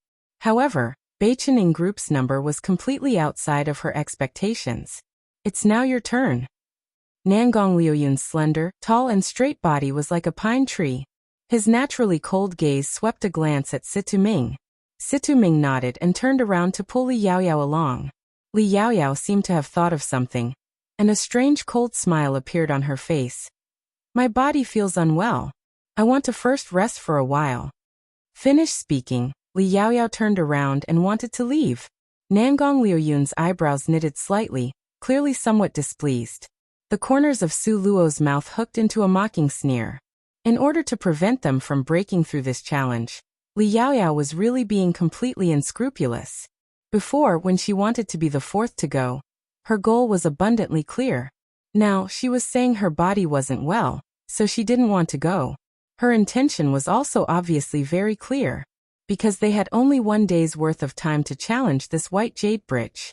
However, Bai Chen-ing group's number was completely outside of her expectations. It's now your turn. Nangong Liuyun's slender, tall and straight body was like a pine tree. His naturally cold gaze swept a glance at Situ Ming. Situ Ming nodded and turned around to pull Li Yaoyao along. Li Yaoyao seemed to have thought of something, and a strange cold smile appeared on her face. My body feels unwell. I want to first rest for a while. Finished speaking, Li Yaoyao turned around and wanted to leave. Nangong Liuyun's eyebrows knitted slightly, clearly somewhat displeased. The corners of Su Luo's mouth hooked into a mocking sneer. In order to prevent them from breaking through this challenge, Li Yaoyao was really being completely unscrupulous. Before, when she wanted to be the fourth to go, her goal was abundantly clear. Now, she was saying her body wasn't well, so she didn't want to go. Her intention was also obviously very clear, because they had only 1 day's worth of time to challenge this white jade bridge.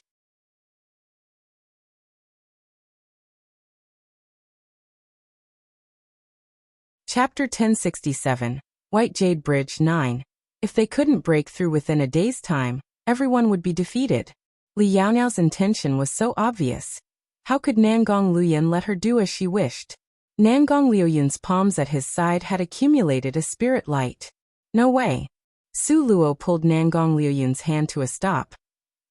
Chapter 1067, White Jade Bridge 9. If they couldn't break through within a day's time, everyone would be defeated. Li Yaoyao's intention was so obvious. How could Nangong Luyan let her do as she wished? Nangong Liuyun's palms at his side had accumulated a spirit light. No way. Su Luo pulled Nangong Liuyun's hand to a stop.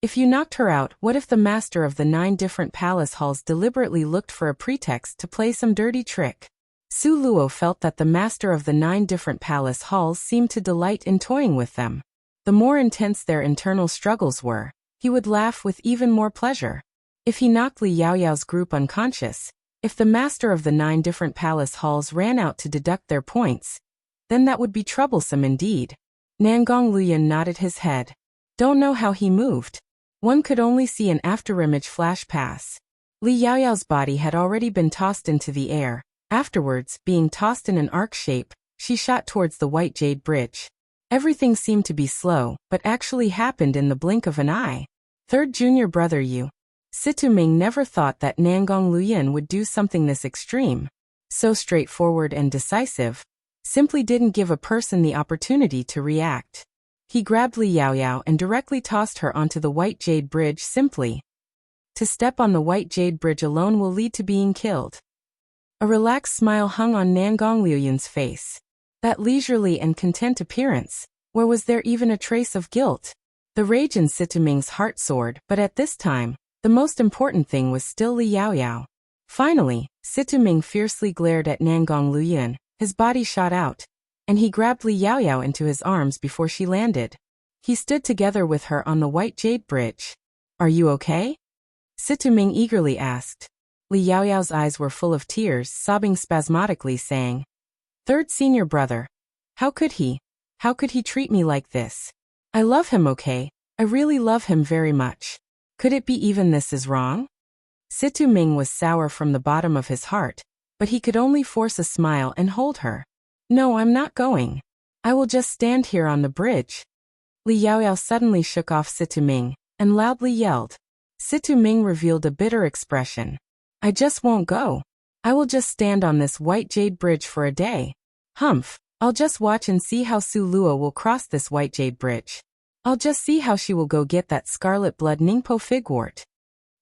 If you knocked her out, what if the master of the 9 different palace halls deliberately looked for a pretext to play some dirty trick? Su Luo felt that the master of the 9 different palace halls seemed to delight in toying with them. The more intense their internal struggles were, he would laugh with even more pleasure. If he knocked Li Yaoyao's group unconscious, if the master of the 9 different palace halls ran out to deduct their points, then that would be troublesome indeed. Nangong Luyan nodded his head. Don't know how he moved. One could only see an afterimage flash pass. Li Yaoyao's body had already been tossed into the air. Afterwards, being tossed in an arc shape, she shot towards the White Jade Bridge. Everything seemed to be slow, but actually happened in the blink of an eye. Third junior brother Yu. Situ Ming never thought that Nangong Luyan would do something this extreme. So straightforward and decisive. Simply didn't give a person the opportunity to react. He grabbed Li Yaoyao and directly tossed her onto the White Jade Bridge simply. To step on the White Jade Bridge alone will lead to being killed. A relaxed smile hung on Nangong Liuyun's face. That leisurely and content appearance, where was there even a trace of guilt? The rage in Situ Ming's heart soared, but at this time, the most important thing was still Li Yaoyao. Finally, Situ Ming fiercely glared at Nangong Luyan, his body shot out, and he grabbed Li Yaoyao into his arms before she landed. He stood together with her on the White Jade Bridge. Are you okay? Situ Ming eagerly asked. Li Yaoyao's eyes were full of tears, sobbing spasmodically, saying, Third senior brother. How could he? How could he treat me like this? I love him, okay? I really love him very much. Could it be even this is wrong? Situ Ming was sour from the bottom of his heart, but he could only force a smile and hold her. No, I'm not going. I will just stand here on the bridge. Li Yaoyao suddenly shook off Situ Ming, and loudly yelled. Situ Ming revealed a bitter expression. I just won't go. I will just stand on this white jade bridge for a day. Humph, I'll just watch and see how Su Luo will cross this white jade bridge. I'll just see how she will go get that scarlet blood Ningpo figwort.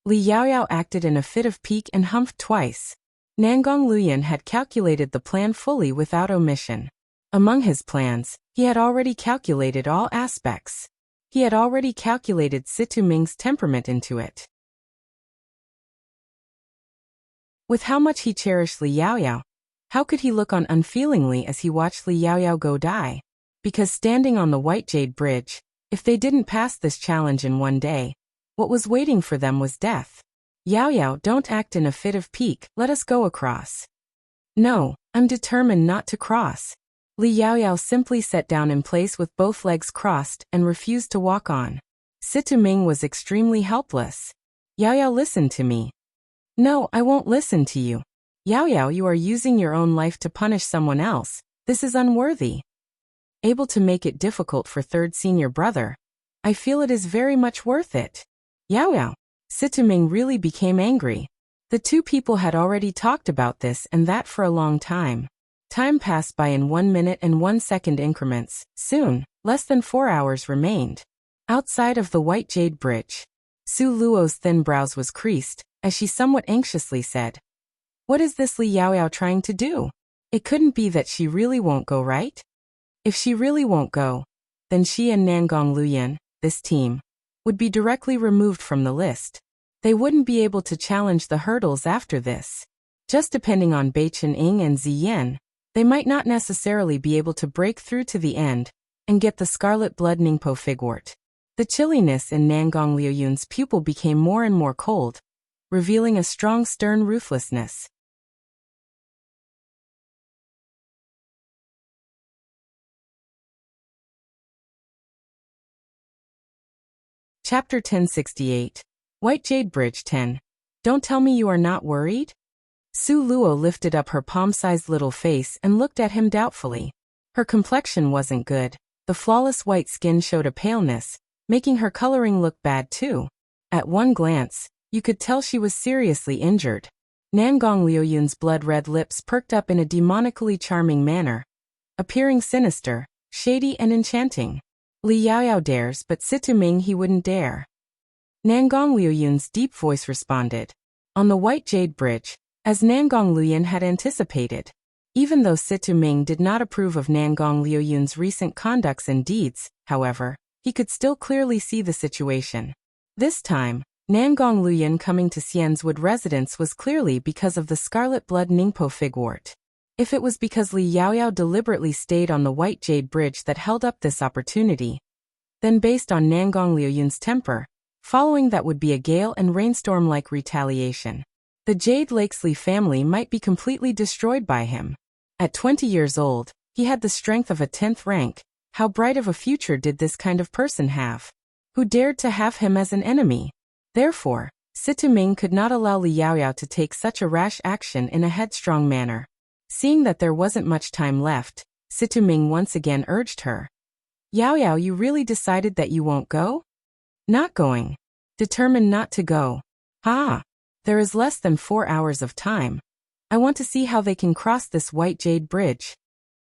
Li Yaoyao acted in a fit of pique and humphed twice. Nangong Luyan had calculated the plan fully without omission. Among his plans, he had already calculated all aspects. He had already calculated Situ Ming's temperament into it. With how much he cherished Li Yaoyao, how could he look on unfeelingly as he watched Li Yaoyao go die? Because standing on the White Jade Bridge, if they didn't pass this challenge in one day, what was waiting for them was death. Yaoyao, don't act in a fit of pique, let us go across. No, I'm determined not to cross. Li Yaoyao simply sat down in place with both legs crossed and refused to walk on. Situ Ming was extremely helpless. Yaoyao, listen to me. No, I won't listen to you. Yaoyao, you are using your own life to punish someone else. This is unworthy. Able to make it difficult for third senior brother. I feel it is very much worth it. Yaoyao. Situ Ming really became angry. The two people had already talked about this and that for a long time. Time passed by in 1 minute and 1 second increments. Soon, less than 4 hours remained. Outside of the White Jade Bridge, Su Luo's thin brows was creased, as she somewhat anxiously said, "What is this Li Yaoyao trying to do? It couldn't be that she really won't go, right? If she really won't go, then she and Nangong Luyan, this team, would be directly removed from the list. They wouldn't be able to challenge the hurdles after this. Just depending on Bai Chen-ing and Ziyan, they might not necessarily be able to break through to the end and get the scarlet blood Ningpo figwort." The chilliness in Nangong Liuyun's pupil became more and more cold, revealing a strong stern ruthlessness. Chapter 1068. White Jade Bridge 10. Don't tell me you are not worried? Su Luo lifted up her palm-sized little face and looked at him doubtfully. Her complexion wasn't good. The flawless white skin showed a paleness, making her coloring look bad too. At one glance, you could tell she was seriously injured. Nangong Liuyun's blood-red lips perked up in a demonically charming manner, appearing sinister, shady and enchanting. Li Yaoyao dares, but Situ Ming he wouldn't dare. Nangong Liuyun's deep voice responded. On the White Jade Bridge, as Nangong Luyan had anticipated. Even though Situ Ming did not approve of Nangong Liuyun's recent conducts and deeds, however, he could still clearly see the situation. This time, Nangong Luyan coming to Xian's residence was clearly because of the scarlet blood Ningpo figwort. If it was because Li Yaoyao deliberately stayed on the White Jade Bridge that held up this opportunity, then based on Nangong Liuyun's temper, following that would be a gale and rainstorm-like retaliation. The Jade Lakesley family might be completely destroyed by him. At 20 years old, he had the strength of a 10th rank. How bright of a future did this kind of person have? Who dared to have him as an enemy? Therefore, Situ Ming could not allow Li Yaoyao to take such a rash action in a headstrong manner. Seeing that there wasn't much time left, Situ Ming once again urged her. Yaoyao, you really decided that you won't go? Not going. Determined not to go. Ha! There is less than 4 hours of time. I want to see how they can cross this White Jade Bridge.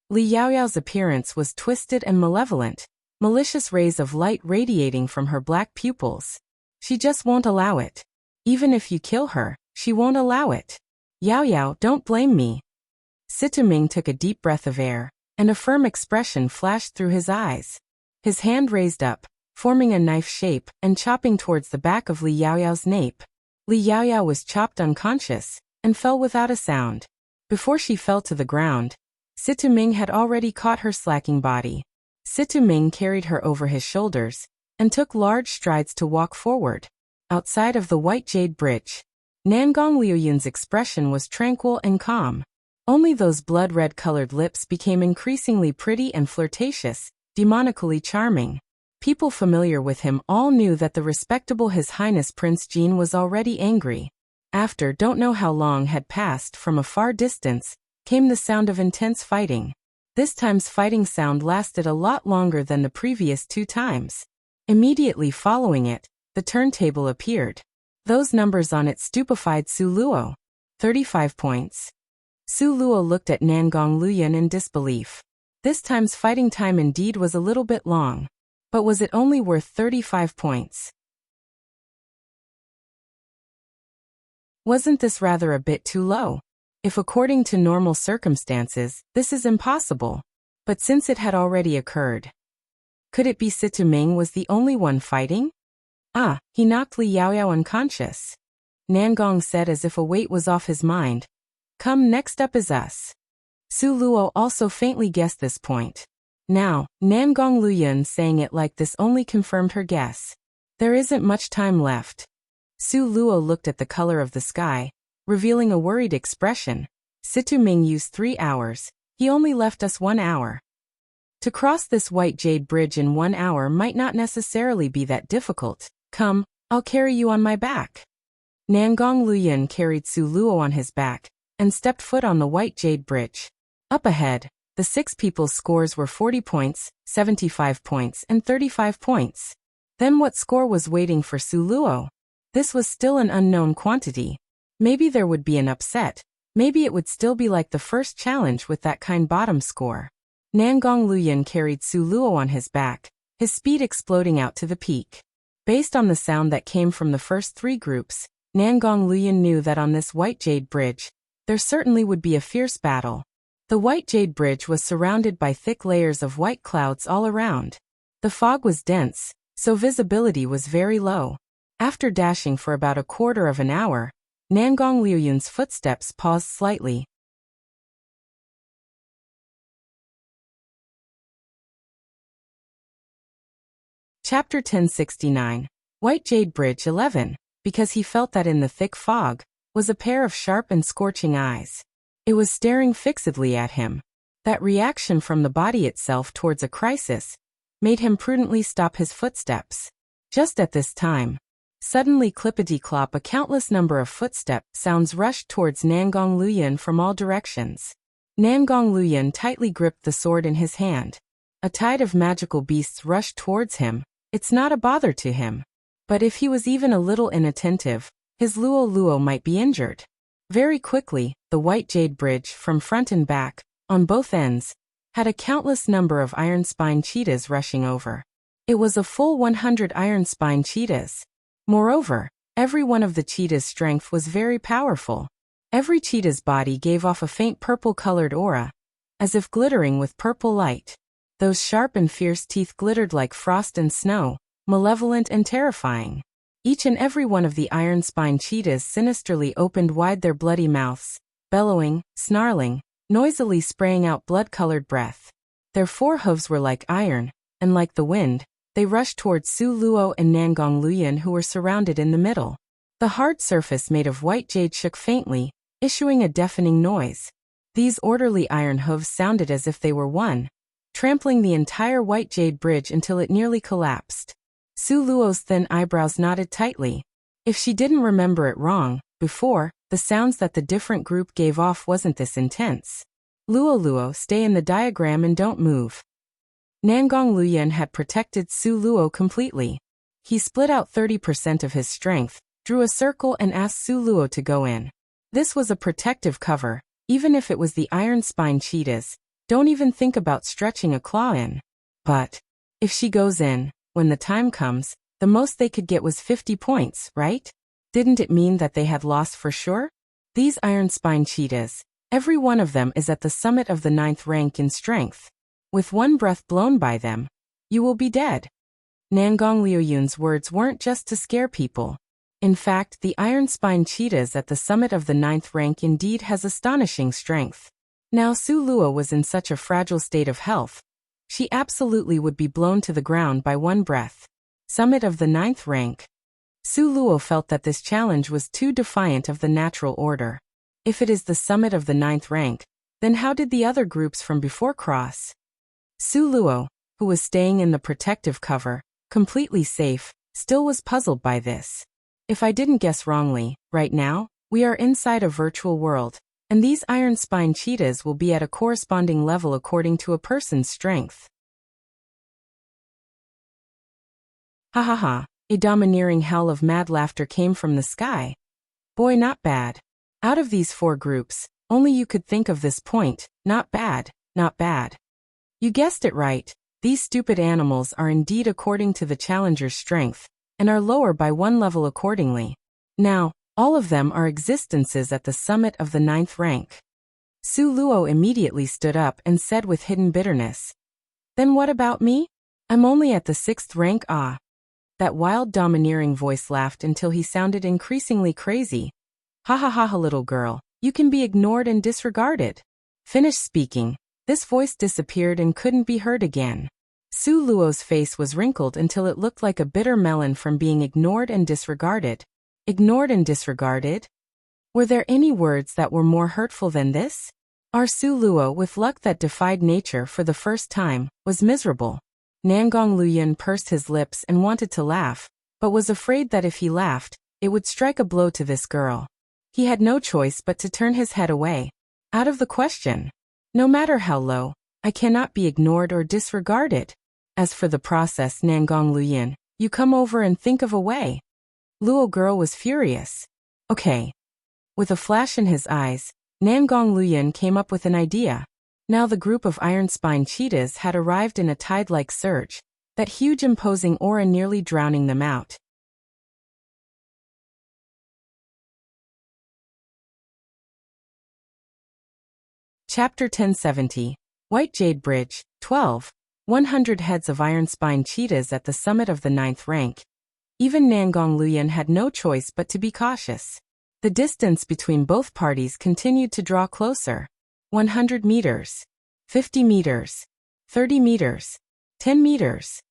Li Yaoyao's appearance was twisted and malevolent, malicious rays of light radiating from her black pupils. She just won't allow it. Even if you kill her, she won't allow it. Yaoyao, don't blame me. Situ Ming took a deep breath of air, and a firm expression flashed through his eyes. His hand raised up, forming a knife shape and chopping towards the back of Li Yaoyao's nape. Li Yaoyao was chopped unconscious and fell without a sound. Before she fell to the ground, Situ Ming had already caught her slacking body. Situ Ming carried her over his shoulders and took large strides to walk forward. Outside of the White Jade Bridge, Nangong Liuyun's expression was tranquil and calm. Only those blood-red colored lips became increasingly pretty and flirtatious, demonically charming. People familiar with him all knew that the respectable His Highness Prince Jean was already angry. After don't know how long had passed from a far distance, came the sound of intense fighting. This time's fighting sound lasted a lot longer than the previous 2 times. Immediately following it, the turntable appeared. Those numbers on it stupefied Su Luo. 35 points. Su Luo looked at Nangong Luyan in disbelief. This time's fighting time indeed was a little bit long. But was it only worth 35 points? Wasn't this rather a bit too low? If according to normal circumstances, this is impossible. But since it had already occurred. Could it be Situ Ming was the only one fighting? Ah, he knocked Li Yaoyao unconscious. Nangong said as if a weight was off his mind. Come, next up is us. Su Luo also faintly guessed this point. Now, Nangong Luyan saying it like this only confirmed her guess. There isn't much time left. Su Luo looked at the color of the sky, revealing a worried expression. Situ Ming used 3 hours. He only left us 1 hour. To cross this white jade bridge in 1 hour might not necessarily be that difficult. Come, I'll carry you on my back. Nangong Luyan carried Su Luo on his back, and stepped foot on the white jade bridge. Up ahead, the 6 people's scores were 40 points, 75 points, and 35 points. Then what score was waiting for Su Luo? This was still an unknown quantity. Maybe there would be an upset. Maybe it would still be like the first challenge with that kind bottom score. Nangong Luyan carried Su Luo on his back, his speed exploding out to the peak. Based on the sound that came from the first 3 groups, Nangong Luyan knew that on this white jade bridge, there certainly would be a fierce battle. The white jade bridge was surrounded by thick layers of white clouds all around. The fog was dense, so visibility was very low. After dashing for about a quarter of an hour, Nangong Luyan's footsteps paused slightly. Chapter 1069. White Jade Bridge 11. Because he felt that in the thick fog was a pair of sharp and scorching eyes. It was staring fixedly at him. That reaction from the body itself towards a crisis made him prudently stop his footsteps. Just at this time, suddenly clippity-clop a countless number of footstep sounds rushed towards Nangong Luyan from all directions. Nangong Luyan tightly gripped the sword in his hand. A tide of magical beasts rushed towards him. It's not a bother to him. But if he was even a little inattentive, his Luo Luo might be injured. Very quickly, the white jade bridge, from front and back, on both ends, had a countless number of iron spine cheetahs rushing over. It was a full 100 iron spine cheetahs. Moreover, every one of the cheetah's strength was very powerful. Every cheetah's body gave off a faint purple-colored aura, as if glittering with purple light. Those sharp and fierce teeth glittered like frost and snow, malevolent and terrifying. Each and every one of the iron spine cheetahs sinisterly opened wide their bloody mouths, bellowing, snarling, noisily spraying out blood-colored breath. Their 4 hooves were like iron, and like the wind, they rushed towards Su Luo and Nangong Luyan, who were surrounded in the middle. The hard surface made of white jade shook faintly, issuing a deafening noise. These orderly iron hooves sounded as if they were one, trampling the entire white jade bridge until it nearly collapsed. Su Luo's thin eyebrows knotted tightly. If she didn't remember it wrong, before, the sounds that the different group gave off wasn't this intense. Luo Luo, stay in the diagram and don't move. Nangong Luyan had protected Su Luo completely. He split out 30% of his strength, drew a circle and asked Su Luo to go in. This was a protective cover, even if it was the iron spine cheetahs. Don't even think about stretching a claw in. But if she goes in, when the time comes, the most they could get was 50 points, right? Didn't it mean that they had lost for sure? These iron spine cheetahs, every one of them is at the summit of the 9th rank in strength. With one breath blown by them, you will be dead. Nangong Liuyun's words weren't just to scare people. In fact, the iron spine cheetahs at the summit of the 9th rank indeed has astonishing strength. Now Su Luo was in such a fragile state of health. She absolutely would be blown to the ground by one breath. Summit of the 9th rank. Su Luo felt that this challenge was too defiant of the natural order. If it is the summit of the 9th rank, then how did the other groups from before cross? Su Luo, who was staying in the protective cover, completely safe, still was puzzled by this. If I didn't guess wrongly, right now, we are inside a virtual world, and these iron spine cheetahs will be at a corresponding level according to a person's strength. Ha ha ha, A domineering howl of mad laughter came from the sky. Boy, not bad. Out of these 4 groups, only you could think of this point, not bad, not bad. You guessed it right, these stupid animals are indeed according to the challenger's strength, and are lower by 1 level accordingly. Now, all of them are existences at the summit of the 9th rank. Su Luo immediately stood up and said with hidden bitterness. Then what about me? I'm only at the 6th rank. Ah. That wild domineering voice laughed until he sounded increasingly crazy. Ha ha ha ha, little girl, you can be ignored and disregarded. Finished speaking, this voice disappeared and couldn't be heard again. Su Luo's face was wrinkled until it looked like a bitter melon from being ignored and disregarded. Ignored and disregarded? Were there any words that were more hurtful than this? Our Su Luo, with luck that defied nature for the first time, was miserable. Nangong Luyan pursed his lips and wanted to laugh, but was afraid that if he laughed, it would strike a blow to this girl. He had no choice but to turn his head away. Out of the question. No matter how low, I cannot be ignored or disregarded. As for the process, Nangong Luyan, you come over and think of a way. Luo girl was furious. Okay. With a flash in his eyes, Nangong Luyan came up with an idea. Now the group of iron-spine cheetahs had arrived in a tide-like surge, that huge imposing aura nearly drowning them out. Chapter 1070. White Jade Bridge, 12. 100 heads of iron-spine cheetahs at the summit of the 9th rank. Even Nangong Luyan had no choice but to be cautious. The distance between both parties continued to draw closer. 100 meters. 50 meters. 30 meters. 10 meters.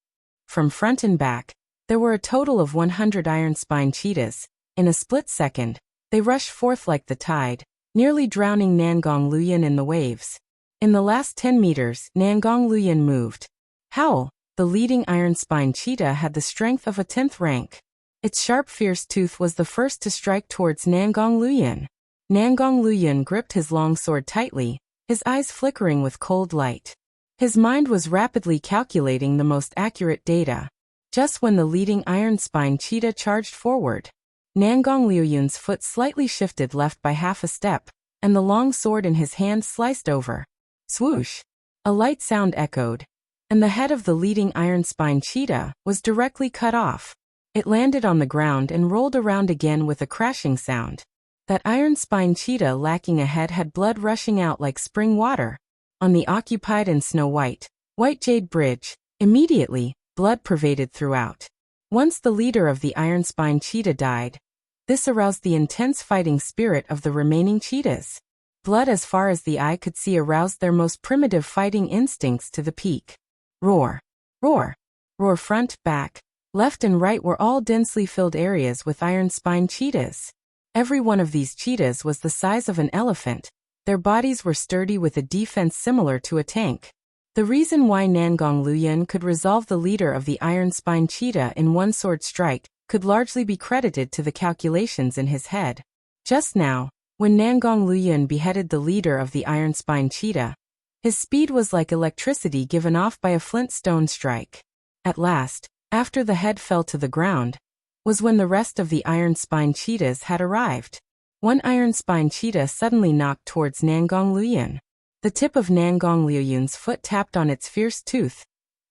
From front and back, there were a total of 100 iron-spine cheetahs. In a split second, they rushed forth like the tide, nearly drowning Nangong Luyan in the waves. In the last 10 meters, Nangong Luyan moved. Howl, the leading iron-spine cheetah, had the strength of a 10th rank. Its sharp, fierce tooth was the first to strike towards Nangong Luyan. Nangong Luyan gripped his long sword tightly, his eyes flickering with cold light. His mind was rapidly calculating the most accurate data. Just when the leading iron-spine cheetah charged forward, Nangong Luyan's foot slightly shifted left by half a step, and the long sword in his hand sliced over. Swoosh! A light sound echoed, and the head of the leading iron-spine cheetah was directly cut off. It landed on the ground and rolled around again with a crashing sound. That iron-spine cheetah lacking a head had blood rushing out like spring water. On the occupied and snow-white, White Jade Bridge, immediately, blood pervaded throughout. Once the leader of the iron-spine cheetah died, this aroused the intense fighting spirit of the remaining cheetahs. Blood as far as the eye could see aroused their most primitive fighting instincts to the peak. Roar! Roar! Roar! Front, back, left and right were all densely filled areas with iron-spine cheetahs. Every one of these cheetahs was the size of an elephant. Their bodies were sturdy with a defense similar to a tank. The reason why Nangong Luyan could resolve the leader of the iron-spine cheetah in one sword strike could largely be credited to the calculations in his head. Just now, when Nangong Luyan beheaded the leader of the iron-spine cheetah, his speed was like electricity given off by a flint stone strike. At last, after the head fell to the ground, was when the rest of the iron-spine cheetahs had arrived. One iron-spine cheetah suddenly knocked towards Nangong Luyan. The tip of Nangong Luyan's foot tapped on its fierce tooth,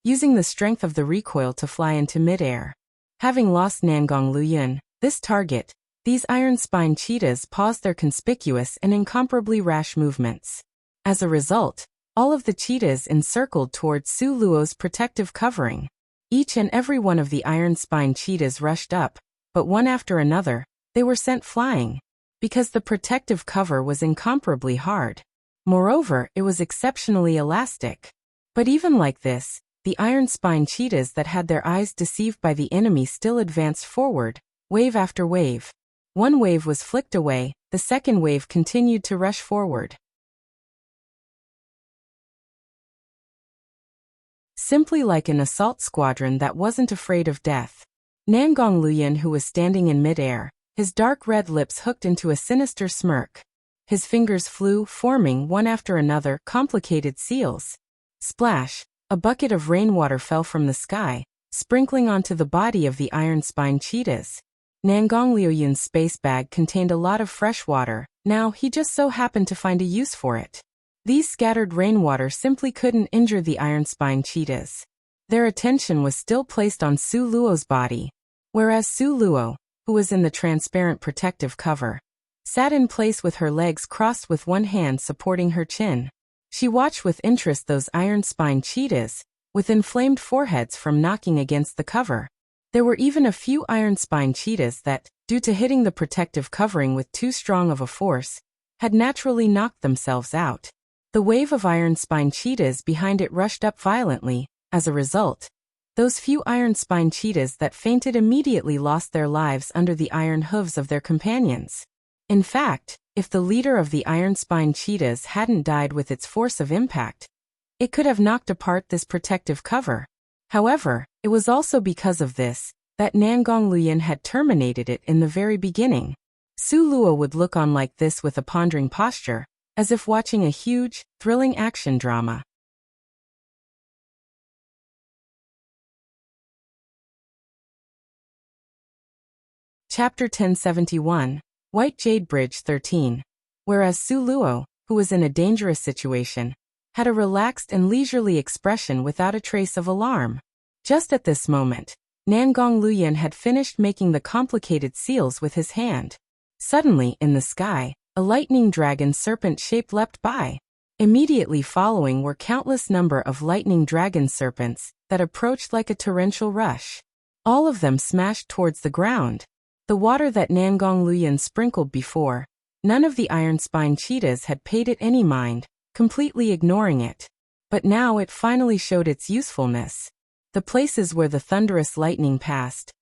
using the strength of the recoil to fly into midair. Having lost Nangong Luyan, this target, these iron-spine cheetahs paused their conspicuous and incomparably rash movements. As a result, all of the cheetahs encircled towards Su Luo's protective covering. Each and every one of the iron-spine cheetahs rushed up, but one after another, they were sent flying, because the protective cover was incomparably hard. Moreover, it was exceptionally elastic. But even like this, the iron-spine cheetahs that had their eyes deceived by the enemy still advanced forward, wave after wave. One wave was flicked away, the second wave continued to rush forward. Simply like an assault squadron that wasn't afraid of death. Nangong Luyan, who was standing in midair, his dark red lips hooked into a sinister smirk. His fingers flew, forming one after another complicated seals. Splash! A bucket of rainwater fell from the sky, sprinkling onto the body of the iron-spined cheetahs. Nangong Liuyun's space bag contained a lot of fresh water. Now he just so happened to find a use for it. These scattered rainwater simply couldn't injure the iron-spined cheetahs. Their attention was still placed on Su Luo's body, whereas Su Luo, who was in the transparent protective cover, sat in place with her legs crossed with one hand supporting her chin. She watched with interest those iron-spined cheetahs, with inflamed foreheads from knocking against the cover. There were even a few iron-spined cheetahs that, due to hitting the protective covering with too strong of a force, had naturally knocked themselves out. The wave of iron-spined cheetahs behind it rushed up violently. As a result, those few iron-spined cheetahs that fainted immediately lost their lives under the iron hooves of their companions. In fact, if the leader of the iron-spined cheetahs hadn't died with its force of impact, it could have knocked apart this protective cover. However, it was also because of this that Nangong Liuyun had terminated it in the very beginning. Su Luo would look on like this with a pondering posture, as if watching a huge, thrilling action drama. Chapter 1071, White Jade Bridge 13. Whereas Su Luo, who was in a dangerous situation, had a relaxed and leisurely expression without a trace of alarm. Just at this moment, Nangong Liuyun had finished making the complicated seals with his hand. Suddenly, in the sky, a lightning dragon serpent shape leapt by. Immediately following were countless number of lightning dragon serpents that approached like a torrential rush. All of them smashed towards the ground. The water that Nangong Liuyun sprinkled before, none of the iron-spined cheetahs had paid it any mind, completely ignoring it. But now it finally showed its usefulness. The places where the thunderous lightning passed,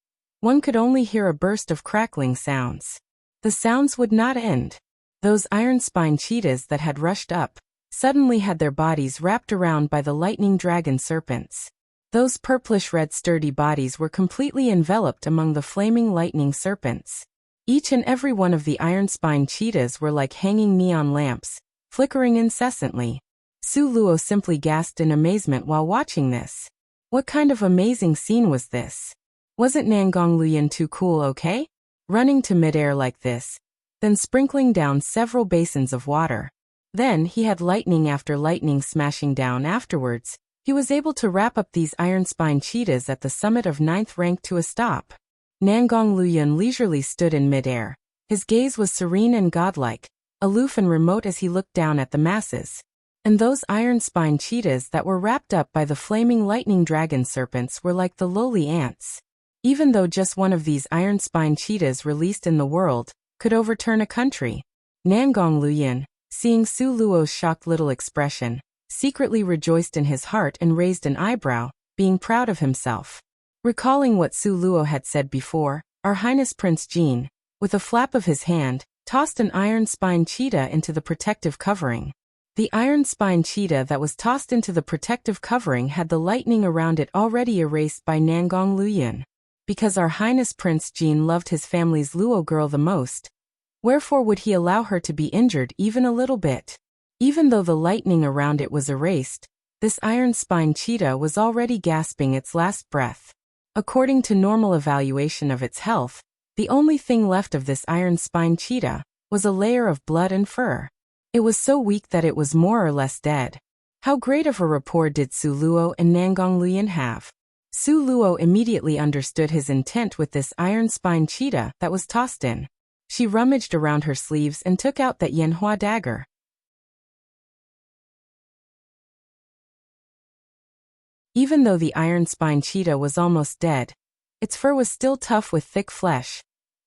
one could only hear a burst of crackling sounds. The sounds would not end. Those iron-spined cheetahs that had rushed up suddenly had their bodies wrapped around by the lightning dragon serpents. Those purplish-red sturdy bodies were completely enveloped among the flaming lightning serpents. Each and every one of the iron-spined cheetahs were like hanging neon lamps, flickering incessantly. Su Luo simply gasped in amazement while watching this. What kind of amazing scene was this? Wasn't Nangong Liuyun too cool, okay? Running to midair like this, then sprinkling down several basins of water. Then he had lightning after lightning smashing down afterwards. He was able to wrap up these iron-spined cheetahs at the summit of 9th rank to a stop. Nangong Liuyun leisurely stood in midair. His gaze was serene and godlike, aloof and remote as he looked down at the masses. And those iron-spined cheetahs that were wrapped up by the flaming lightning dragon serpents were like the lowly ants. Even though just one of these iron-spined cheetahs released in the world could overturn a country, Nangong Liuyun, seeing Su Luo's shocked little expression, secretly rejoiced in his heart and raised an eyebrow, being proud of himself. Recalling what Su Luo had said before, Our Highness Prince Jin, with a flap of his hand, tossed an iron-spined cheetah into the protective covering. The iron-spined cheetah that was tossed into the protective covering had the lightning around it already erased by Nangong Liuyun. Because Our Highness Prince Jin loved his family's Luo girl the most, wherefore would he allow her to be injured even a little bit? Even though the lightning around it was erased, this iron-spined cheetah was already gasping its last breath. According to normal evaluation of its health, the only thing left of this iron-spined cheetah was a layer of blood and fur. It was so weak that it was more or less dead. How great of a rapport did Su Luo and Nangong Liuyun have? Su Luo immediately understood his intent with this iron-spined cheetah that was tossed in. She rummaged around her sleeves and took out that Yanhua dagger. Even though the iron-spined cheetah was almost dead, its fur was still tough with thick flesh.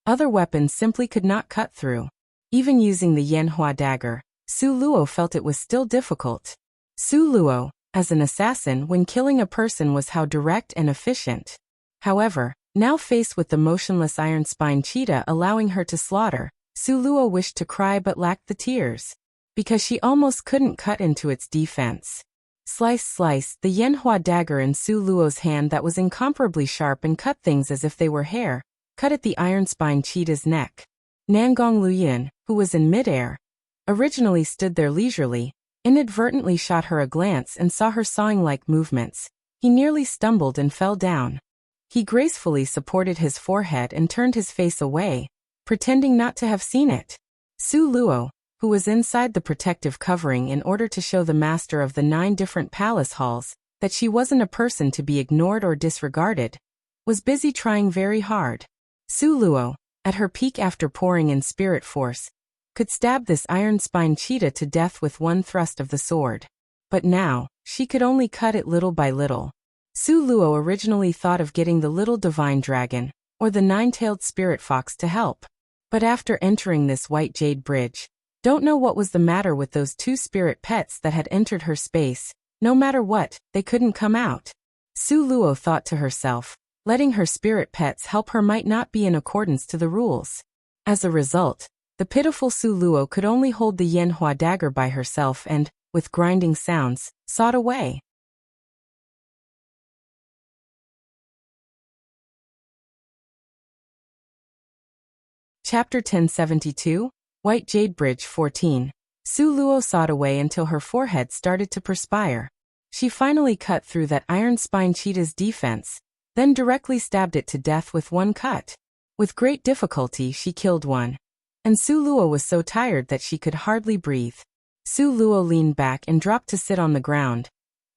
Other weapons simply could not cut through. Even using the Yanhua dagger, Su Luo felt it was still difficult. Su Luo, as an assassin when killing a person, was how direct and efficient. However, now faced with the motionless iron-spined cheetah allowing her to slaughter, Su Luo wished to cry but lacked the tears. Because she almost couldn't cut into its defense. Slice, slice, the Yanhua dagger in Su Luo's hand that was incomparably sharp and cut things as if they were hair, cut at the iron-spined cheetah's neck. Nangong Liuyun, who was in midair, originally stood there leisurely, inadvertently shot her a glance and saw her sawing-like movements. He nearly stumbled and fell down. He gracefully supported his forehead and turned his face away, pretending not to have seen it. Su Luo, who was inside the protective covering in order to show the master of the 9 different palace halls that she wasn't a person to be ignored or disregarded, was busy trying very hard. Su Luo, at her peak after pouring in spirit force, could stab this iron-spined cheetah to death with one thrust of the sword. But now, she could only cut it little by little. Su Luo originally thought of getting the little divine dragon, or the 9-tailed spirit fox to help. But after entering this white jade bridge, don't know what was the matter with those 2 spirit pets that had entered her space. No matter what, they couldn't come out. Su Luo thought to herself, letting her spirit pets help her might not be in accordance to the rules. As a result, the pitiful Su Luo could only hold the Yanhua dagger by herself and, with grinding sounds, sawed away. Chapter 1072, White Jade Bridge 14. Su Luo sawed away until her forehead started to perspire. She finally cut through that iron-spined cheetah's defense, then directly stabbed it to death with one cut. With great difficulty she killed one. And Su Luo was so tired that she could hardly breathe. Su Luo leaned back and dropped to sit on the ground,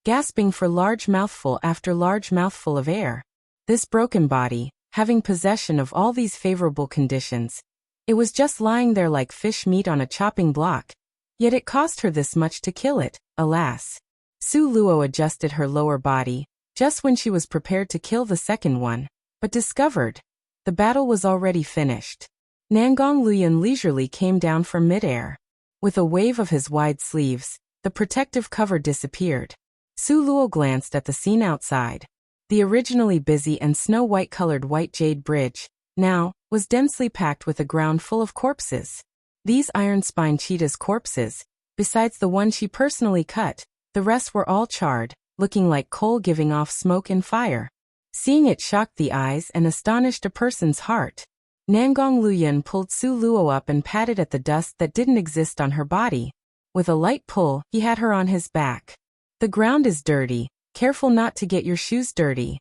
gasping for large mouthful after large mouthful of air. This broken body, having possession of all these favorable conditions, it was just lying there like fish meat on a chopping block. Yet it cost her this much to kill it, alas. Su Luo adjusted her lower body, just when she was prepared to kill the second one, but discovered the battle was already finished. Nangong Luyan leisurely came down from midair. With a wave of his wide sleeves, the protective cover disappeared. Su Luo glanced at the scene outside. The originally busy and snow-white-colored white jade bridge, now, was densely packed with a ground full of corpses. These iron-spined cheetah's corpses, besides the one she personally cut, the rest were all charred, looking like coal giving off smoke and fire. Seeing it shocked the eyes and astonished a person's heart. Nangong Luyan pulled Su Luo up and patted at the dust that didn't exist on her body. With a light pull, he had her on his back. "The ground is dirty. Careful not to get your shoes dirty,"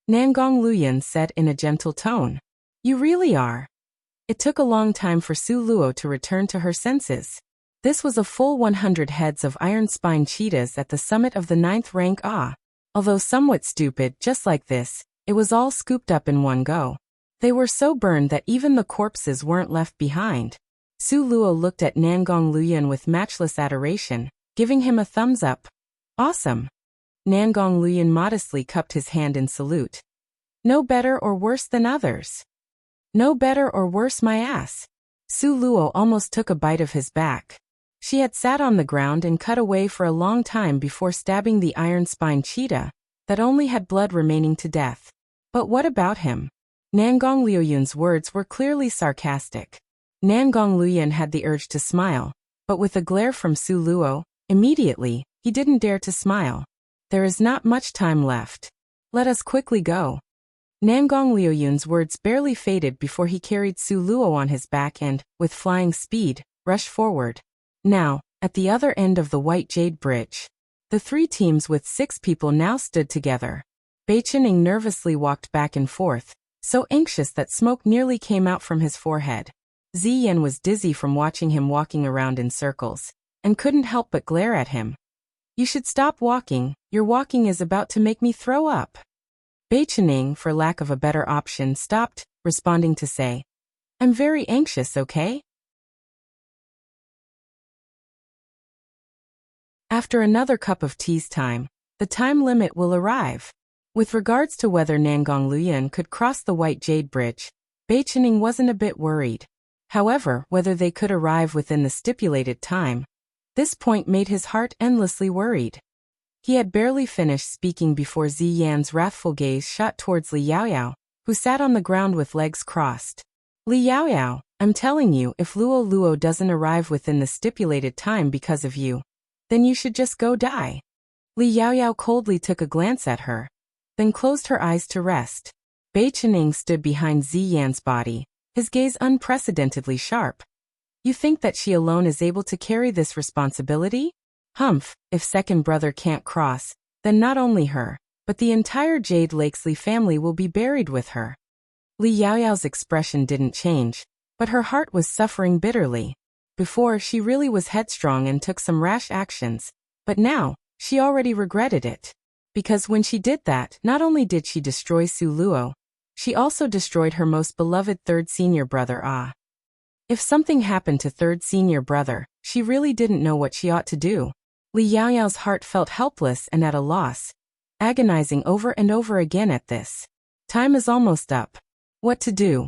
Nangong Luyan said in a gentle tone. "You really are." It took a long time for Su Luo to return to her senses. This was a full 100 heads of iron-spined cheetahs at the summit of the 9th rank Ah. Although somewhat stupid, just like this, it was all scooped up in one go. They were so burned that even the corpses weren't left behind. Su Luo looked at Nangong Luyan with matchless adoration, giving him a thumbs up. "Awesome." Nangong Luyan modestly cupped his hand in salute. "No better or worse than others." "No better or worse my ass." Su Luo almost took a bite of his back. She had sat on the ground and cut away for a long time before stabbing the iron-spined cheetah, that only had blood remaining to death. But what about him? Nangong Luyan's words were clearly sarcastic. Nangong Luyan had the urge to smile, but with a glare from Su Luo, immediately, he didn't dare to smile. "There is not much time left. Let us quickly go." Nangong Luyan's words barely faded before he carried Su Luo on his back and, with flying speed, rushed forward. Now, at the other end of the White Jade Bridge, the 3 teams with 6 people now stood together. Beichening nervously walked back and forth, so anxious that smoke nearly came out from his forehead. Ziyan was dizzy from watching him walking around in circles, and couldn't help but glare at him. "You should stop walking, your walking is about to make me throw up." Beichening, for lack of a better option, stopped, responding to say, "I'm very anxious, okay?" After another cup of tea's time, the time limit will arrive. With regards to whether Nangong Luyan could cross the White Jade Bridge, Beichening wasn't a bit worried. However, whether they could arrive within the stipulated time, this point made his heart endlessly worried. He had barely finished speaking before Ziyan's wrathful gaze shot towards Li Yaoyao, who sat on the ground with legs crossed. "Li Yaoyao, I'm telling you, if Luo Luo doesn't arrive within the stipulated time because of you, then you should just go die." Li Yaoyao coldly took a glance at her, then closed her eyes to rest. Beichening stood behind Ziyan's body, his gaze unprecedentedly sharp. "You think that she alone is able to carry this responsibility? Humph, if second brother can't cross, then not only her, but the entire Jade Lakesley family will be buried with her. Li Yaoyao's expression didn't change, but her heart was suffering bitterly. Before, she really was headstrong and took some rash actions, but now, she already regretted it. Because when she did that, not only did she destroy Su Luo, she also destroyed her most beloved third senior brother Ah. If something happened to third senior brother, she really didn't know what she ought to do. Li Yaoyao's heart felt helpless and at a loss, agonizing over and over again at this. Time is almost up. What to do?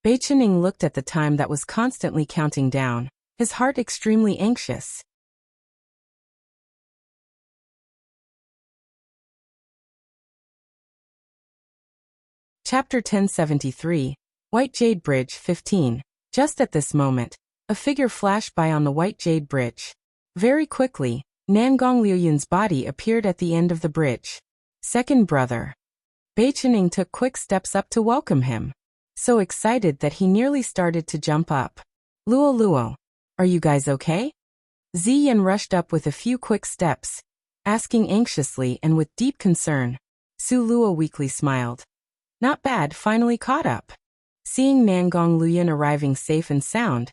Bei Chening looked at the time that was constantly counting down, his heart extremely anxious. Chapter 1073, White Jade Bridge 15. Just at this moment, a figure flashed by on the White Jade Bridge. Very quickly, Nangong Liuyun's body appeared at the end of the bridge. Second brother. Bei Chening took quick steps up to welcome him. So excited that he nearly started to jump up. Luo Luo, are you guys okay? Ziyan rushed up with a few quick steps, asking anxiously and with deep concern. Su Luo weakly smiled. Not bad, finally caught up. Seeing Nangong Luyun arriving safe and sound,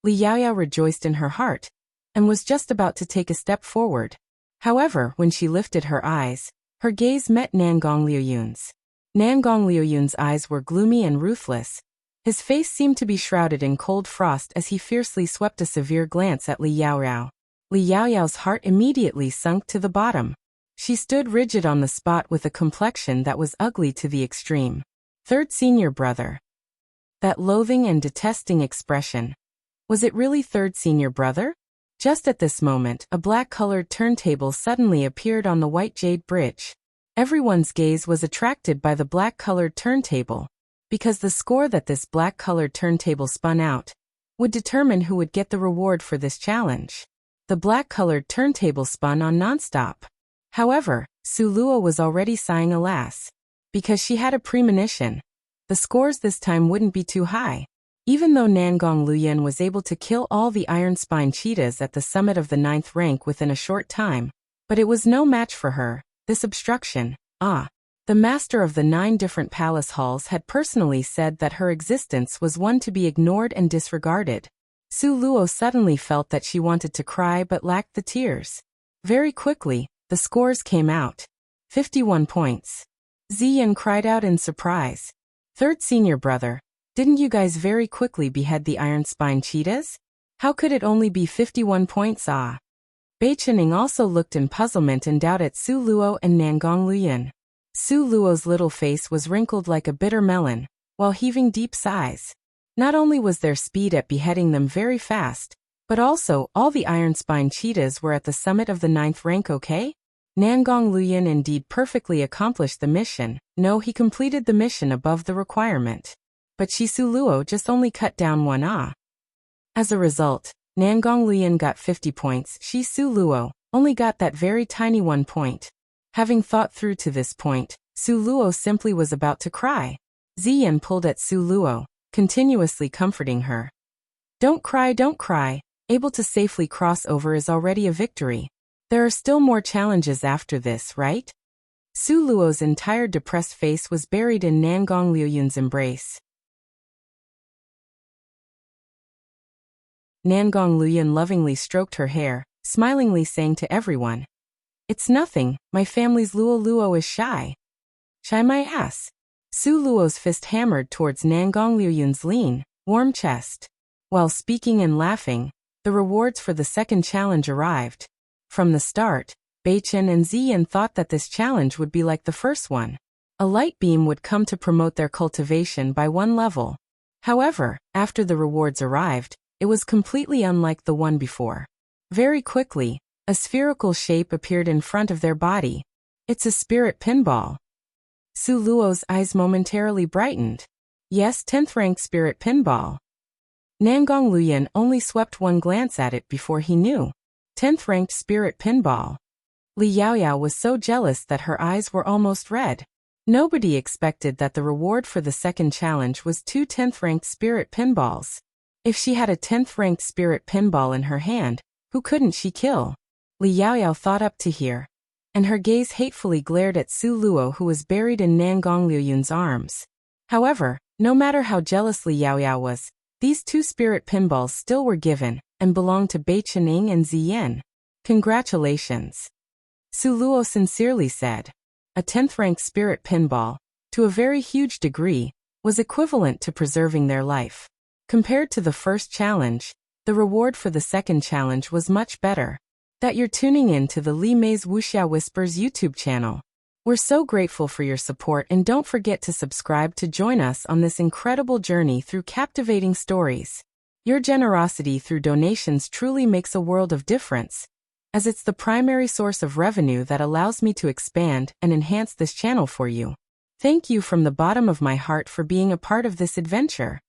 Li Yaoyao rejoiced in her heart, and was just about to take a step forward. However, when she lifted her eyes, her gaze met Nangong Liuyun's. Nangong Liuyun's eyes were gloomy and ruthless. His face seemed to be shrouded in cold frost as he fiercely swept a severe glance at Li Yaoyao. Li Yaoyao's heart immediately sunk to the bottom. She stood rigid on the spot with a complexion that was ugly to the extreme. Third senior brother. That loathing and detesting expression. Was it really third senior brother? Just at this moment, a black-colored turntable suddenly appeared on the White Jade Bridge. Everyone's gaze was attracted by the black-colored turntable, because the score that this black-colored turntable spun out would determine who would get the reward for this challenge. The black-colored turntable spun on nonstop. However, Su Luo was already sighing alas, because she had a premonition. The scores this time wouldn't be too high. Even though Nangong Luyan was able to kill all the Iron Spine cheetahs at the summit of the 9th rank within a short time, but it was no match for her, this obstruction. The master of the 9 different palace halls had personally said that her existence was one to be ignored and disregarded. Su Luo suddenly felt that she wanted to cry but lacked the tears. Very quickly, the scores came out. 51 points. Ziyan cried out in surprise. Third senior brother, didn't you guys very quickly behead the Iron Spine cheetahs? How could it only be 51 points? Bei Chening also looked in puzzlement and doubt at Su Luo and Nangong Luyan. Su Luo's little face was wrinkled like a bitter melon, while heaving deep sighs. Not only was their speed at beheading them very fast, but also all the Iron Spine cheetahs were at the summit of the 9th rank. Okay? Nangong Luyan indeed perfectly accomplished the mission. No, he completed the mission above the requirement. But Su Luo just only cut down 1 As a result, Nangong Luyan got 50 points. Su Luo only got that very tiny 1 point. Having thought through to this point, Su Luo simply was about to cry. Ziyan pulled at Su Luo, continuously comforting her. Don't cry. Able to safely cross over is already a victory. There are still more challenges after this, right? Su Luo's entire depressed face was buried in Nangong Liuyun's embrace. Nangong Luyan lovingly stroked her hair, smilingly saying to everyone, "It's nothing, my family's Luo Luo is shy." Shy my ass. Su Luo's fist hammered towards Nangong Liuyun's lean, warm chest. While speaking and laughing, the rewards for the second challenge arrived. From the start, Bei Chen and Ziyan thought that this challenge would be like the first one. A light beam would come to promote their cultivation by 1 level. However, after the rewards arrived, it was completely unlike the one before. Very quickly, a spherical shape appeared in front of their body. It's a spirit pinball. Su Luo's eyes momentarily brightened. Yes, 10th rank spirit pinball. Nangong Luyan only swept 1 glance at it before he knew. 10th ranked spirit pinball. Li Yaoyao was so jealous that her eyes were almost red. Nobody expected that the reward for the second challenge was 2 10th ranked spirit pinballs. If she had a 10th ranked spirit pinball in her hand, who couldn't she kill? Li Yaoyao thought up to here. and her gaze hatefully glared at Su Luo, who was buried in Nangong Liuyun's arms. However, no matter how jealously Yao Yao was, these two spirit pinballs still were given, and belonged to Bai Chening and Ziyan. Congratulations. Su Luo sincerely said. A 10th-ranked spirit pinball, to a very huge degree, was equivalent to preserving their life. Compared to the first challenge, the reward for the second challenge was much better. That you're tuning in to the Li Mei's Wuxia Whispers YouTube channel. We're so grateful for your support, and don't forget to subscribe to join us on this incredible journey through captivating stories. Your generosity through donations truly makes a world of difference, as it's the primary source of revenue that allows me to expand and enhance this channel for you. Thank you from the bottom of my heart for being a part of this adventure.